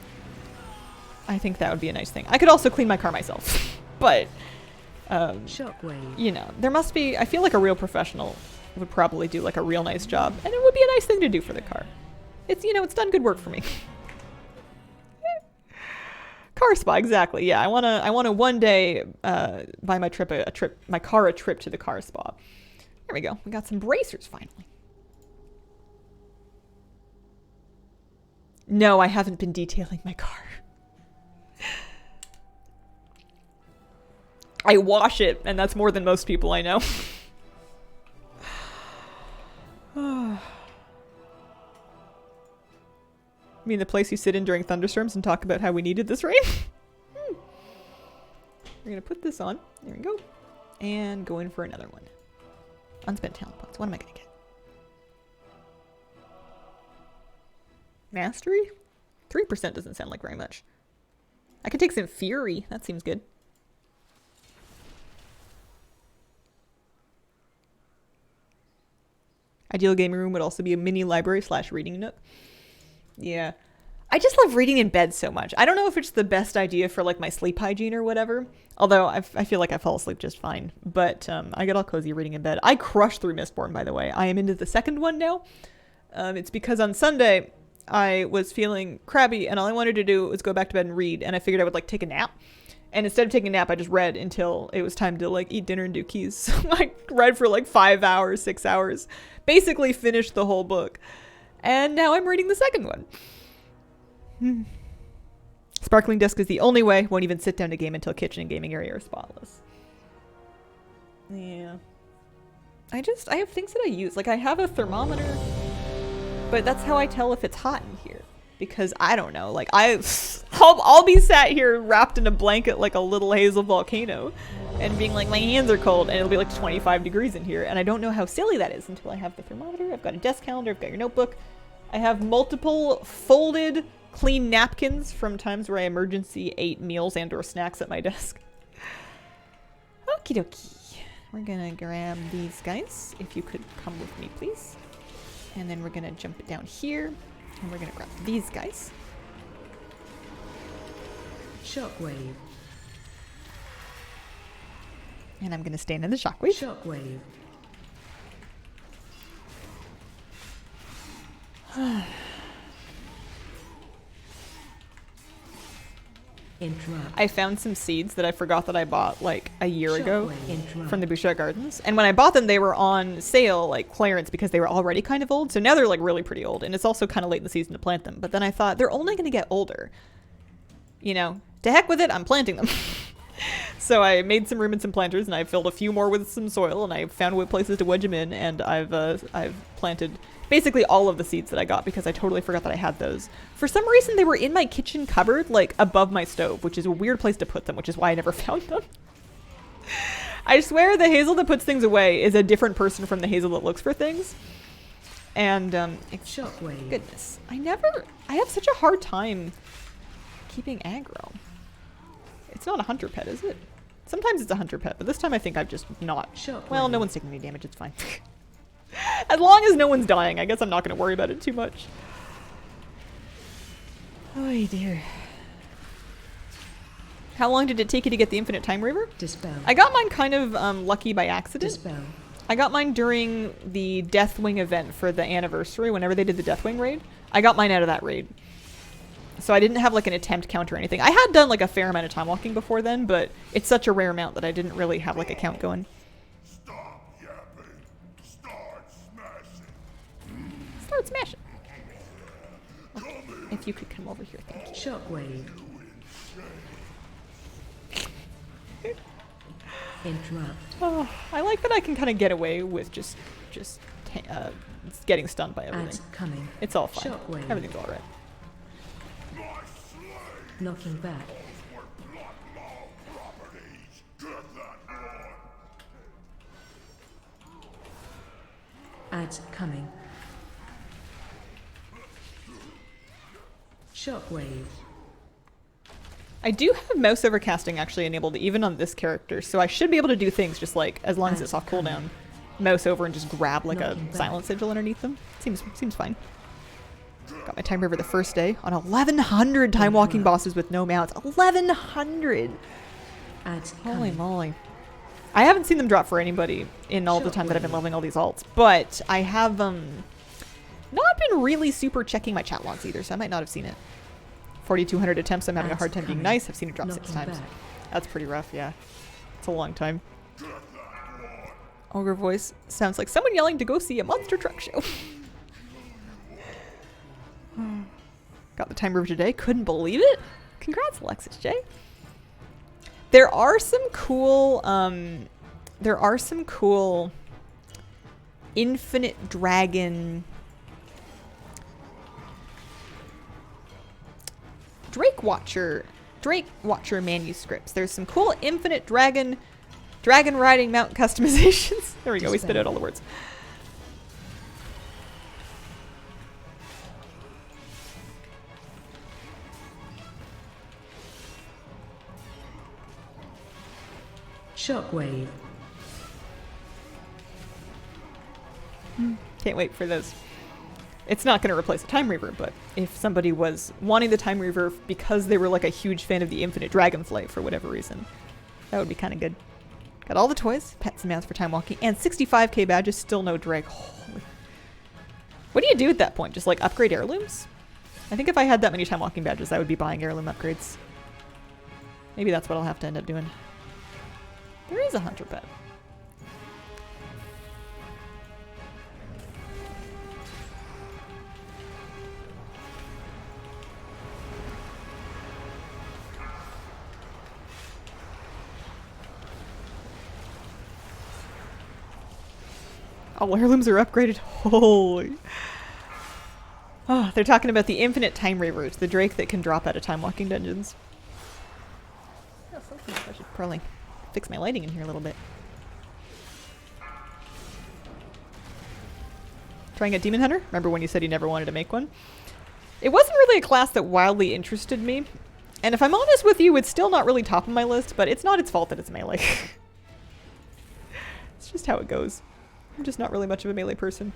I think that would be a nice thing. I could also clean my car myself, but Shockwave. there must be, I feel like a real professional would probably do like a real nice job, and it would be a nice thing to do for the car. It's, it's done good work for me. Car spa, exactly. Yeah, I want to one day buy my car a trip to the car spa. There we go. We got some bracers finally. No, I haven't been detailing my car. I wash it, and that's more than most people I know. I mean, the place you sit in during thunderstorms and talk about how we needed this rain? We're gonna put this on. There we go. And go in for another one. Unspent talent points. What am I gonna get? Mastery? 3% doesn't sound like very much. I could take some fury. That seems good. Ideal gaming room would also be a mini library / reading nook. Yeah. I just love reading in bed so much. I don't know if it's the best idea for like my sleep hygiene or whatever. Although I feel like I fall asleep just fine. But I get all cozy reading in bed. I crushed through Mistborn, by the way. I am into the second one now. It's because on Sunday I was feeling crabby and all I wanted to do was go back to bed and read. And I figured I would like take a nap. And instead of taking a nap, I just read until it was time to like eat dinner and do keys. So I read for like 5 hours, 6 hours, basically finished the whole book. And now I'm reading the second one. Sparkling Dusk is the only way. Won't even sit down to game until kitchen and gaming area are spotless. Yeah. I have things that I use. Like I have a thermometer, but that's how I tell if it's hot in here. Because I don't know. Like I'll be sat here wrapped in a blanket like a little Hazel volcano and being like, my hands are cold, and it'll be like 25 degrees in here. And I don't know how silly that is until I have the thermometer. I've got a desk calendar. I've got your notebook. I have multiple folded clean napkins from times where I emergency ate meals and or snacks at my desk. Okie dokie. We're gonna grab these guys. If you could come with me, please. And then we're gonna jump it down here. And we're gonna grab these guys. Shockwave. And I'm gonna stand in the shockwave. Shockwave. Interrupt. I found some seeds that I forgot that I bought like a year ago Interrupt. from the Bouchard Gardens. And when I bought them, they were on sale, like clearance, because they were already kind of old. So now they're like really pretty old. And it's also kind of late in the season to plant them. But then I thought they're only going to get older. You know, to heck with it, I'm planting them. So I made some room in some planters, and I filled a few more with some soil, and I found what places to wedge them in. And I've planted basically all of the seeds that I got because I totally forgot that I had those. For some reason, they were in my kitchen cupboard, like above my stove, which is a weird place to put them, which is why I never found them. I swear the Hazel that puts things away is a different person from the Hazel that looks for things. And, Shockwave. goodness, I have such a hard time keeping aggro. It's not a hunter pet, is it? Sometimes it's a hunter pet, but this time I think I've just not. Shockwave. Well, no one's taking any damage, it's fine. As long as no one's dying, I guess I'm not going to worry about it too much. Oh dear. How long did it take you to get the infinite time raver? Dispel. I got mine kind of lucky by accident. Dispel. I got mine during the Deathwing event for the anniversary, whenever they did the Deathwing raid. I got mine out of that raid. So I didn't have like an attempt count or anything. I had done like a fair amount of time walking before then, but it's such a rare amount that I didn't really have like a count going. Stop yapping. Start smashing. Start smashing. Okay, if you could come over here, thank you. Shockwave. Interrupt. Oh, I like that I can kind of get away with just getting stunned by everything. Ads coming. It's all fine. Shockwave. Everything's all right. Knocking back. Ads coming. Shockwave. I do have mouse overcasting actually enabled even on this character, so I should be able to do things just like, as long as it's off cooldown, mouse over and just grab like a silent sigil underneath them. Seems fine. Got my time river the first day on 1,100 time walking bosses with no mounts. 1,100! Ads Holy coming. moly. I haven't seen them drop for anybody in all the time that I've been leveling all these alts, but I have not been really super checking my chat logs either, so I might not have seen it. 4,200 attempts, I'm having a hard time being nice. I've seen it drop 6 times. That's pretty rough, yeah. It's a long time. Ogre voice sounds like someone yelling to go see a monster truck show. Got the time river today. Couldn't believe it. Congrats, Alexis J. There are some cool infinite dragon Drake Watcher manuscripts. There's some cool infinite dragon riding mount customizations. There we go. We spit out all the words. Shockwave. Can't wait for those. It's not going to replace the Time Reaver, but if somebody was wanting the Time Reaver because they were like a huge fan of the Infinite Dragonflight for whatever reason, that would be kind of good. Got all the toys, pets and mounts for time walking, and 65k badges, still no Drake. Holy. What do you do at that point? Just like upgrade heirlooms? I think if I had that many time walking badges, I would be buying heirloom upgrades. Maybe that's what I'll have to end up doing. There is a hunter pet. All heirlooms are upgraded. Holy. Oh, they're talking about the infinite time ravers, the drake that can drop out of time walking dungeons. Oh, I should probably fix my lighting in here a little bit. Trying a demon hunter? Remember when you said you never wanted to make one? It wasn't really a class that wildly interested me. And if I'm honest with you, it's still not really top of my list, but it's not its fault that it's melee. It's just how it goes. I'm just not really much of a melee person.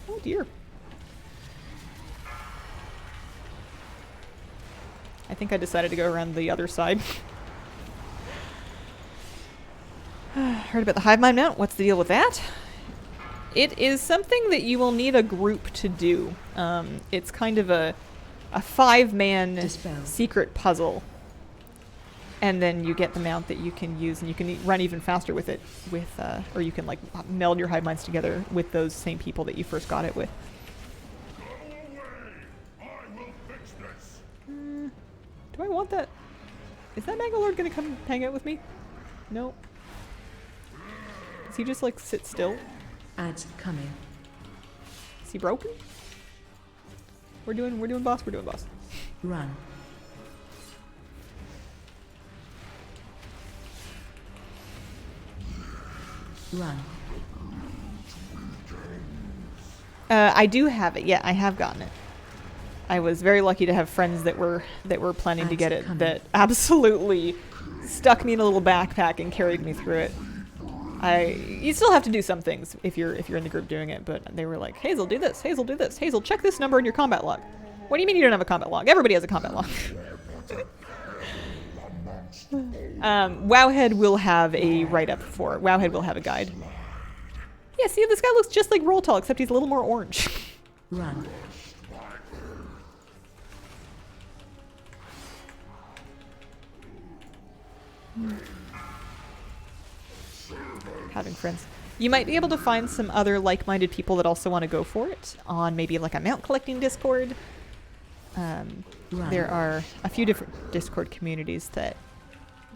Oh dear. I think I decided to go around the other side. Heard about the hive mind mount? What's the deal with that? It is something that you will need a group to do. It's kind of a 5-man secret puzzle. And then you get the mount that you can use, and you can run even faster with it, or you can like meld your hive minds together with those same people that you first got it with. Go away! I will fix this. Do I want that? Is that Mangalord gonna come hang out with me? No. Does he just like sit still? Ads coming. Is he broken? We're doing boss. We're doing boss. Run. Run. I do have it. Yeah, I have gotten it. I was very lucky to have friends that were planning to get it that absolutely stuck me in a little backpack and carried me through it. You still have to do some things if you're in the group doing it, but they were like, Hazel, do this. Hazel, do this. Hazel, check this number in your combat log. What do you mean you don't have a combat log? Everybody has a combat log. Wowhead will have a write-up for it. Wowhead will have a guide. Yeah, see, this guy looks just like Rolltall, except he's a little more orange. Run. Having friends. You might be able to find some other like-minded people that also want to go for it on maybe like a mount collecting Discord. There are a few different Discord communities that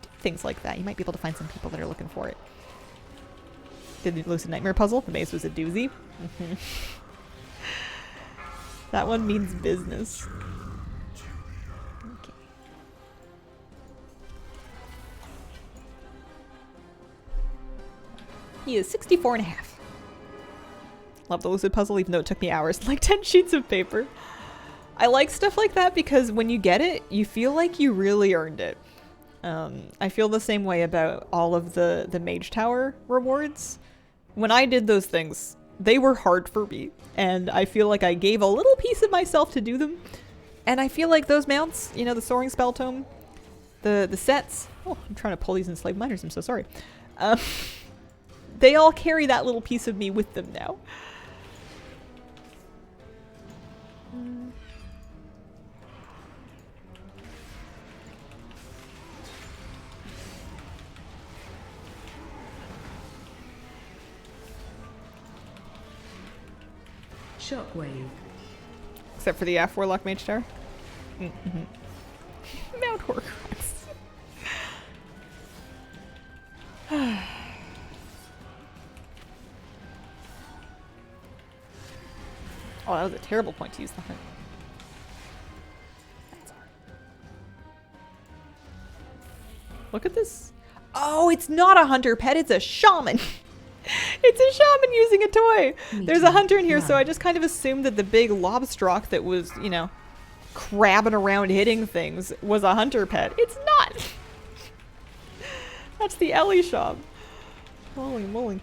do things like that. You might be able to find some people that are looking for it. Did the Lucid Nightmare puzzle? The maze was a doozy. That one means business. Okay. He is 64 and a half. Love the Lucid puzzle, even though it took me hours. Like 10 sheets of paper. I like stuff like that because when you get it, you feel like you really earned it. I feel the same way about all of the Mage Tower rewards. When I did those things, they were hard for me. And I feel like I gave a little piece of myself to do them. And I feel like those mounts, you know, the Soaring Spell Tome, the sets. Oh, I'm trying to pull these enslaved miners, I'm so sorry. They all carry that little piece of me with them now. Shockwave. Except for the F Warlock Mage Tower. Mm-hmm. Mount Horcrux. Oh, that was a terrible point to use the hunt. That's alright. Look at this. Oh, it's not a hunter pet, it's a shaman. It's a shaman using a toy. There's a hunter in here, so I just kind of assumed that the big lobstrock that was, you know, crabbing around hitting things was a hunter pet. It's not. That's the Ellie shop. Holy moly.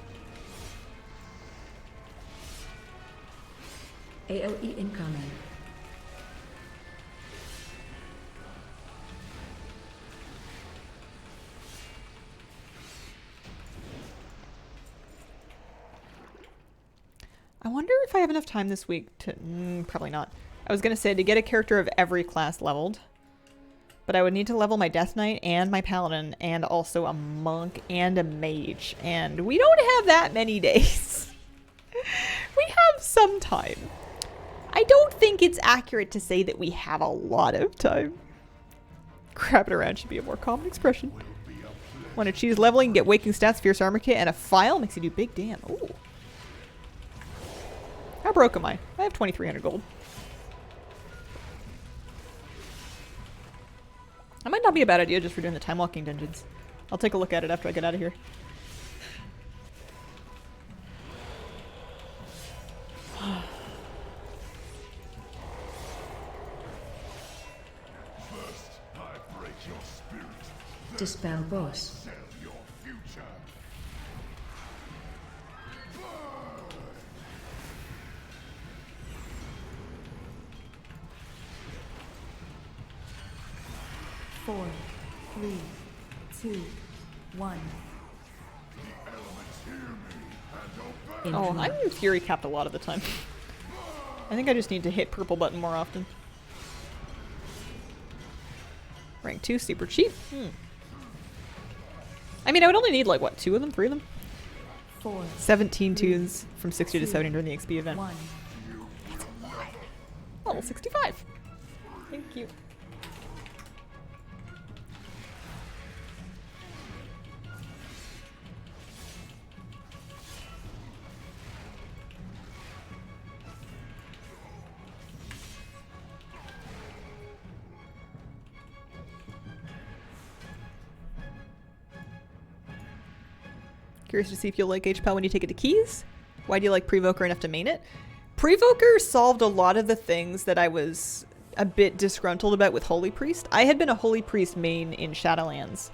AOE incoming. I wonder if I have enough time this week to... probably not. I was going to say to get a character of every class leveled. But I would need to level my Death Knight and my Paladin and also a Monk and a Mage. And we don't have that many days. We have some time. I don't think it's accurate to say that we have a lot of time. Grab it around should be a more common expression. Want to choose leveling, get Waking Stats, Fierce Armor Kit, and a File makes you do big damn. Ooh. How broke am I? I have 2,300 gold. That might not be a bad idea just for doing the time walking dungeons. I'll take a look at it after I get out of here. First, I break your spirit. Dispel boss. Sell your future. 4, 3, 2, 1. Oh, I'm Fury capped a lot of the time. I think I just need to hit purple button more often. Rank 2, super cheap. I mean, I would only need like, what, 2 of them? 3 of them? 4, 17 tunes from 60 to 70 during the XP event. 1. Level 65. Thank you. Curious to see if you'll like HPAL when you take it to keys. Why do you like Prevoker enough to main it? Prevoker solved a lot of the things that I was a bit disgruntled about with Holy Priest. I had been a Holy Priest main in Shadowlands,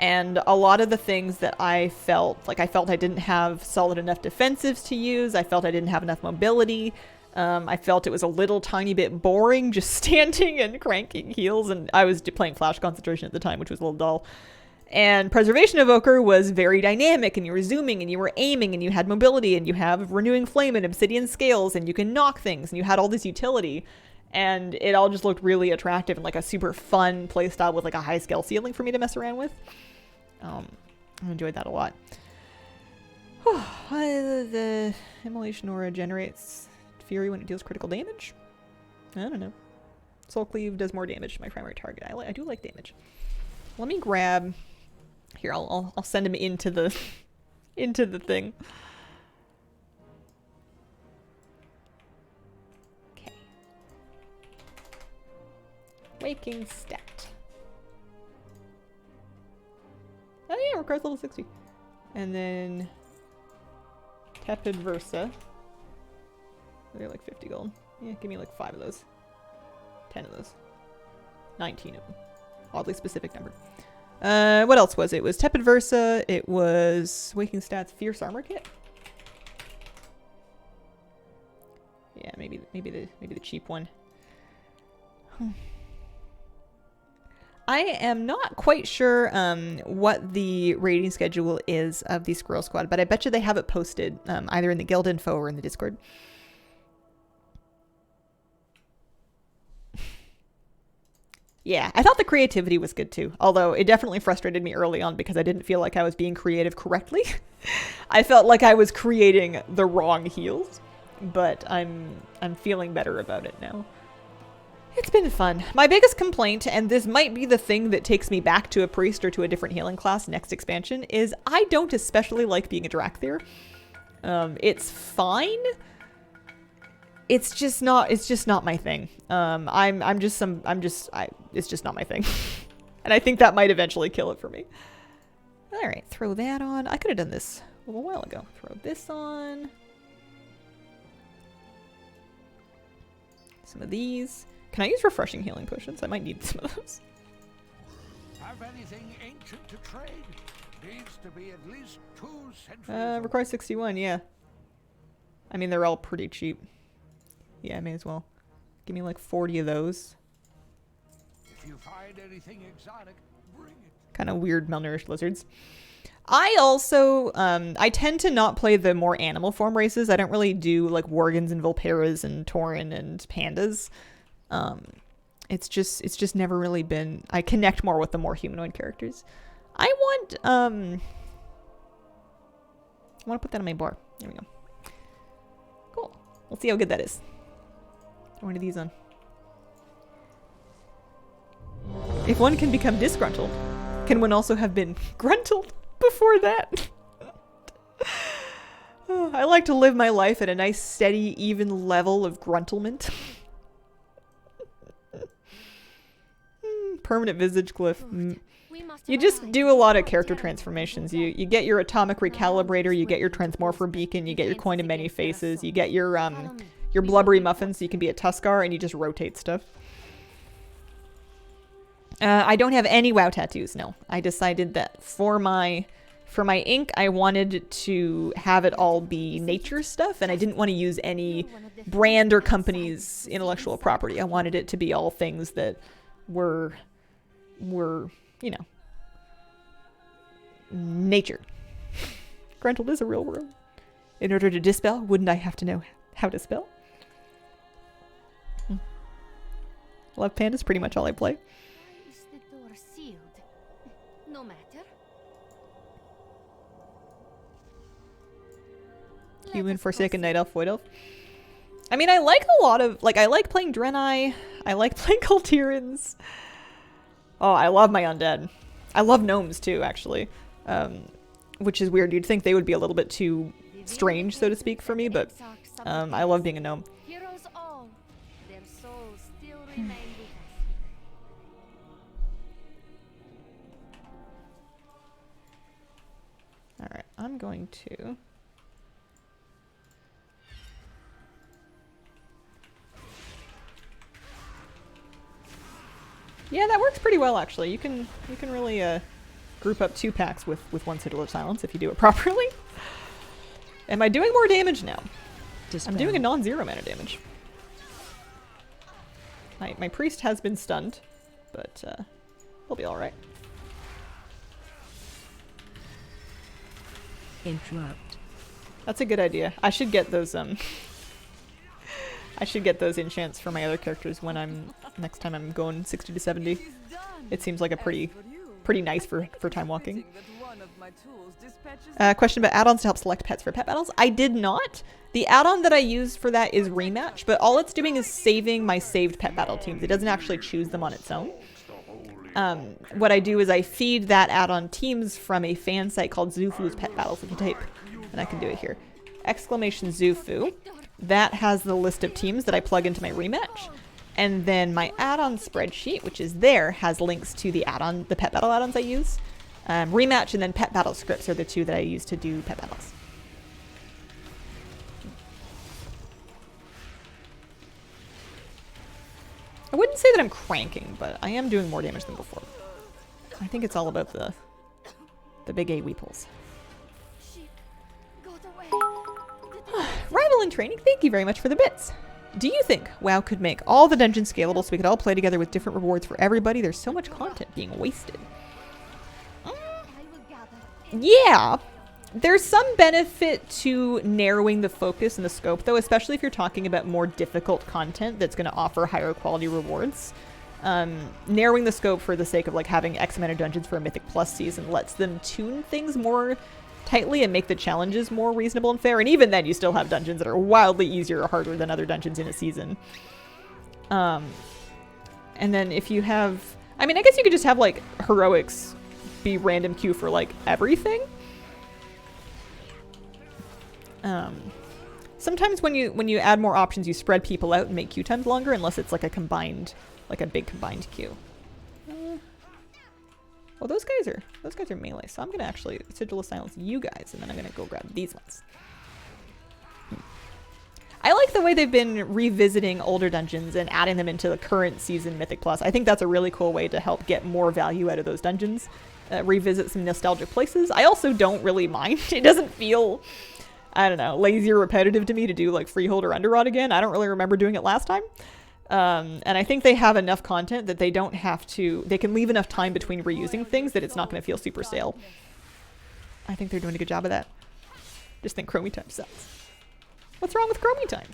and a lot of the things that I felt I didn't have solid enough defensives to use. I felt I didn't have enough mobility. I felt it was a little tiny bit boring just standing and cranking heals, and I was playing Flash Concentration at the time, which was a little dull. And Preservation Evoker was very dynamic, and you were zooming, and you were aiming, and you had mobility, and you have Renewing Flame and Obsidian Scales, and you can knock things, and you had all this utility. And it all just looked really attractive and like a super fun playstyle with like a high scale ceiling for me to mess around with. I enjoyed that a lot. The Immolation Aura generates Fury when it deals critical damage? I don't know. Soul Cleave does more damage to my primary target. I do like damage. Let me grab... Here, I'll send him into the into the thing. Okay. Waking Stat. Oh yeah, requires level 60. And then Tepid Versa. They're like 50 gold. Yeah, give me like 5 of those. 10 of those. 19 of them. Oddly specific number. What else was it? It was Tepid Versa. It was Waking Stats Fierce Armor Kit. Yeah, maybe the cheap one. I am not quite sure what the rating schedule is of the Squirrel Squad, but I bet you they have it posted either in the guild info or in the Discord. Yeah, I thought the creativity was good too, although it definitely frustrated me early on because I didn't feel like I was being creative correctly. I felt like I was creating the wrong heals, but I'm feeling better about it now. It's been fun. My biggest complaint, and this might be the thing that takes me back to a priest or to a different healing class next expansion, is I don't especially like being a Drakthir. It's fine. It's just not my thing. It's just not my thing. And I think that might eventually kill it for me. All right, throw that on. I could have done this a little while ago. Throw this on. Some of these. Can I use refreshing healing potions? I might need some of those. Have anything ancient to trade? Needs to be at least 2 centuries. Requires 61, yeah. I mean, they're all pretty cheap. Yeah, I may as well. Give me like 40 of those. If you find anything exotic, bring it. Kind of weird malnourished lizards. I also, I tend to not play the more animal form races. I don't really do like Worgans and Volperas and Tauren and Pandas. It's just never really been. I connect more with the more humanoid characters. I want to put that on my bar. There we go. Cool. We'll see how good that is. One of these on. If one can become disgruntled, can one also have been gruntled before that? I like to live my life at a nice, steady, even level of gruntlement. Permanent visage glyph. You just do a lot of character transformations. You get your atomic recalibrator, you get your transmorpher beacon, you get your coin of many faces, you get your blubbery muffin so you can be a Tuskar, and you just rotate stuff. I don't have any WoW tattoos, no. I decided that for my ink, I wanted to have it all be nature stuff, and I didn't want to use any brand or company's intellectual property. I wanted it to be all things that were, you know, nature. Gruntled is a real word. In order to dispel, wouldn't I have to know how to spell? Love Panda's pretty much all I play. Is the door sealed? No matter. Human, Forsaken, Night Elf, Void Elf. I mean, I like a lot of, like, I like playing Draenei. I like playing Kultirans. Oh, I love my undead. I love gnomes too, actually. Which is weird. You'd think they would be a little bit too strange, so to speak, for me, but I love being a gnome. Heroes all, their souls still remain with us. Alright, I'm going to... Yeah, that works pretty well, actually. You can really group up 2 packs with one Sigil of Silence if you do it properly. Am I doing more damage now? Dispel. I'm doing a non-zero amount of damage. My priest has been stunned, but he'll be alright. Interrupt. That's a good idea. I should get those I should get those enchants for my other characters when next time I'm going 60 to 70. It seems like a pretty nice for time walking. Question about add-ons to help select pets for pet battles. I did not. The add-on that I used for that is Rematch, but all it's doing is saving my saved pet battle teams. It doesn't actually choose them on its own. What I do is I feed that add-on teams from a fan site called Zufu's Pet Battles. If you type, and I can do it here, exclamation Zufu. That has the list of teams that I plug into my Rematch. And then my add-on spreadsheet, which is there, has links to the pet battle add-ons I use. Rematch and then pet battle scripts are the 2 that I use to do pet battles. I wouldn't say that I'm cranking, but I am doing more damage than before. I think it's all about the big A weeples. She got away. Rival in training, thank you very much for the bits. Do you think WoW could make all the dungeons scalable so we could all play together with different rewards for everybody? There's so much content being wasted. I will gather. Yeah, there's some benefit to narrowing the focus and the scope, though, especially if you're talking about more difficult content that's going to offer higher quality rewards. Narrowing the scope for the sake of like having X amount of dungeons for a Mythic Plus season lets them tune things more tightly and make the challenges more reasonable and fair. And even then, you still have dungeons that are wildly easier or harder than other dungeons in a season. And then if you have... I mean, I guess you could just have, like, heroics be random queue for, like, everything. Sometimes when you add more options, you spread people out and make queue times longer, unless it's, like, a big combined queue. Well, those guys are melee, so I'm gonna actually Sigil of Silence you guys, and then I'm gonna go grab these ones. I like the way they've been revisiting older dungeons and adding them into the current season Mythic Plus. I think that's a really cool way to help get more value out of those dungeons. Revisit some nostalgic places. I also don't really mind. It doesn't feel, I don't know, lazy or repetitive to me to do like Freehold or Underrot again. I don't really remember doing it last time. And I think they have enough content that they don't have to, they can leave enough time between reusing things that it's not going to feel super stale. I think they're doing a good job of that. Just think Chromie time sucks. What's wrong with Chromie time?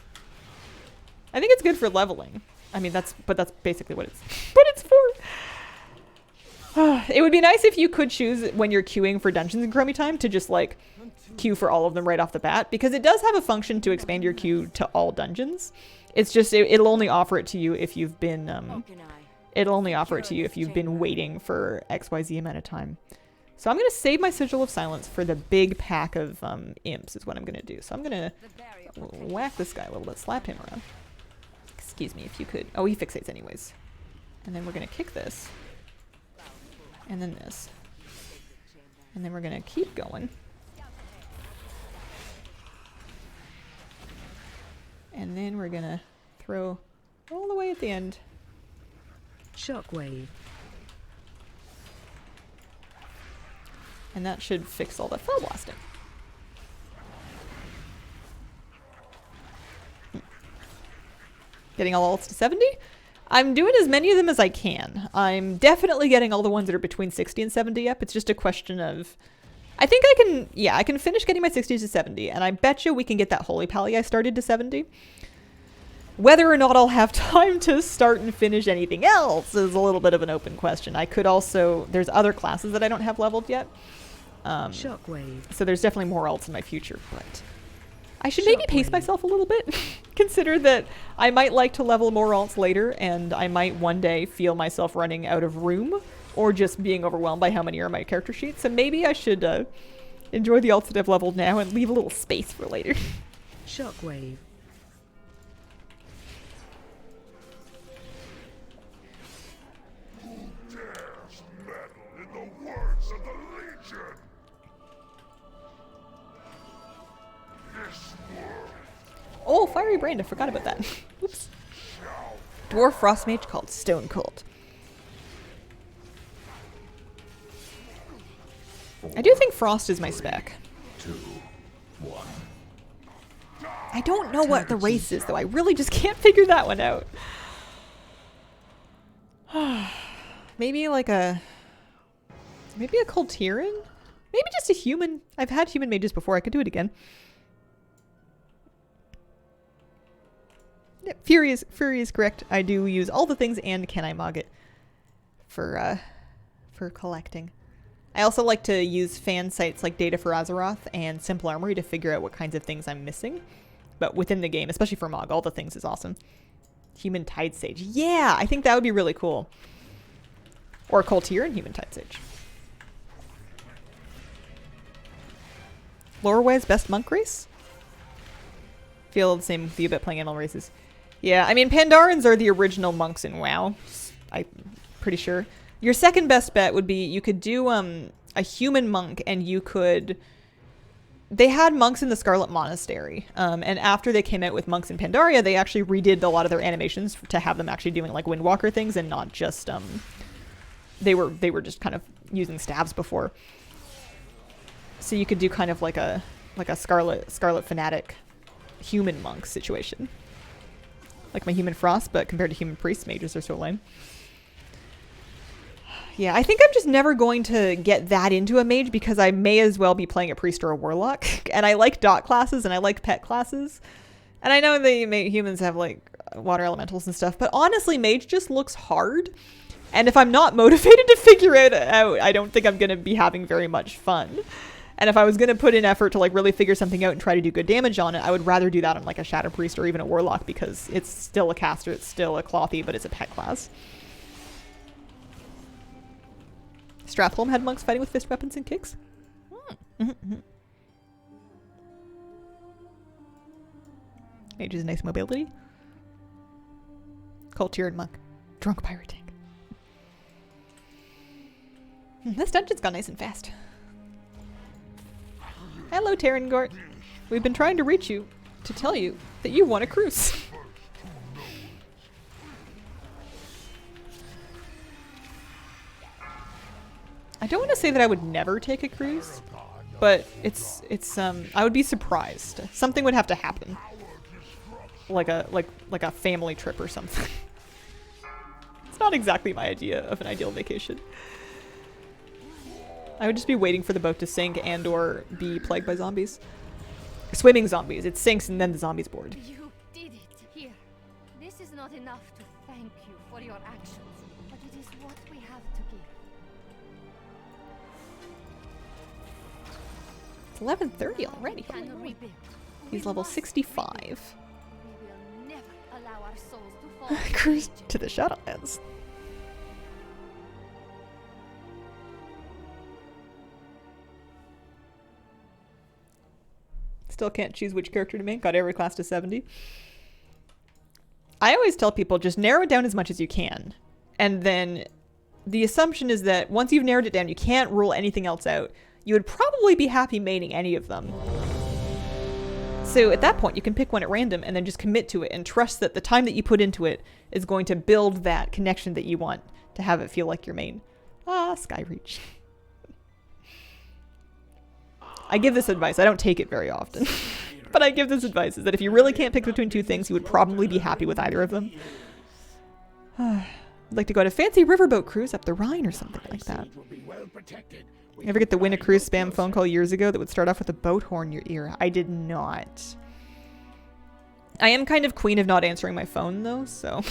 I think it's good for leveling. I mean, that's basically what it's for. It would be nice if you could choose when you're queuing for dungeons in Chromie Time to just like queue for all of them right off the bat, because it does have a function to expand your queue to all dungeons. It's just it'll only offer it to you if you've been it'll only offer it to you if you've been waiting for XYZ amount of time. So I'm gonna save my Sigil of Silence for the big pack of imps is what I'm gonna do. So I'm gonna whack this guy a little bit, slap him around. Excuse me if you could. Oh, he fixates anyways. And then we're gonna kick this. And then this. And then we're gonna keep going. And then we're gonna throw all the way at the end. Shockwave. And that should fix all the fell blasting. Getting all ults to 70? I'm doing as many of them as I can. I'm definitely getting all the ones that are between 60 and 70 up. It's just a question of... I think I can... Yeah, I can finish getting my 60s to 70, and I bet you we can get that Holy Pally I started to 70. Whether or not I'll have time to start and finish anything else is a little bit of an open question. I could also... There's other classes that I don't have leveled yet. Shockwave. So there's definitely more ults in my future, but... I should maybe pace myself a little bit. Consider that I might like to level more alts later, and I might one day feel myself running out of room, or just being overwhelmed by how many are on my character sheet. So maybe I should enjoy the alts that I've leveled now and leave a little space for later. Shockwave. Who dares meddle in the words of the Legion? This world Oh, Fiery Brand, I forgot about that. Oops. Dwarf Frost Mage called Stone Cold. I do think Frost is my spec. 2, 1. I don't know what the race is, though. I really just can't figure that one out. Maybe like a... Maybe a Kultiran? Maybe just a human. I've had human mages before. I could do it again. Yeah, Fury is correct. I do use all the things, and can I mog it for collecting. I also like to use fan sites like Data for Azeroth and Simple Armory to figure out what kinds of things I'm missing. But within the game, especially for mog, all the things is awesome. Human Tide Sage. Yeah, I think that would be really cool. Or Kultiran and Human Tide Sage. Loreway's best monk race? Feel the same with you about playing ML races. Yeah, I mean, Pandarans are the original monks in WoW. I'm pretty sure. Your second best bet would be you could do a human monk, and you could... They had monks in the Scarlet Monastery, and after they came out with monks in Pandaria, they actually redid a lot of their animations to have them actually doing like Windwalker things and not just they were just kind of using staves before. So you could do kind of like a Scarlet Fanatic human monk situation. Like my Human Frost, but compared to Human Priest, mages are so lame. Yeah, I think I'm just never going to get that into a mage because I may as well be playing a priest or a warlock. And I like dot classes and I like pet classes. And I know the humans have like water elementals and stuff, but honestly, mage just looks hard. And if I'm not motivated to figure it out, I don't think I'm going to be having very much fun. And if I was going to put in effort to like really figure something out and try to do good damage on it, I would rather do that on like a Shadow Priest or even a Warlock because it's still a caster, it's still a clothy, but it's a pet class. Stratholm had monks fighting with fist weapons and kicks. Mage is nice mobility. Kultiran monk. Drunk pirate tank. This dungeon's gone nice and fast. Hello, Terrangort. We've been trying to reach you to tell you that you won a cruise. I don't want to say that I would never take a cruise, but it's I would be surprised. Something would have to happen. Like a family trip or something. It's not exactly my idea of an ideal vacation. I would just be waiting for the boat to sink and or be plagued by zombies. Swimming zombies. It sinks and then the zombies board. You did it. Here. This is not enough to thank you for your actions, but it is what we have to give. It's 11:30 already. Can Holy moly. rebuild. He's We level must 65. rebuild. We will never allow our souls to fall. Cruise to the Shadowlands. Still can't choose which character to make. Got every class to 70. I always tell people just narrow it down as much as you can. And then the assumption is that once you've narrowed it down, you can't rule anything else out. You would probably be happy mating any of them. So at that point, you can pick one at random and then just commit to it and trust that the time that you put into it is going to build that connection that you want to have it feel like your main. Ah, Skyreach. I give this advice. I don't take it very often. But I give this advice, is that if you really can't pick between two things, you would probably be happy with either of them. I'd like to go on a fancy riverboat cruise up the Rhine or something like that. You ever get the win a cruise spam phone call years ago that would start off with a boat horn in your ear? I did not. I am kind of queen of not answering my phone though, so...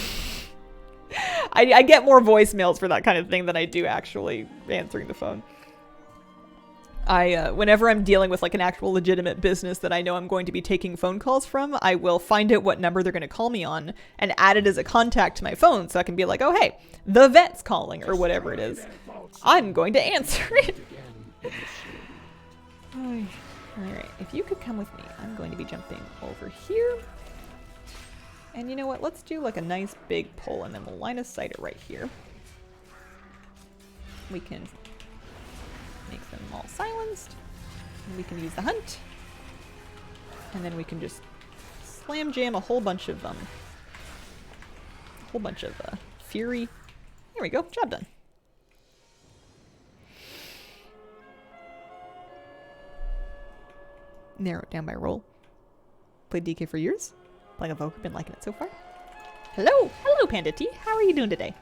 I get more voicemails for that kind of thing than I do actually answering the phone. Whenever I'm dealing with like an actual legitimate business that I know I'm going to be taking phone calls from, I will find out what number they're going to call me on and add it as a contact to my phone so I can be like, oh hey, the vet's calling or whatever it is. I'm going to answer it. Alright, if you could come with me, I'm going to be jumping over here. And you know what, let's do like a nice big pull and then we'll line of sight it right here. We can make them all silenced. And we can use the hunt. And then we can just slam jam a whole bunch of fury. There we go, job done. Narrow it down by role. Played DK for years. Playing Evoker, been liking it so far. Hello! Hello, Panda T. How are you doing today?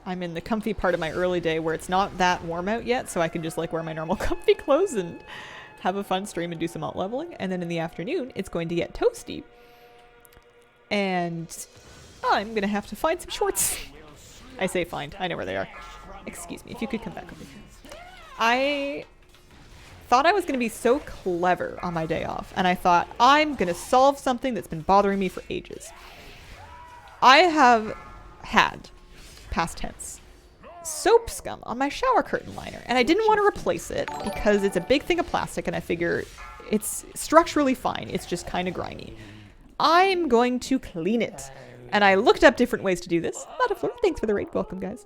I'm in the comfy part of my early day where it's not that warm out yet, so I can just like wear my normal comfy clothes and have a fun stream and do some alt leveling. And then in the afternoon, it's going to get toasty. And I'm gonna have to find some shorts. I say find. I know where they are. Excuse me, if you could come back over here. I thought I was going to be so clever on my day off, and I thought, I'm going to solve something that's been bothering me for ages. I have had, past tense, soap scum on my shower curtain liner, and I didn't want to replace it because it's a big thing of plastic, and I figure it's structurally fine. It's just kind of grimy. I'm going to clean it. And I looked up different ways to do this. Butterfly, thanks for the raid. Welcome, guys.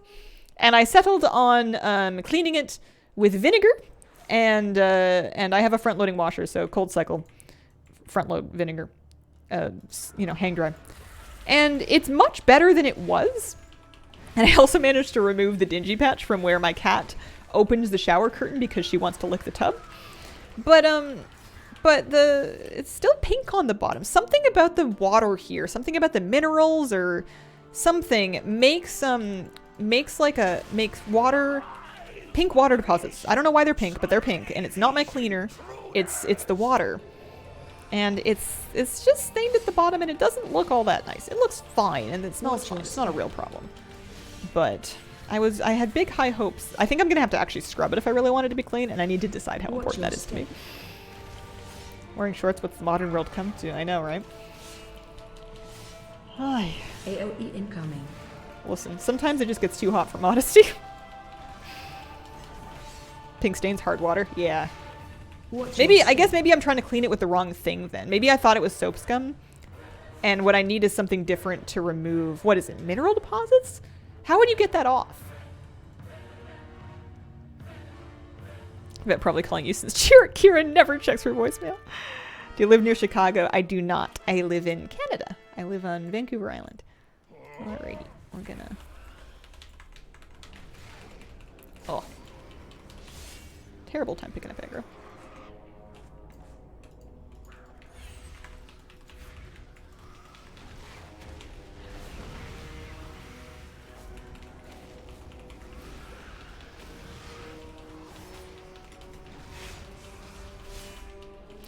And I settled on cleaning it with vinegar, and I have a front-loading washer, so cold cycle, front-load vinegar, hang dry. And it's much better than it was. And I also managed to remove the dingy patch from where my cat opens the shower curtain because she wants to lick the tub. But it's still pink on the bottom. Something about the water here, something about the minerals or something makes water, pink water deposits. I don't know why they're pink, but they're pink, and it's not my cleaner. It's the water. And it's just stained at the bottom, and it doesn't look all that nice. It looks fine, and it smells fine. It's not a real problem. But I had big high hopes. I think I'm gonna have to actually scrub it if I really want it to be clean, and I need to decide how important that is to me. Wearing shorts, what's the modern world come to? I know, right? Ay. AOE incoming. Listen, sometimes it just gets too hot for modesty. Pink stains, hard water. Yeah. I guess maybe I'm trying to clean it with the wrong thing then. Maybe I thought it was soap scum. And what I need is something different to remove, what is it, mineral deposits? How would you get that off? I bet probably calling you since Kira never checks her voicemail. Do you live near Chicago? I do not. I live in Canada. I live on Vancouver Island. Alrighty. We're gonna... Oh. Terrible time picking up aggro.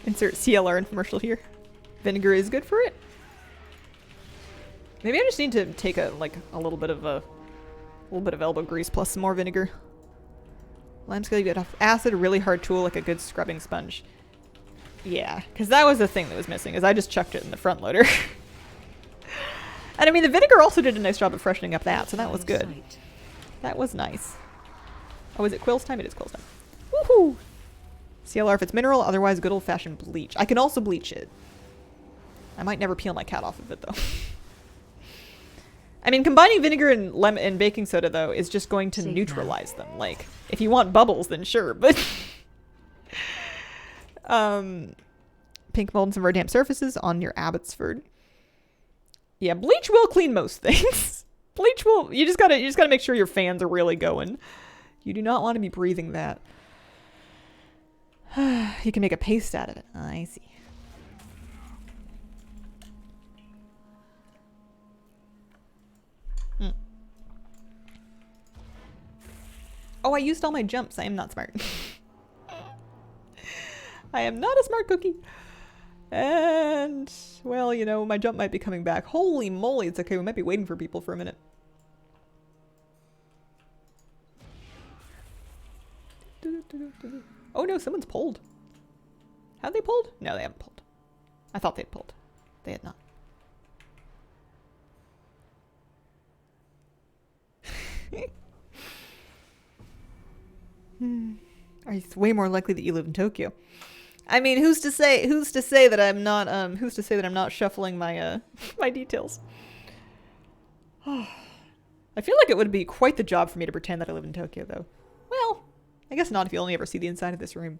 Insert CLR infomercial here. Vinegar is good for it. Maybe I just need to take a little bit of elbow grease plus some more vinegar. Limescale, you get acid, a really hard tool, like a good scrubbing sponge. Yeah, because that was the thing that was missing, is I just chucked it in the front loader. And I mean, the vinegar also did a nice job of freshening up that, so that was good. That was nice. Oh, is it Quill's time? It is Quill's time. Woohoo! CLR if it's mineral, otherwise good old-fashioned bleach. I can also bleach it. I might never peel my cat off of it, though. I mean, combining vinegar and lemon and baking soda, though, is just going to neutralize them. Like, if you want bubbles, then sure, but... Pink mold and some of our damp surfaces on your Abbotsford. Yeah, bleach will clean most things. Bleach will... You just gotta make sure your fans are really going. You do not want to be breathing that. You can make a paste out of it. I see. Oh, I used all my jumps. I am not smart. I am not a smart cookie. And, well, you know, my jump might be coming back. Holy moly, it's okay. We might be waiting for people for a minute. Oh no, someone's pulled. Have they pulled? No, they haven't pulled. I thought they'd pulled. They had not. It's way more likely that you live in Tokyo. I mean, who's to say that I'm not shuffling my my details? I feel like it would be quite the job for me to pretend that I live in Tokyo, though. Well, I guess not if you only ever see the inside of this room.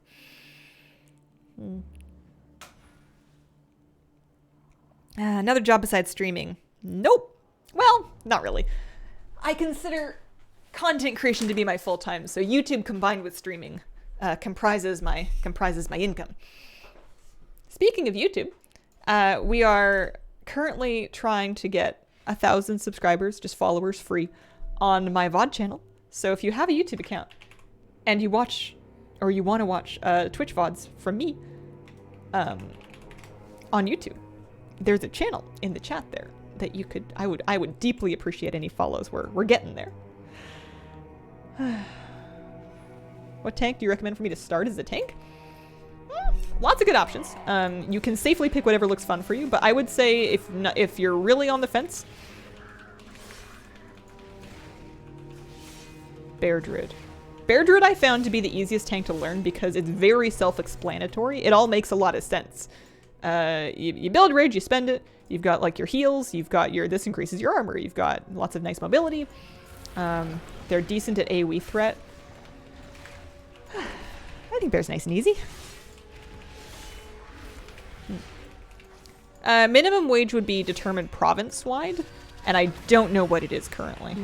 Another job besides streaming. Nope. Well, not really. I consider content creation to be my full-time, so YouTube combined with streaming comprises my income. Speaking of YouTube, we are currently trying to get 1,000 subscribers, just followers free, on my VOD channel. So if you have a YouTube account and you watch, or you want to watch Twitch VODs from me on YouTube, there's a channel in the chat there that you could, I would deeply appreciate any follows. We're getting there. What tank do you recommend for me to start as a tank? Lots of good options. You can safely pick whatever looks fun for you, but I would say if you're really on the fence, Bear Druid. Bear Druid I found to be the easiest tank to learn because it's very self-explanatory. It all makes a lot of sense. You build rage, you spend it. You've got like your heals. You've got this increases your armor. You've got lots of nice mobility. They're decent at AoE threat. I think Bear's nice and easy. Minimum wage would be determined province-wide, and I don't know what it is currently.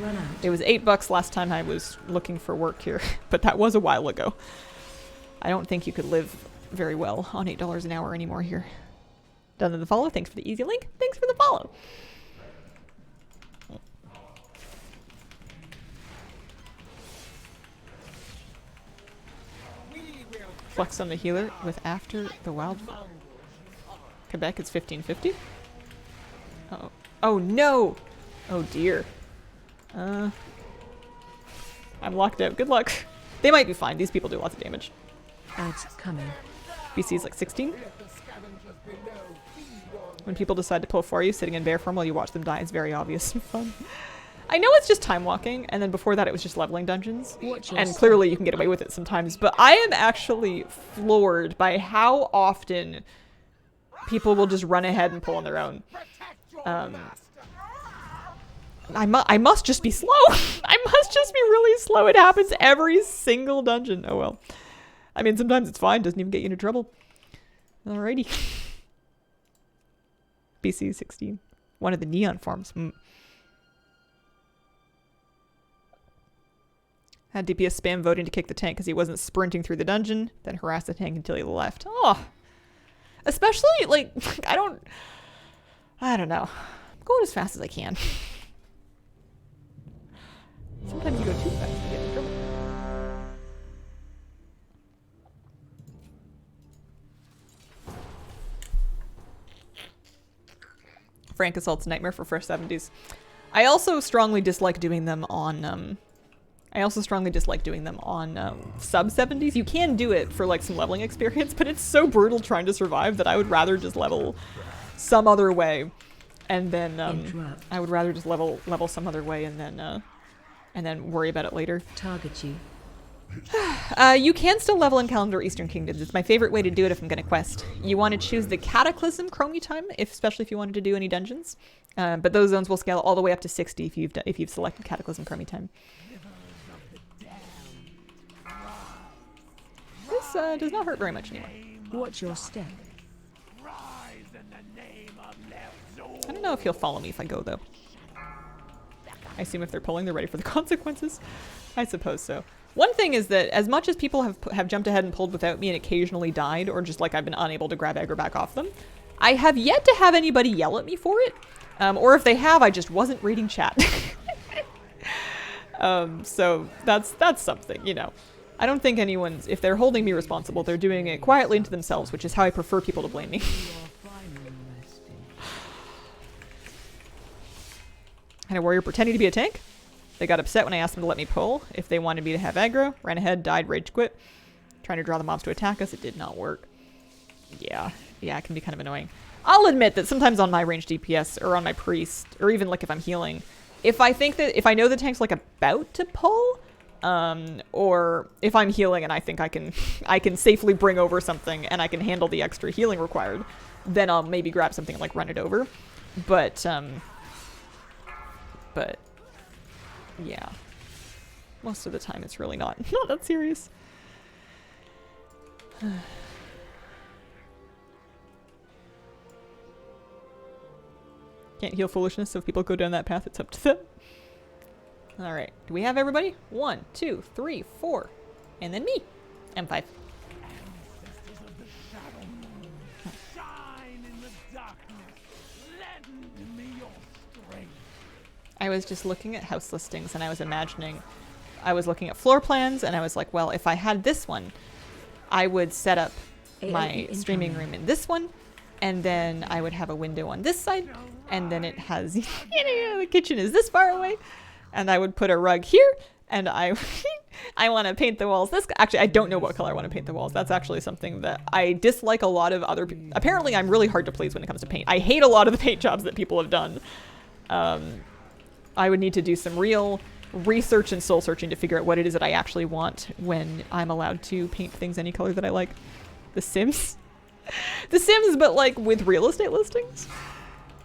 It was $8 last time I was looking for work here, but that was a while ago. I don't think you could live very well on $8 an hour anymore here. Done with the follow. Thanks for the easy link. Thanks for the follow. Flex on the healer with after the wildfire. Quebec is 1550. Uh-oh. Oh no! Oh dear. I'm locked out. Good luck. They might be fine. These people do lots of damage. Ads coming. BC is like 16. When people decide to pull for you, sitting in bear form while you watch them die is very obvious and fun. I know it's just time walking, and then before that it was just leveling dungeons. And clearly you can get away with it sometimes, but I am actually floored by how often people will just run ahead and pull on their own. I must just be slow. I must just be really slow. It happens every single dungeon. Oh well. I mean, sometimes it's fine. Doesn't even get you into trouble. Alrighty. BC 16. One of the neon forms. Had DPS spam voting to kick the tank because he wasn't sprinting through the dungeon, then harass the tank until he left. Oh. Especially, like, I don't know. I'm going as fast as I can. Sometimes you go too fast to get in trouble. Frank Assault's Nightmare for Fresh 70s. I also strongly dislike doing them on sub 70s. You can do it for like some leveling experience, but it's so brutal trying to survive that I would rather just level some other way, and then I would rather just level some other way and then worry about it later. Target you. You can still level in Calendar Eastern Kingdoms. It's my favorite way to do it if I'm going to quest. You want to choose the Cataclysm Chromie time, especially if you wanted to do any dungeons. But those zones will scale all the way up to 60 if you've selected Cataclysm Chromie time. This does not hurt very much anymore. Watch your step. I don't know if he'll follow me if I go, though. I assume if they're pulling, they're ready for the consequences. I suppose so. One thing is that as much as people have jumped ahead and pulled without me and occasionally died, or just like I've been unable to grab aggro back off them, I have yet to have anybody yell at me for it. Or if they have, I just wasn't reading chat. So that's something, you know. I don't think anyone's, if they're holding me responsible, they're doing it quietly into themselves, which is how I prefer people to blame me. Had a warrior pretending to be a tank. They got upset when I asked them to let me pull. If they wanted me to have aggro, ran ahead, died, rage quit. Trying to draw the mobs to attack us, it did not work. Yeah, it can be kind of annoying. I'll admit that sometimes on my ranged DPS or on my priest, or even like if I'm healing, if I know the tank's like about to pull, or if I'm healing and I think I can safely bring over something and I can handle the extra healing required, then I'll maybe grab something and like run it over. But yeah, most of the time it's really not that serious. Can't heal foolishness, so if people go down that path, it's up to them. Alright, do we have everybody? 1, 2, 3, 4. And then me. M5. I was just looking at house listings and I was imagining, I was looking at floor plans and I was like, well, if I had this one, I would set up my streaming room in this one, and then I would have a window on this side, and then it has, the kitchen is this far away, and I would put a rug here, and I want to paint the walls this. Actually, I don't know what color I want to paint the walls. That's actually something that I dislike a lot of other people. Apparently, I'm really hard to please when it comes to paint. I hate a lot of the paint jobs that people have done. I would need to do some real research and soul searching to figure out what it is that I actually want when I'm allowed to paint things any color that I like. The Sims. The Sims, but like with real estate listings.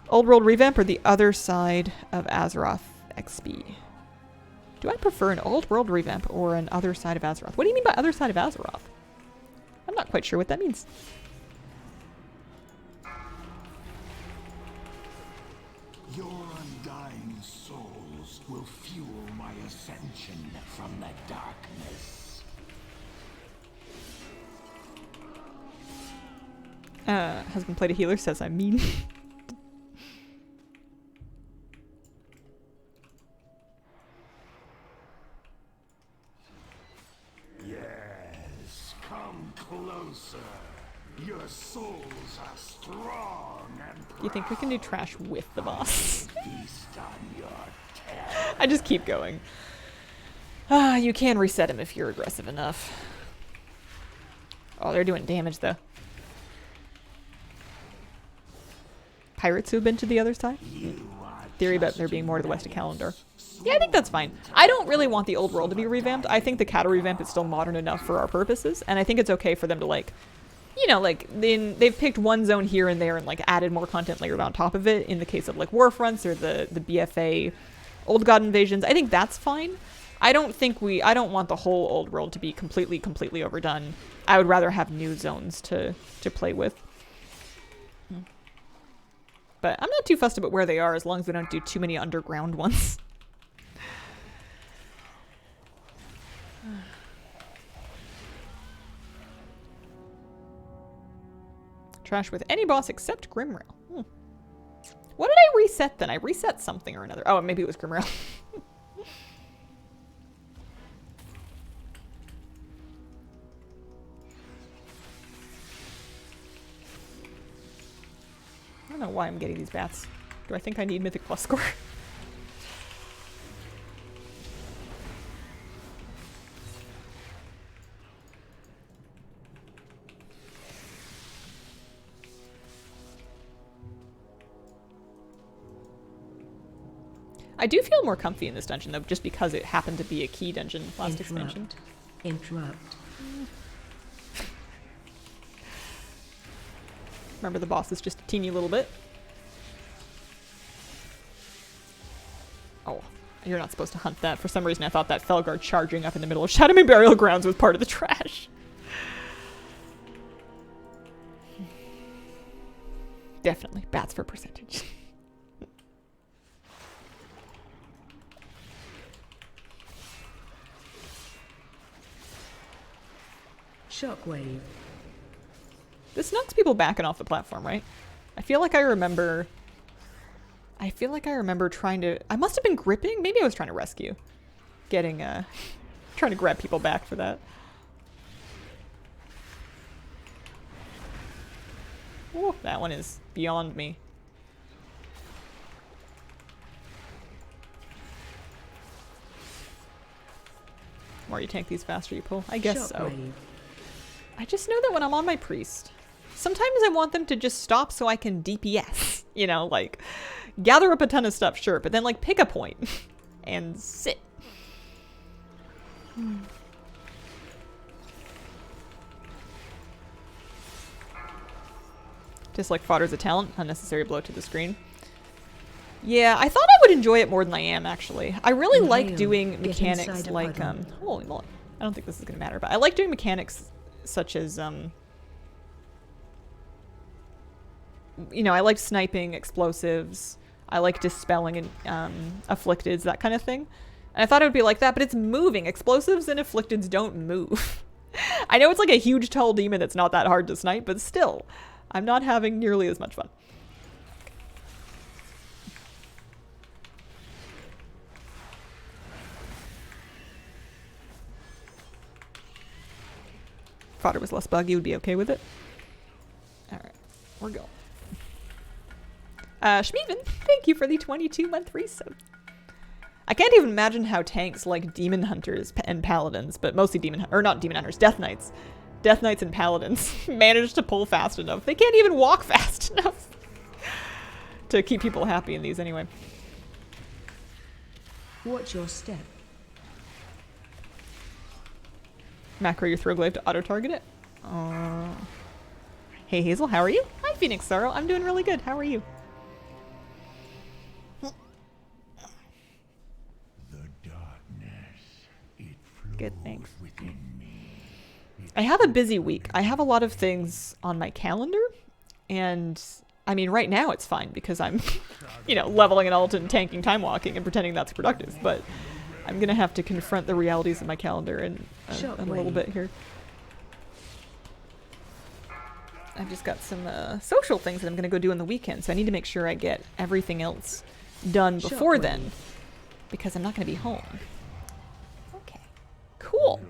Old World Revamp or the Other Side of Azeroth XP. Do I prefer an Old World Revamp or an Other Side of Azeroth? What do you mean by Other Side of Azeroth? I'm not quite sure what that means. Your undying souls will fuel my ascension from the darkness. Husband played a healer, says I'm mean. Yes, come closer. Your souls are strong and You think we can do trash with the boss? feast on your terror. I just keep going. You can reset him if you're aggressive enough. Oh, they're doing damage though. Pirates who have been to the other side? Theory about there being more to the west of Calendar. Yeah, I think that's fine. I don't really want the old world to be revamped. I think the cattle revamp is still modern enough for our purposes, and I think it's okay for them to like, you know, like they've picked one zone here and there and like added more content layered on top of it. In the case of like Warfronts or the BFA Old God invasions, I think that's fine. I don't want the whole old world to be completely overdone. I would rather have new zones to play with. But I'm not too fussed about where they are as long as we don't do too many underground ones. Trash with any boss except Grimrail. What did I reset then? I reset something or another. Oh, maybe it was Grimrail. I don't know why I'm getting these bats. Do I think I need Mythic Plus score? I do feel more comfy in this dungeon, though, just because it happened to be a key dungeon last expansion. Interrupt. Remember, the boss is just a teeny little bit. Oh, you're not supposed to hunt that. For some reason, I thought that Felguard charging up in the middle of Shadow Moon Burial Grounds was part of the trash. Definitely. Bats for percentage. Shockwave. This knocks people backing off the platform, right? I feel like I remember trying to... I must have been gripping? Maybe I was trying to rescue. Trying to grab people back for that. Ooh, that one is beyond me. The more you tank these, faster you pull. I guess so. I just know that when I'm on my priest, sometimes I want them to just stop so I can DPS. You know, like, gather up a ton of stuff, sure, but then, like, pick a point and sit. Just like fodder's a talent, unnecessary blow to the screen. Yeah, I thought I would enjoy it more than I am, actually. I really like doing mechanics like, holy moly. I don't think this is going to matter, but I like doing mechanics such as, you know, I like sniping explosives. I like dispelling afflicteds, that kind of thing. And I thought it would be like that, but it's moving. Explosives and afflicteds don't move. I know it's like a huge tall demon that's not that hard to snipe, but still, I'm not having nearly as much fun. Fodder was less buggy, would be okay with it. Alright, we're going. Schmeven, thank you for the 22-month resub. I can't even imagine how tanks like Demon Hunters and Paladins, but mostly not Demon Hunters, Death Knights. Death Knights and Paladins manage to pull fast enough. They can't even walk fast enough to keep people happy in these anyway. Watch your step. Macro your Throwglaive to auto-target it. Hey Hazel, how are you? Hi Phoenix Sorrow, I'm doing really good. How are you? The darkness, it Good, thanks. within me. I have a busy week. I have a lot of things on my calendar, and I mean, right now it's fine because I'm, you know, leveling an ult and tanking time walking and pretending that's productive, but I'm gonna have to confront the realities of my calendar in a little bit here. I've just got some social things that I'm gonna go do on the weekend, so I need to make sure I get everything else done before then, because I'm not gonna be home. Okay, cool.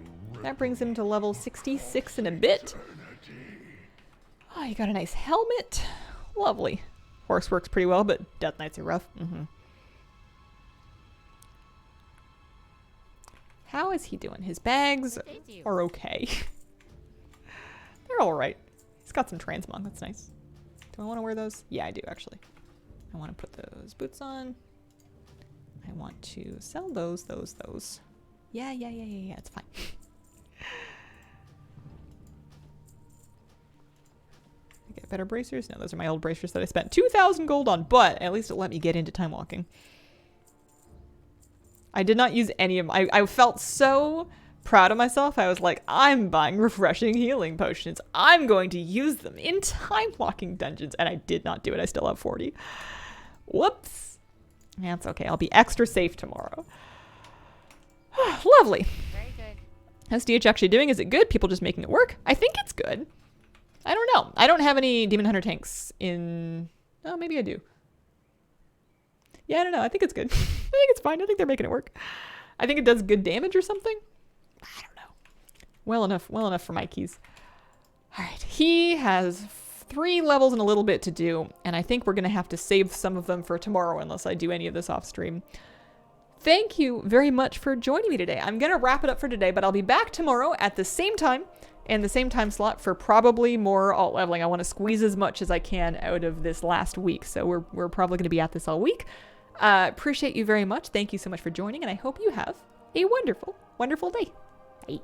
That brings him to level 66 and a bit. Oh, you got a nice helmet. Lovely. Horse works pretty well, but Death Knights are rough. How is he doing? His bags are okay. They're alright. He's got some transmog. That's nice. Do I want to wear those? Yeah, I do, actually. I want to put those boots on. I want to sell those. Yeah, it's fine. I get better bracers? No, those are my old bracers that I spent 2,000 gold on, but at least it let me get into time walking. I did not use any of them. I felt so proud of myself. I was like, I'm buying refreshing healing potions. I'm going to use them in time walking dungeons. And I did not do it. I still have 40. Whoops. That's okay. I'll be extra safe tomorrow. Lovely. Very good. How's DH actually doing? Is it good? People just making it work? I think it's good. I don't know. I don't have any Demon Hunter tanks in... Oh, maybe I do. Yeah, I don't know. I think it's good. I think it's fine. I think they're making it work. I think it does good damage or something. I don't know. Well enough for my keys. All right. He has 3 levels and a little bit to do, and I think we're going to have to save some of them for tomorrow unless I do any of this off stream. Thank you very much for joining me today. I'm going to wrap it up for today, but I'll be back tomorrow at the same time and the same time slot for probably more alt leveling. I want to squeeze as much as I can out of this last week, so we're probably going to be at this all week. Appreciate you very much. Thank you so much for joining, and I hope you have a wonderful, wonderful day. Bye.